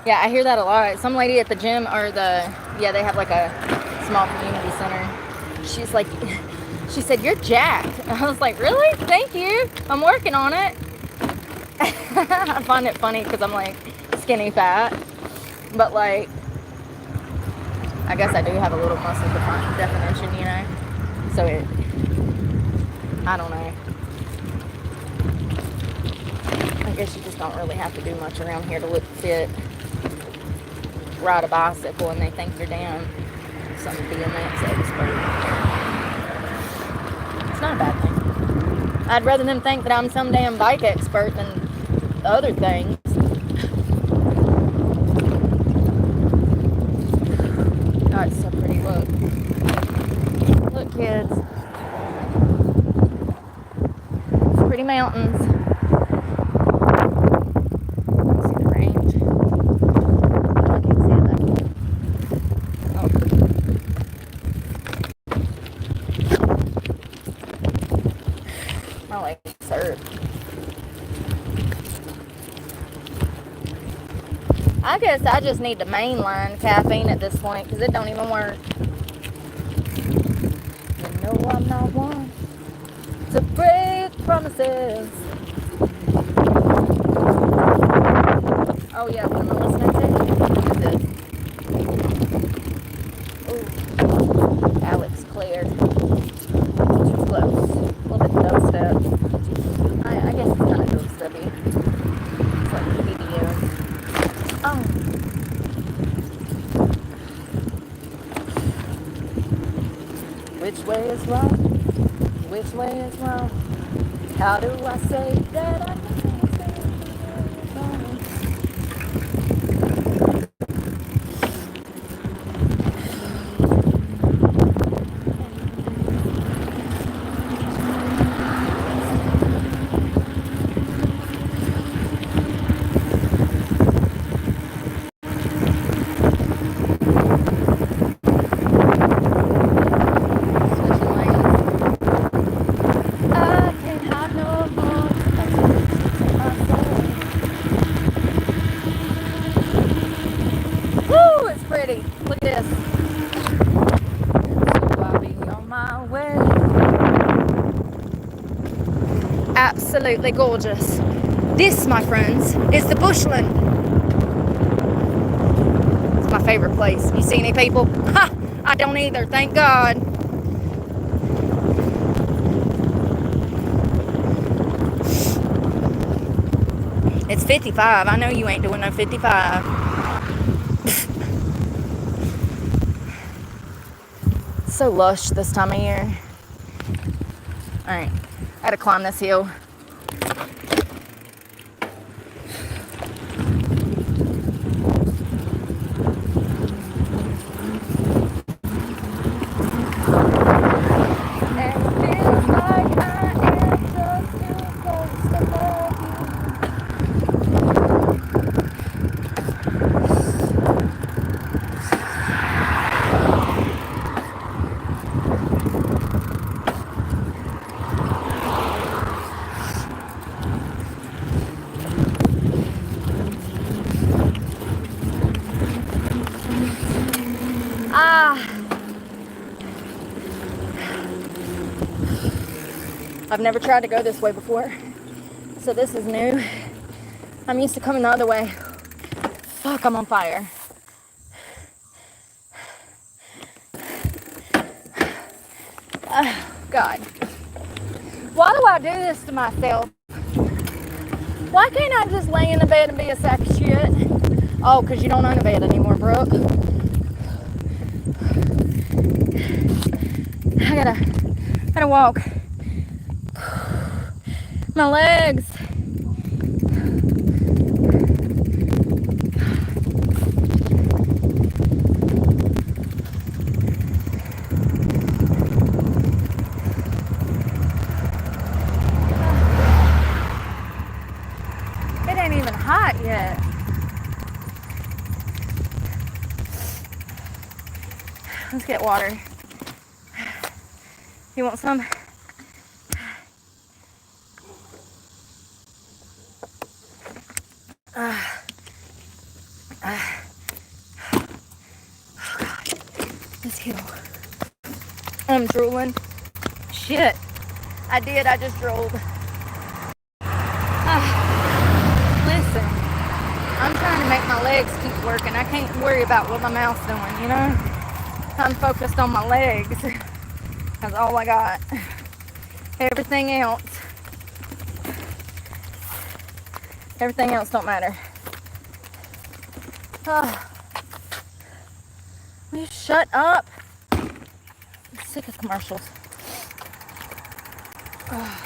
Yeah, I hear that a lot. Some lady at the gym or they have like a small community center. She's like, she said, "You're jacked." I was like, "Really? Thank you. I'm working on it." I find it funny because I'm like skinny fat. But like, I guess I do have a little muscle definition, you know? So I don't know. I guess you just don't really have to do much around here to look fit. Ride a bicycle and they think you're damn some BMX expert. It's not a bad thing. I'd rather them think that I'm some damn bike expert than other things. Oh, it's so pretty. Look. Look, kids. It's pretty mountains. See the range. I can't see it though. Oh. My legs hurt. I guess I just need to mainline caffeine at this point because it don't even work. You know I'm not one to break promises. Oh yeah, what am I listening to? Ooh, Alex Claire. Too close. A little bit dubstep. I guess it's kind of dubsteppy. It's like EDM. Oh. Which way is wrong? Which way is wrong? How do I say that I know it's wrong? Switching lanes. I can't hide no more. gorgeous. So I'll be on my way. Absolutely gorgeous. This, my friends, is the bushland. It's my favorite place. You see any people? Ha! I don't either, thank God. It's 55. I know you ain't doing no 55. So lush this time of year. Alright, I gotta climb this hill. I've never tried to go this way before, so this is new. I'm used to coming the other way. Fuck, I'm on fire. God. Why do I do this to myself? Why can't I just lay in the bed and be a sack of shit? Oh, because you don't own a bed anymore, Brooke. I gotta walk. My legs. It ain't even hot yet. Let's get water. You want some? Oh God, this hill. I'm drooling. Shit, I just drooled. Listen, I'm trying to make my legs keep working. I can't worry about what my mouth's doing, you know? I'm focused on my legs. That's all I got. Everything else don't matter. Oh. Will you shut up? I'm sick of commercials. Oh.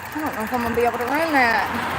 I don't know if I'm gonna be able to run that.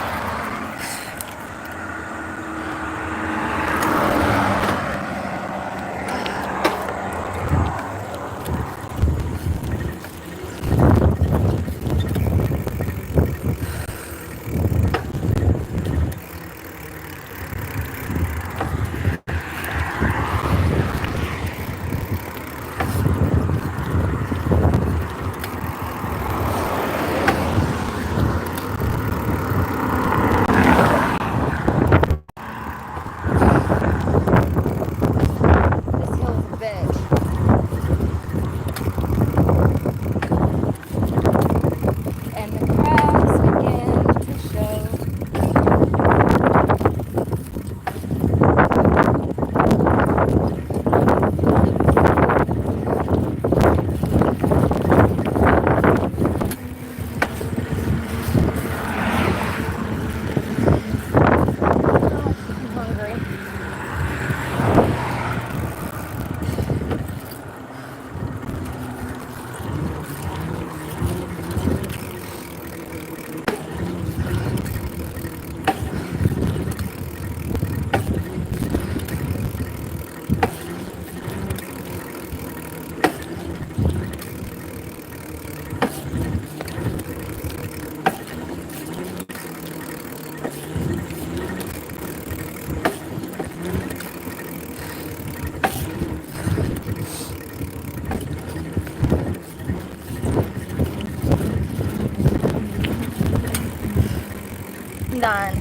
Done.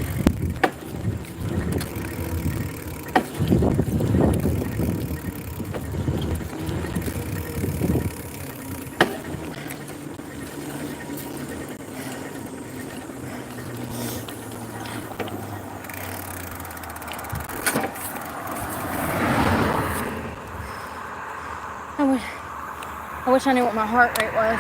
wish I knew what my heart rate was.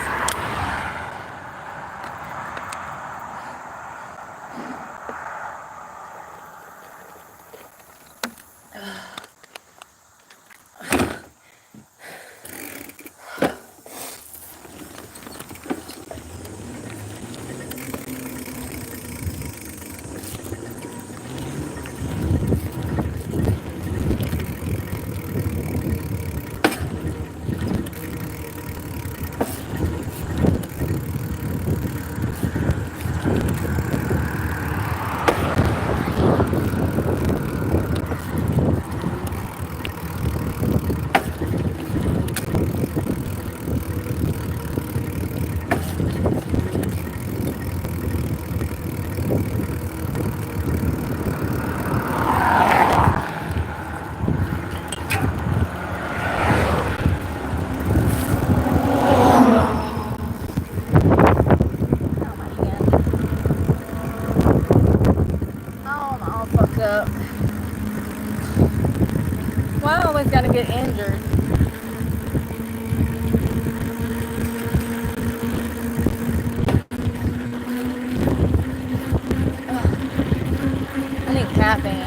Up. Well, I always gotta get injured. I need caffeine.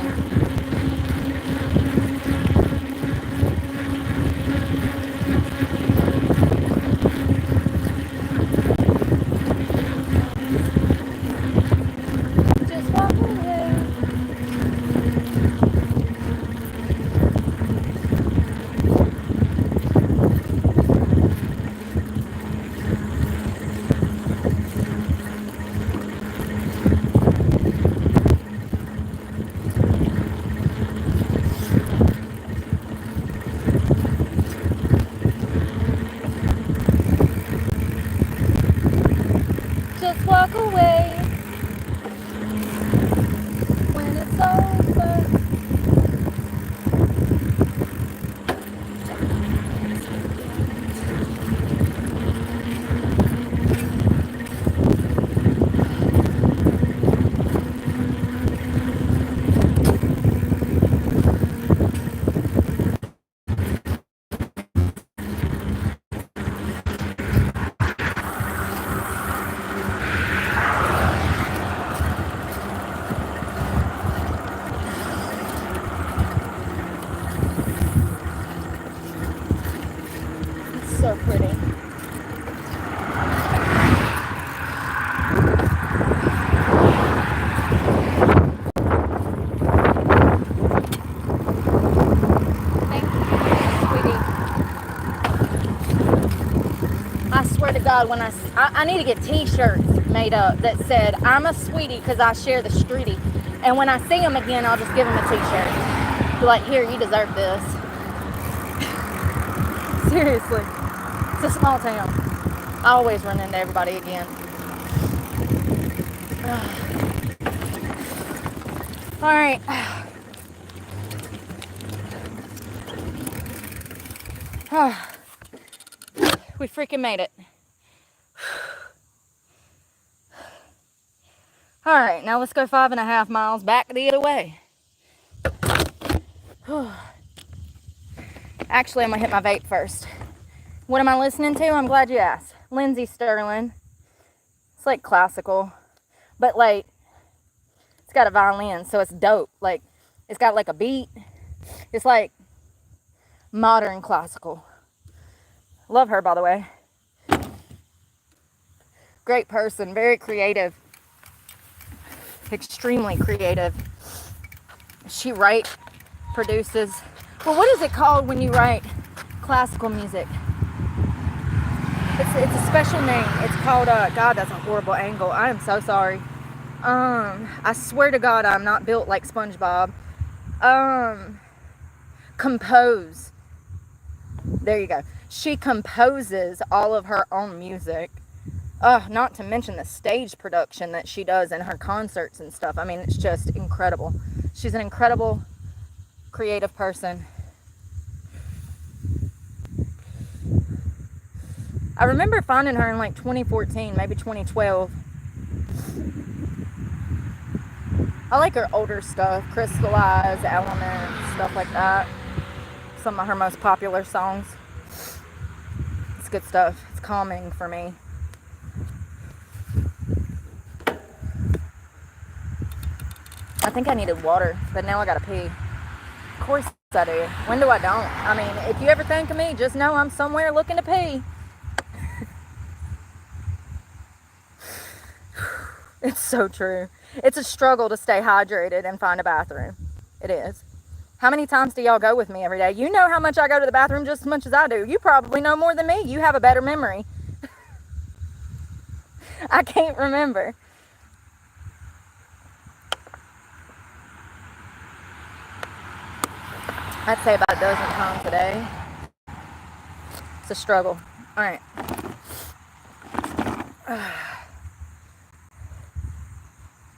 Just walk away. Just walk away when it's over. It's so pretty. Thank you, sweetie. I swear to God, when I need to get t-shirts made up that said, I'm a sweetie because I share the streetie. And when I see them again, I'll just give them a t-shirt. Be like, here, you deserve this. Seriously. It's a small town. I always run into everybody again. All right. We freaking made it. All right, now let's go 5.5 miles back the other way. Actually, I'm gonna hit my vape first. What am I listening to? I'm glad you asked. Lindsey Sterling. It's like classical, but like it's got a violin, so it's dope. Like it's got like a beat. It's like modern classical. Love her, by the way. Great person, very creative. Extremely creative. She writes, produces. Well, what is it called when you write classical music? It's a special name. It's called, God, that's a horrible angle. I am so sorry. I swear to God, I'm not built like SpongeBob. Compose. There you go. She composes all of her own music. Not to mention the stage production that she does in her concerts and stuff. I mean, it's just incredible. She's an incredible, creative person. I remember finding her in like 2014, maybe 2012. I like her older stuff, Crystallized, Elements, stuff like that. Some of her most popular songs. It's good stuff. It's calming for me. I think I needed water, but now I gotta pee. Of course I do. When do I don't? I mean, if you ever think of me, just know I'm somewhere looking to pee. It's so true. It's a struggle to stay hydrated and find a bathroom. It is. How many times do y'all go with me every day? You know how much I go to the bathroom just as much as I do. You probably know more than me. You have a better memory. I can't remember. I'd say about a dozen times a day. It's a struggle. All right.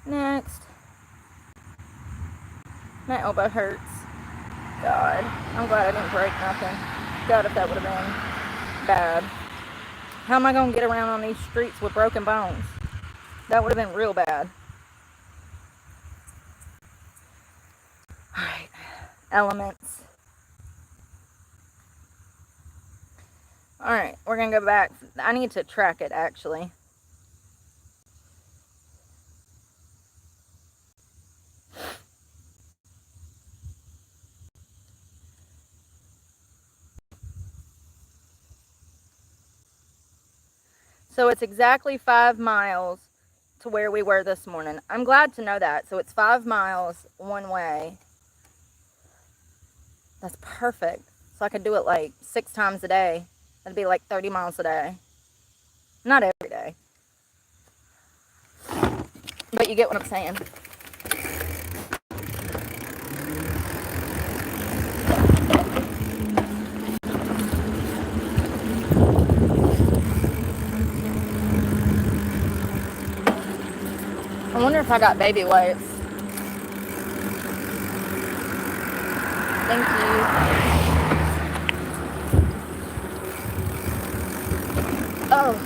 Next. My elbow hurts. God. I'm glad I didn't break nothing. God, if that would have been bad. How am I going to get around on these streets with broken bones? That would have been real bad. Alright. Elements. Alright, we're going to go back. I need to track it, actually. So it's exactly 5 miles to where we were this morning. I'm glad to know that. So it's 5 miles one way. That's perfect. So I could do it like 6 times a day. That'd be like 30 miles a day. Not every day. But you get what I'm saying. I wonder if I got baby wipes. Thank you. Oh.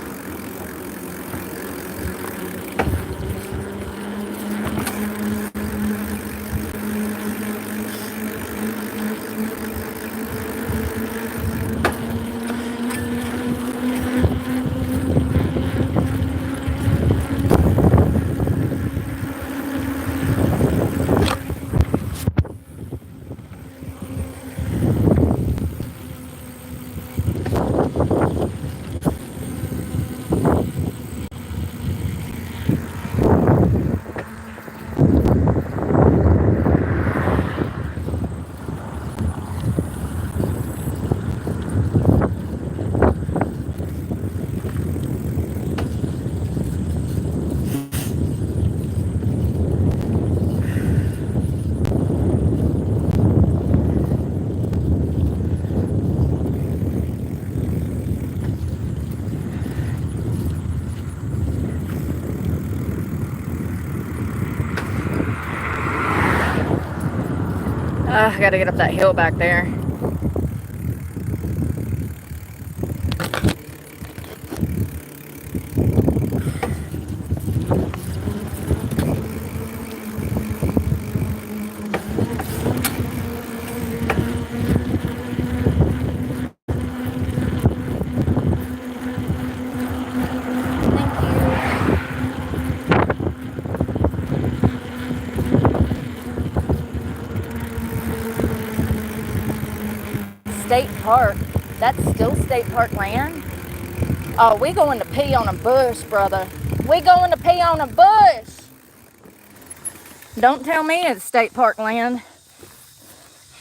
I gotta get up that hill back there. State park. That's still state park land? Oh, we going to pee on a bush, brother. We going to pee on a bush. Don't tell me it's state park land.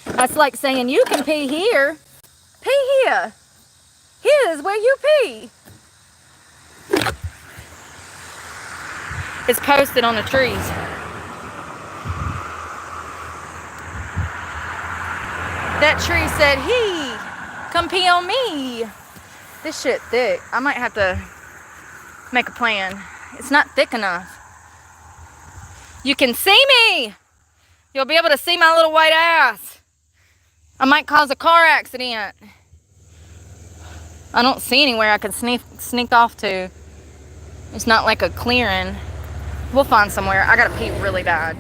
That's like saying you can pee here. Pee here. Here's where you pee. It's posted on the trees. That tree said, "He, come pee on me." This shit thick. I might have to make a plan. It's not thick enough. You can see me. You'll be able to see my little white ass. I might cause a car accident. I don't see anywhere I could sneak off to. It's not like a clearing. We'll find somewhere. I gotta pee really bad.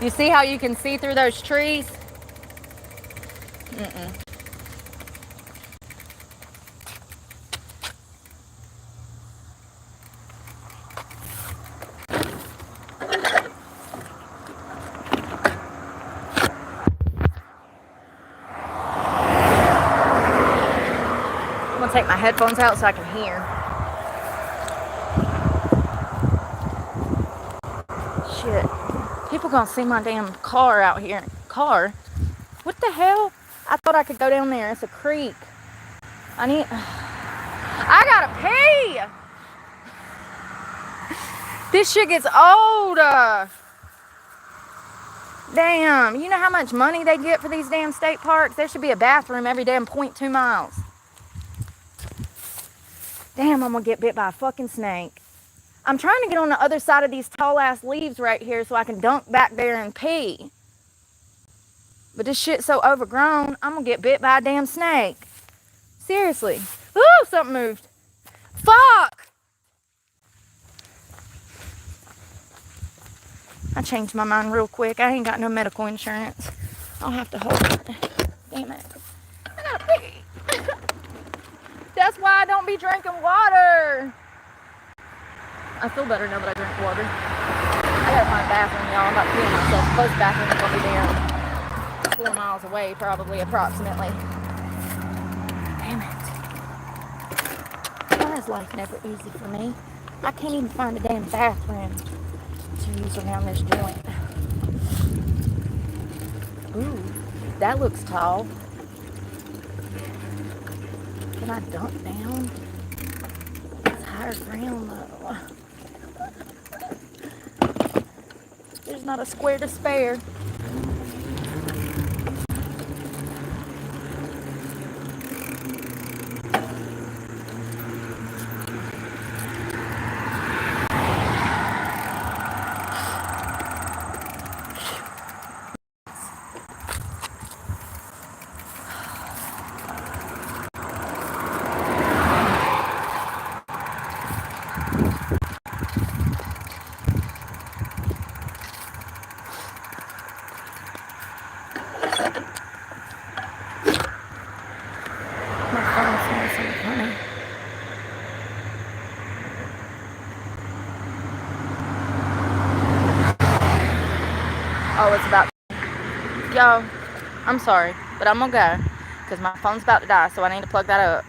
You see how you can see through those trees? Mm-mm. I'm gonna take my headphones out so I can hear. Shit. People gonna see my damn car out here. Car? What the hell? I thought I could go down there. It's a creek. I gotta pee! This shit gets old. Damn. You know how much money they get for these damn state parks? There should be a bathroom every damn 0.2 miles. Damn, I'm gonna get bit by a fucking snake. I'm trying to get on the other side of these tall ass leaves right here so I can dunk back there and pee. But this shit's so overgrown, I'm gonna get bit by a damn snake. Seriously. Ooh, something moved. Fuck! I changed my mind real quick. I ain't got no medical insurance. I'll have to hold it. Damn it. I gotta pee. That's why I don't be drinking water. I feel better now that I drink water. I gotta find a bathroom, y'all. I'm about to pee on myself. The closest bathroom is gonna be there 4 miles away, probably, approximately. Damn it. Why is life never easy for me? I can't even find a damn bathroom to use around this joint. Ooh, that looks tall. Can I dunk down? It's higher ground though. There's not a square to spare. Oh, it's about... Yo, I'm sorry, but I'm gonna go because my phone's about to die, so I need to plug that up.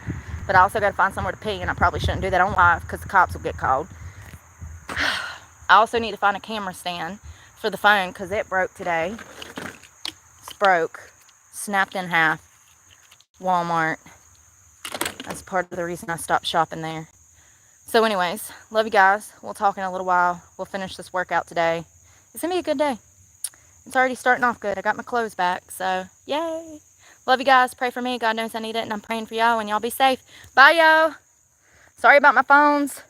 But I also gotta find somewhere to pee, and I probably shouldn't do that on live because the cops will get called. I also need to find a camera stand for the phone because it broke today. It's broke. Snapped in half. Walmart. That's part of the reason I stopped shopping there. So anyways, love you guys. We'll talk in a little while. We'll finish this workout today. It's gonna be a good day. It's already starting off good. I got my clothes back, so yay. Love you guys. Pray for me. God knows I need it, and I'm praying for y'all, and y'all be safe. Bye, y'all. Sorry about my phones.